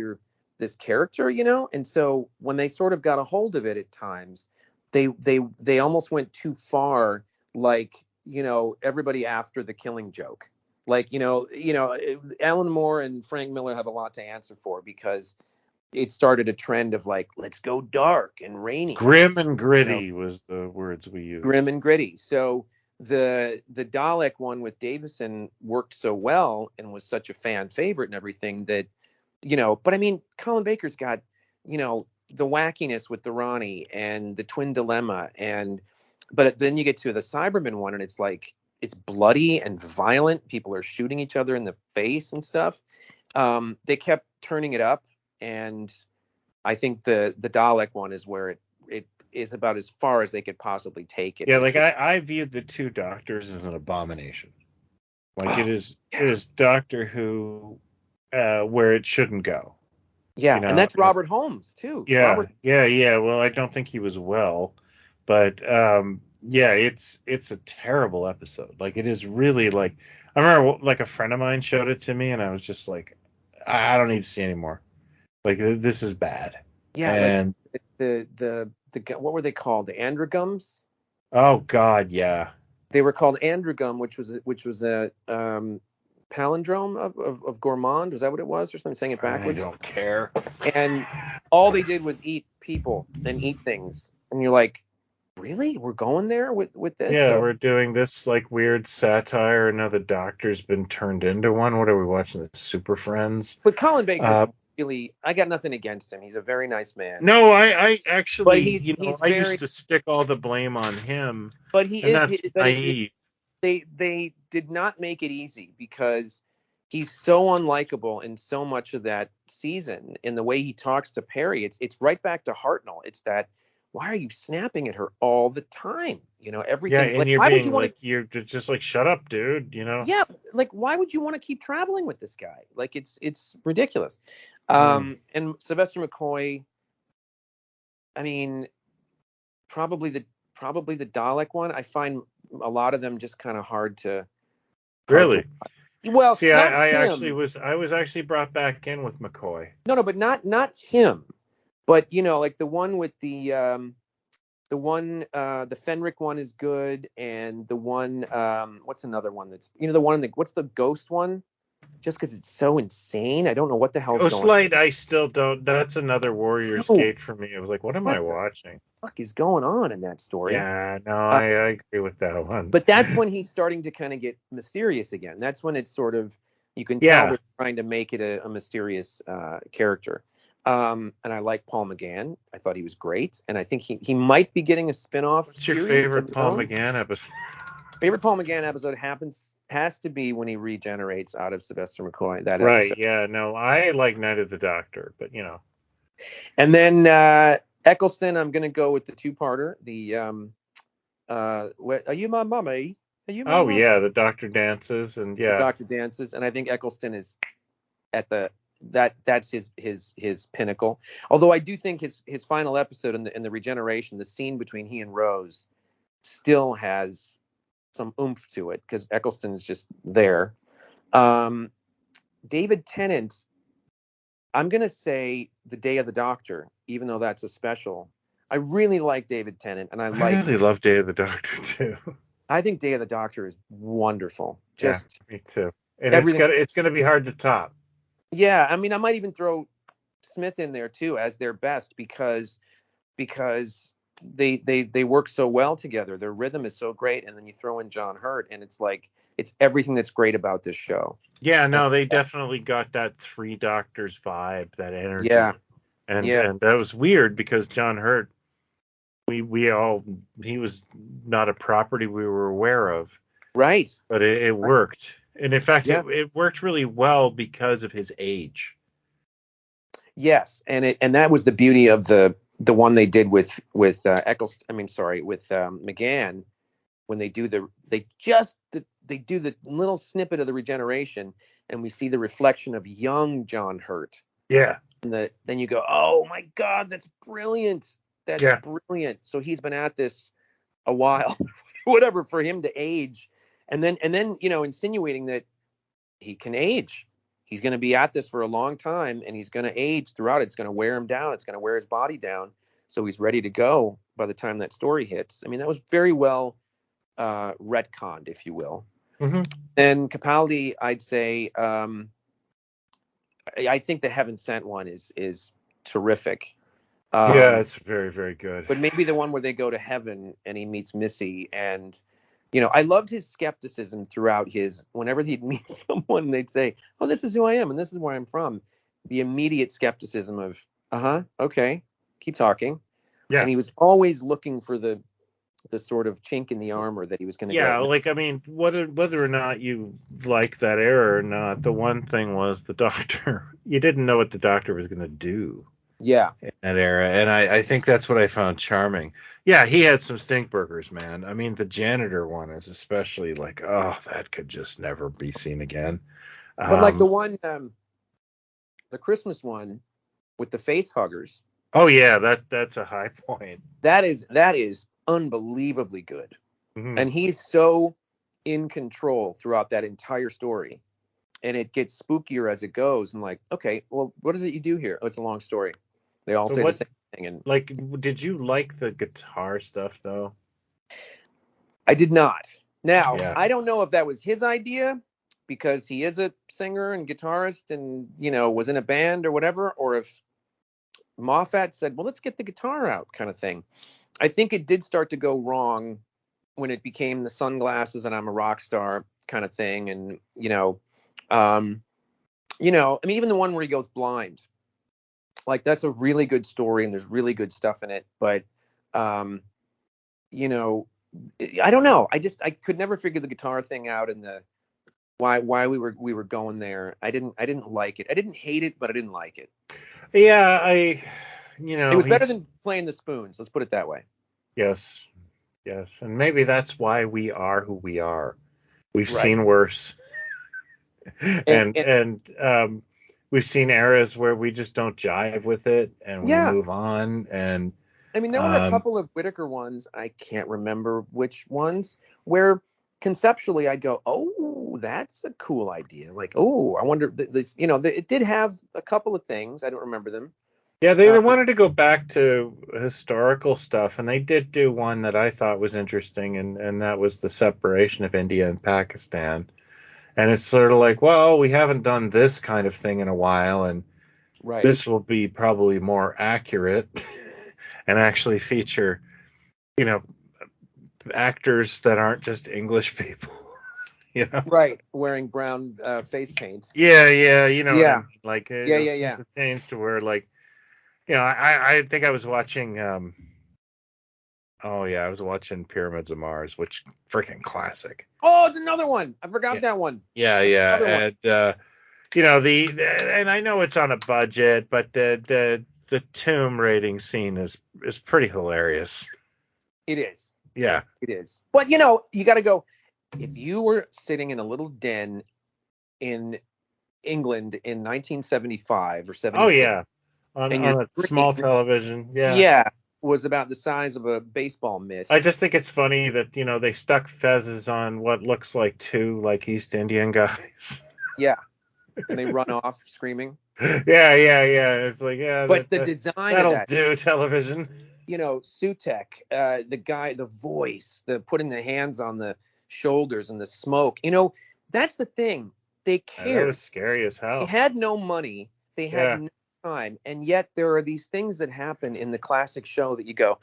this character, And so when they sort of got a hold of it at times, they almost went too far, like, everybody after The Killing Joke. Like, Alan Moore and Frank Miller have a lot to answer for because it started a trend of like, let's go dark and rainy. Grim and gritty was the words we used. Grim and gritty. So the Dalek one with Davison worked so well and was such a fan favorite and everything that, but I mean, Colin Baker's got, the wackiness with the Ronnie and the twin dilemma. But then you get to the Cybermen one and it's like, it's bloody and violent. People are shooting each other in the face and stuff. They kept turning it up. And I think the Dalek one is where it is about as far as they could possibly take it. Yeah, like I viewed the Two Doctors as an abomination. Like it is Doctor Who where it shouldn't go. Yeah, and that's Robert Holmes too. Yeah, yeah. Well, I don't think he was well, but it's a terrible episode. Like it is really like, I remember like a friend of mine showed it to me and I was just like, I don't need to see anymore. Like this is bad. Yeah, and like the what were they called? The Androgums? Oh God, yeah. They were called Androgum, which was a palindrome of gourmand. Was that what it was, or something? Saying it backwards. I don't care. And all they did was eat people and eat things, and you're like, really? We're going there with this? Yeah, we're doing this like weird satire, and now the Doctor's been turned into one. What are we watching? The Super Friends. But Colin Baker, really, I got nothing against him. He's a very nice man. No, I actually, but I used to stick all the blame on him. But he and is that's naive. They did not make it easy because he's so unlikable in so much of that season. In the way he talks to Perry, it's right back to Hartnell. It's that, why are you snapping at her all the time? Everything. Yeah, and like, you're why being would you like, you're just like, shut up, dude. Yeah, like why would you want to keep traveling with this guy? Like it's ridiculous. And Sylvester McCoy, I mean, probably the Dalek one. I find a lot of them just kind of hard to. Really? Well, see, I was actually brought back in with McCoy. No, but not him. But like the one with the Fenric one is good, and the one what's another one that's the one what's the Ghost one? Just because it's so insane, I don't know what the hell's going on. Ghostlight, I still don't. That's another Warrior's Gate for me. I was like, what am I watching? What the fuck is going on in that story? Yeah, no, I agree with that one. But that's when he's starting to kind of get mysterious again. That's when it's sort of, you can tell they're trying to make it a mysterious character. And I like Paul McGann. I thought he was great, and I think he might be getting a spin-off. What's your favorite Paul McGann episode? Favorite Paul McGann episode has to be when he regenerates out of Sylvester McCoy. That right? Episode. Yeah. No, I like Night of the Doctor, but And then Eccleston, I'm gonna go with the two-parter. The are you my mummy? Are you my mummy? Yeah, the Doctor dances, and The Doctor dances, and I think Eccleston is at that's his pinnacle. Although I do think his final episode in the regeneration, the scene between he and Rose, still has some oomph to it because Eccleston is just there. David Tennant, I'm gonna say the Day of the Doctor, even though that's a special. I really like David Tennant, and I really love Day of the Doctor too. I think Day of the Doctor is wonderful. Yeah, me too. And it's gonna be hard to top. Yeah, I mean, I might even throw Smith in there too as their best because they work so well together. Their rhythm is so great, and then you throw in John Hurt, and it's like it's everything that's great about this show. Yeah, no, they definitely got that Three Doctors vibe, that energy. Yeah, and that was weird because John Hurt, he was not a property we were aware of. Right. But it worked, and in fact, it worked really well because of his age. Yes, and that was the beauty of the one they did with Eccleston. I mean, sorry, with McGann, when they do the little snippet of the regeneration, and we see the reflection of young John Hurt. Yeah. And then you go, oh my God, that's brilliant. That's brilliant. So he's been at this a while, whatever, for him to age, and then insinuating that he can age. He's going to be at this for a long time, and he's going to age throughout. It's going to wear him down. It's going to wear his body down. So he's ready to go by the time that story hits. I mean, that was very well retconned, if you will. Mm-hmm. And Capaldi, I'd say, I think the Heaven Sent one is terrific. It's very, very good. But maybe the one where they go to heaven and he meets Missy, and I loved his skepticism throughout whenever he'd meet someone, they'd say, oh, this is who I am and this is where I'm from. The immediate skepticism of, okay, keep talking. Yeah. And he was always looking for the sort of chink in the armor that he was going to get. Yeah, like, I mean, whether or not you like that era or not, the one thing was the Doctor. You didn't know what the Doctor was going to do. Yeah. In that era. And I think that's what I found charming. Yeah, he had some stink burgers, man. I mean, the janitor one is especially like, oh, that could just never be seen again. But like the one, the Christmas one with the face huggers. Oh yeah, that's a high point. That is unbelievably good. Mm-hmm. And he's so in control throughout that entire story. And it gets spookier as it goes. And like, okay, well, what is it you do here? Oh, it's a long story. They all say the same thing. And like, did you like the guitar stuff though? I did not. Now, I don't know if that was his idea because he is a singer and guitarist and, was in a band or whatever, or if Moffat said, well, let's get the guitar out kind of thing. I think it did start to go wrong when it became the sunglasses and I'm a rock star kind of thing. And, I mean, even the one where he goes blind, like that's a really good story and there's really good stuff in it. But, I don't know. I could never figure the guitar thing out and why we were going there. I didn't like it. I didn't hate it, but I didn't like it. Yeah, it was better than playing the spoons. Let's put it that way. Yes. And maybe that's why we are who we are. We've seen worse. and we've seen eras where we just don't jive with it and we move on. And I mean, there were a couple of Whittaker ones, I can't remember which ones, where conceptually I'd go, oh, that's a cool idea. Like, oh, I wonder this, it did have a couple of things. I don't remember them. Yeah, they wanted to go back to historical stuff, and they did do one that I thought was interesting, and that was the separation of India and Pakistan. And it's sort of like, well, we haven't done this kind of thing in a while, and this will be probably more accurate and actually feature, actors that aren't just English people. Right, wearing brown face paints. Yeah, I mean? Like yeah. It changed to where like I think I was watching. Oh yeah, I was watching Pyramids of Mars, which freaking classic. Oh, it's another one. I forgot Yeah, that one. yeah, That's yeah. another one. And and I know it's on a budget, but the tomb raiding scene is pretty hilarious. It is. Yeah. It is. But you got to go. If you were sitting in a little den in England in 1975 or Oh 76, yeah. On and your a small screen, television. Yeah. yeah, was about the size of a baseball mitt. I just think it's funny that they stuck fezzes on what looks like two like East Indian guys. Yeah, and they run off screaming. Yeah, yeah, yeah. It's like, yeah, But the design of that'll that, do television. Suhtek, the guy, the voice, the putting the hands on the shoulders and the smoke. That's the thing. They Yeah, that was cared. scary as They hell. had no money. They had Yeah. no time. And yet there are these things that happen in the classic show that you go,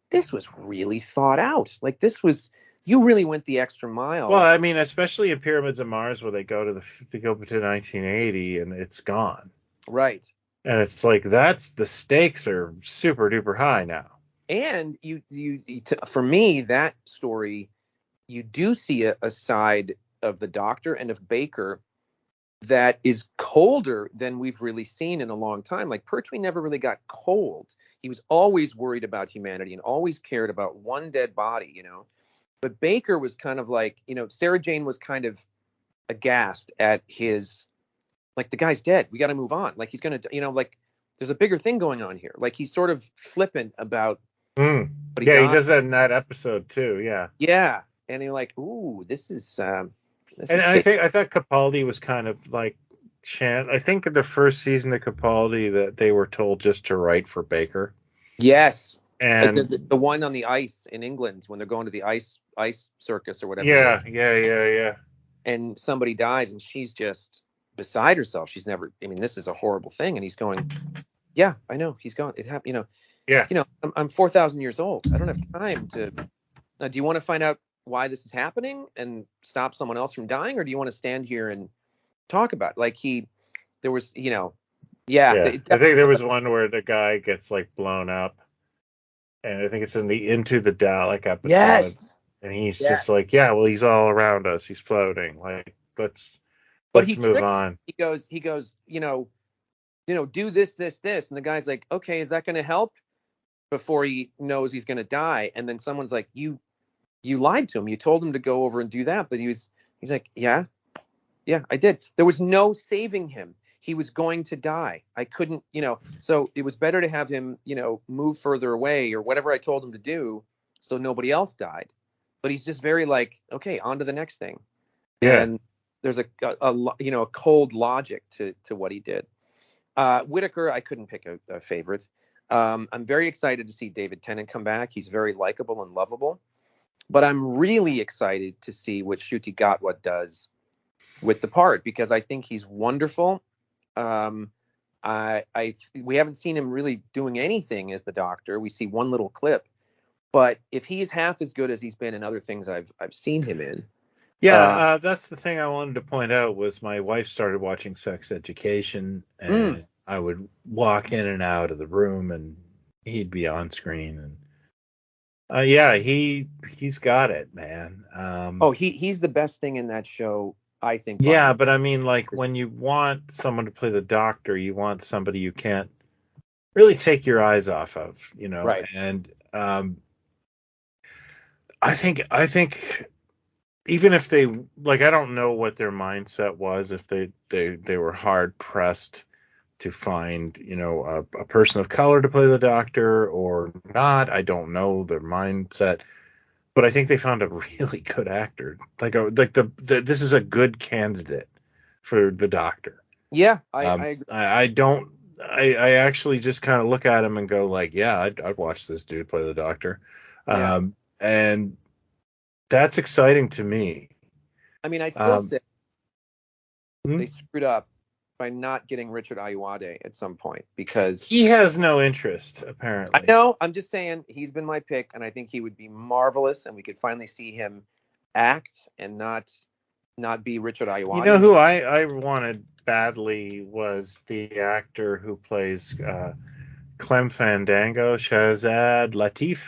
this was really thought out. Like you really went the extra mile. Well, I mean, especially in Pyramids of Mars, where they go to 1980 and it's gone. Right. And it's like the stakes are super duper high now. And for me, that story, you do see a side of the Doctor and of Baker that is colder than we've really seen in a long time. Like Pertwee never really got cold. He was always worried about humanity and always cared about one dead body, But Baker was kind of like, Sarah Jane was kind of aghast at his, like, the guy's dead. We got to move on. Like, he's going to, like, there's a bigger thing going on here. Like, he's sort of flippant about. Mm. But he does that in that episode too. Yeah. Yeah. And you're like, ooh, this is. I thought Capaldi was kind of like I think in the first season of Capaldi that they were told just to write for Baker. Yes. And the one on the ice in England when they're going to the ice circus or whatever. Yeah. And somebody dies and she's just beside herself. She's never. I mean, this is a horrible thing. And he's going, yeah, I know. He's gone. It happened. Yeah. I'm 4,000 years old. I don't have time to. Do you want to find out why this is happening and stop someone else from dying, or do you want to stand here and talk about it? Like there was, yeah. I think there was one where the guy gets like blown up, and I think it's in the Into the Dalek episode. Yes. And he's just like, yeah, well, he's all around us. He's floating. Like, let's move on. He goes, do this, and the guy's like, okay, is that going to help? Before he knows he's going to die, and then someone's like, you lied to him. You told him to go over and do that, but he's like, yeah, I did. There was no saving him. He was going to die. I couldn't, so it was better to have him, move further away or whatever I told him to do, so nobody else died. But he's just very like, okay, on to the next thing. Yeah. And there's a cold logic to what he did. Whittaker, I couldn't pick a favorite. I'm very excited to see David Tennant come back. He's very likable and lovable. But I'm really excited to see what Ncuti Gatwa does with the part, because I think he's wonderful. We haven't seen him really doing anything as the Doctor. We see one little clip. But if he's half as good as he's been in other things I've seen him in. Yeah, that's the thing I wanted to point out was my wife started watching Sex Education, and I would walk in and out of the room, and he'd be on screen, and he's got it, man. He's the best thing in that show, I think. Yeah, but I mean, like when you want someone to play the Doctor, you want somebody you can't really take your eyes off of, Right. And I think even if they I don't know what their mindset was, if they were hard pressed to find a person of color to play the Doctor or not. I don't know their mindset, but I think they found a really good actor. This is a good candidate for the Doctor. Yeah, I agree. I actually just kind of look at him and go like, yeah, I'd watch this dude play the Doctor. Yeah. And that's exciting to me. I mean, I still say they screwed up by not getting Richard Ayoade at some point, because he has no interest, apparently. I know. I'm just saying he's been my pick, and I think he would be marvelous, and we could finally see him act and not be Richard Ayoade. You know who I wanted badly was the actor who plays Clem Fandango, Shahzad Latif.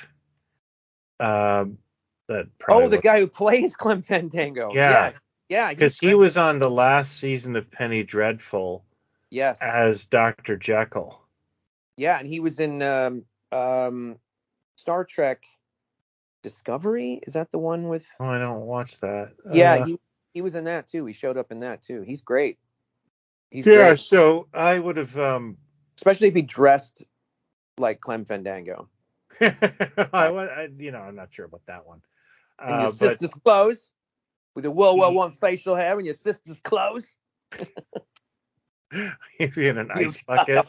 That probably the guy who plays Clem Fandango. yeah, Yeah, because he was on the last season of Penny Dreadful. Yes. As Dr. Jekyll. Yeah, and he was in Star Trek Discovery. Is that the one with? Oh, I don't watch that. Yeah, he was in that too. He showed up in that too. He's great. He's yeah, great. So I would have, especially if he dressed like Clem Fandango. I'm not sure about that one. And your sister's clothes with your World War I facial hair and your sister's clothes. He'd be in an ice bucket.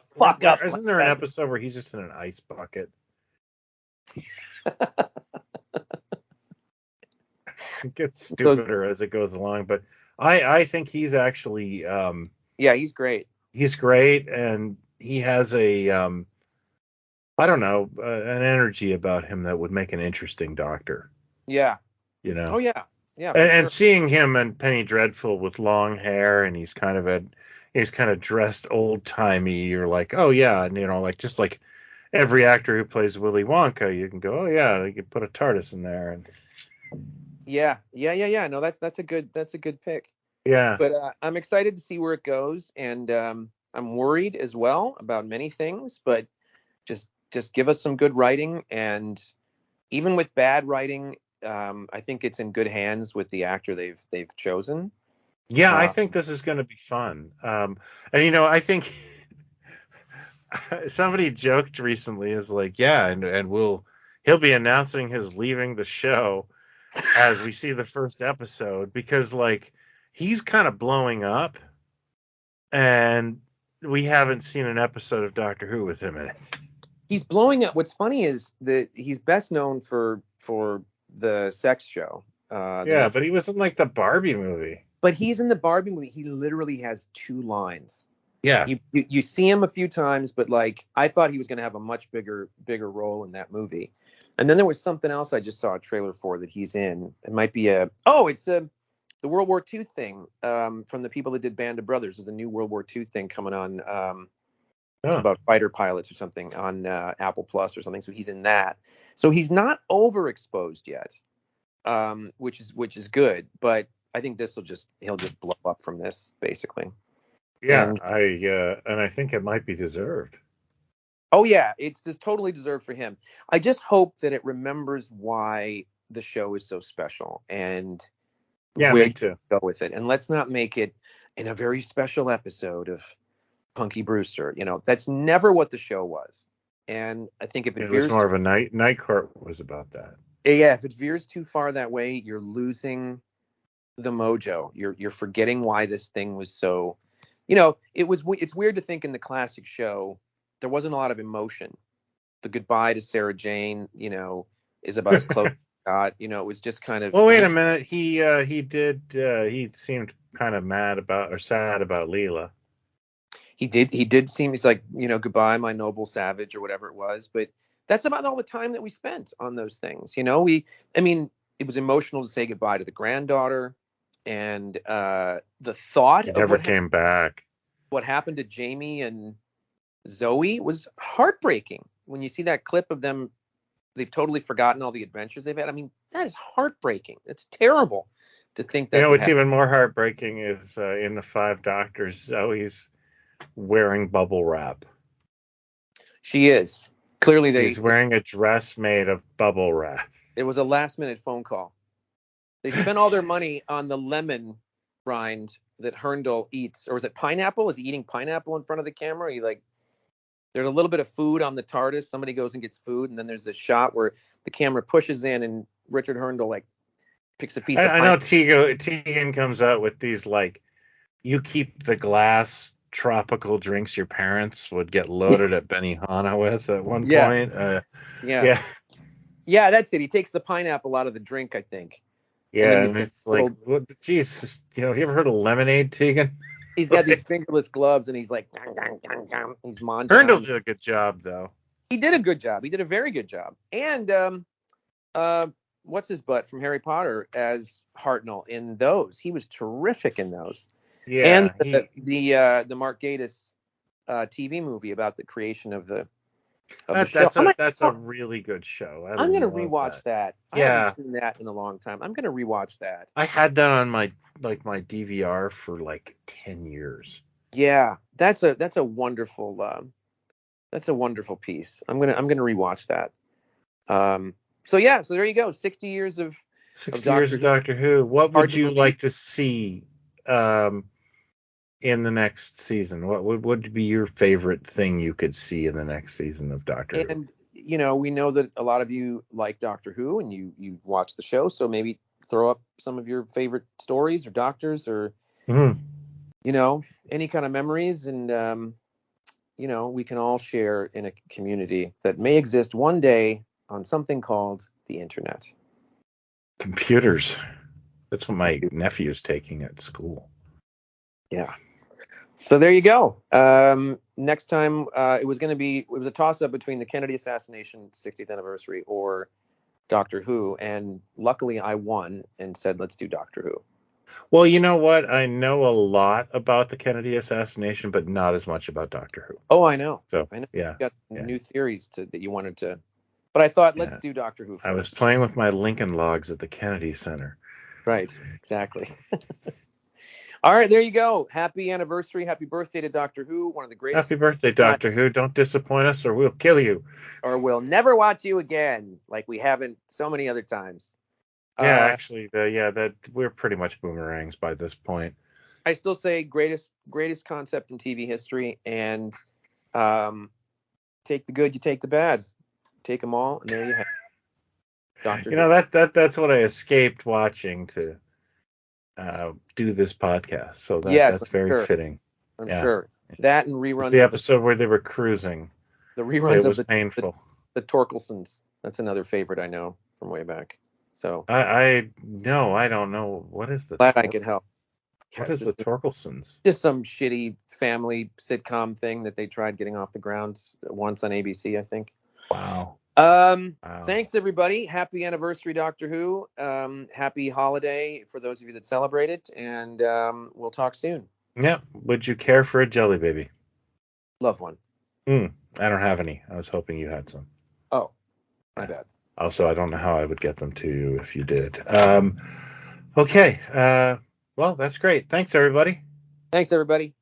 Isn't there an episode where he's just in an ice bucket? It gets stupider as it goes along, but I think he's actually he's great. He's great, and he has a I don't know, an energy about him that would make an interesting Doctor. Yeah. Oh yeah. Yeah. And seeing him in Penny Dreadful with long hair, and he's kind of dressed old timey. You're like, oh yeah, and like just like every actor who plays Willy Wonka, you can go, oh yeah, they could put a TARDIS in there. And yeah. No, that's a good pick. Yeah. But I'm excited to see where it goes, and I'm worried as well about many things. But just give us some good writing, and even with bad writing, I think it's in good hands with the actor they've chosen. Yeah, I think this is going to be fun. And I think somebody joked recently is like, yeah, and he'll be announcing his leaving the show as we see the first episode, because like he's kind of blowing up, and we haven't seen an episode of Doctor Who with him in it. He's blowing up. What's funny is that he's best known for the sex show. But he was in like the Barbie movie. But he's in the Barbie movie. He literally has 2 lines. Yeah. You see him a few times, but like I thought he was going to have a much bigger role in that movie. And then there was something else I just saw a trailer for that he's in. It might be it's the World War II thing from the people that did Band of Brothers. There's a new World War II thing coming on about fighter pilots or something on Apple Plus or something. So he's in that. So he's not overexposed yet, which is good. But I think he'll just blow up from this basically. Yeah, and I think it might be deserved. Oh yeah, it's just totally deserved for him. I just hope that it remembers why the show is so special, and where me too. Go with it. And let's not make it in a very special episode of Punky Brewster. That's never what the show was. And I think if it veers was more of a night court was about that. Yeah, if it veers too far that way, you're losing the mojo. You're forgetting why this thing was so. It's weird to think in the classic show there wasn't a lot of emotion. The goodbye to Sarah Jane, is about as close as got. It was just kind of. Well, wait a minute. He seemed kind of mad about or sad about Leela. He did seem, he's like, goodbye, my noble savage, or whatever it was. But that's about all the time that we spent on those things. It was emotional to say goodbye to the granddaughter, and the thought of never came back. What happened to Jamie and Zoe was heartbreaking. When you see that clip of them, they've totally forgotten all the adventures they've had. That is heartbreaking. It's terrible to think that. What's even more heartbreaking is in the 5 Doctors, Zoe's wearing bubble wrap. She is. Clearly He's wearing a dress made of bubble wrap. It was a last minute phone call. They spent all their money on the lemon rind that Herndl eats. Or was it pineapple? Is he eating pineapple in front of the camera? There's a little bit of food on the TARDIS. Somebody goes and gets food, and then there's this shot where the camera pushes in and Richard Herndl picks a piece of pineapple. I know Tegan comes out with these you keep the glass tropical drinks your parents would get loaded at Benihana with at one point. Yeah, that's it. He takes the pineapple out of the drink, I think. Yeah, and it's like, Jesus, have you ever heard of lemonade, Tegan? He's got these fingerless gloves, and he's like, he's munching. Herndl did a good job, though. He did a good job. He did a very good job. And what's his butt from Harry Potter as Hartnell in those? He was terrific in those. Yeah, and the Mark Gatiss TV movie about the creation of the of the show. That's a really good show. I'm gonna love rewatch that. I Yeah. haven't seen that in a long time. I'm gonna rewatch that. I had that on my DVR for like 10 years. Yeah, that's a wonderful piece. I'm gonna rewatch that. So there you go. 60 years of 60 years of Doctor Who. What would you like to see in the next season? What would be your favorite thing you could see in the next season of Doctor Who? And we know that a lot of you like Doctor Who and you watch the show, so maybe throw up some of your favorite stories or doctors or any kind of memories, and we can all share in a community that may exist one day on something called the internet. Computers. That's what my nephew's taking at school. Yeah. So there you go. Next time, it was a toss-up between the Kennedy assassination 60th anniversary or Doctor Who, and luckily I won and said, let's do Doctor Who. Well, you know what? I know a lot about the Kennedy assassination, but not as much about Doctor Who. Oh, I know. So, I know. Yeah. You got new theories that you wanted to, but I thought, let's do Doctor Who first. I was playing with my Lincoln Logs at the Kennedy Center. Right. Exactly. All right, there you go. Happy anniversary. Happy birthday to Doctor Who, one of the greatest. Happy birthday, Doctor Who. Don't disappoint us or we'll kill you. Or we'll never watch you again, like we haven't so many other times. Yeah, actually, that we're pretty much boomerangs by this point. I still say greatest concept in TV history, and take the good, you take the bad. Take them all, and there you have it. Doctor Who. That's what I escaped watching to do this podcast. So that's very fitting. I'm sure. That and reruns. It's the episode where they were cruising. The reruns was painful. The Torkelsons. That's another favorite I know from way back. So I don't know. What is the? Glad I could help. What is the Torkelsons? Just some shitty family sitcom thing that they tried getting off the ground once on ABC, I think. Wow. Thanks everybody. Happy anniversary, Doctor Who. Happy holiday for those of you that celebrate it, and we'll talk soon. Yeah. Would you care for a jelly baby? Love one. I don't have any. I was hoping you had some. Oh, my bad. Also, I don't know how I would get them to you if you did. Okay. Well, that's great. Thanks, everybody. Thanks, everybody.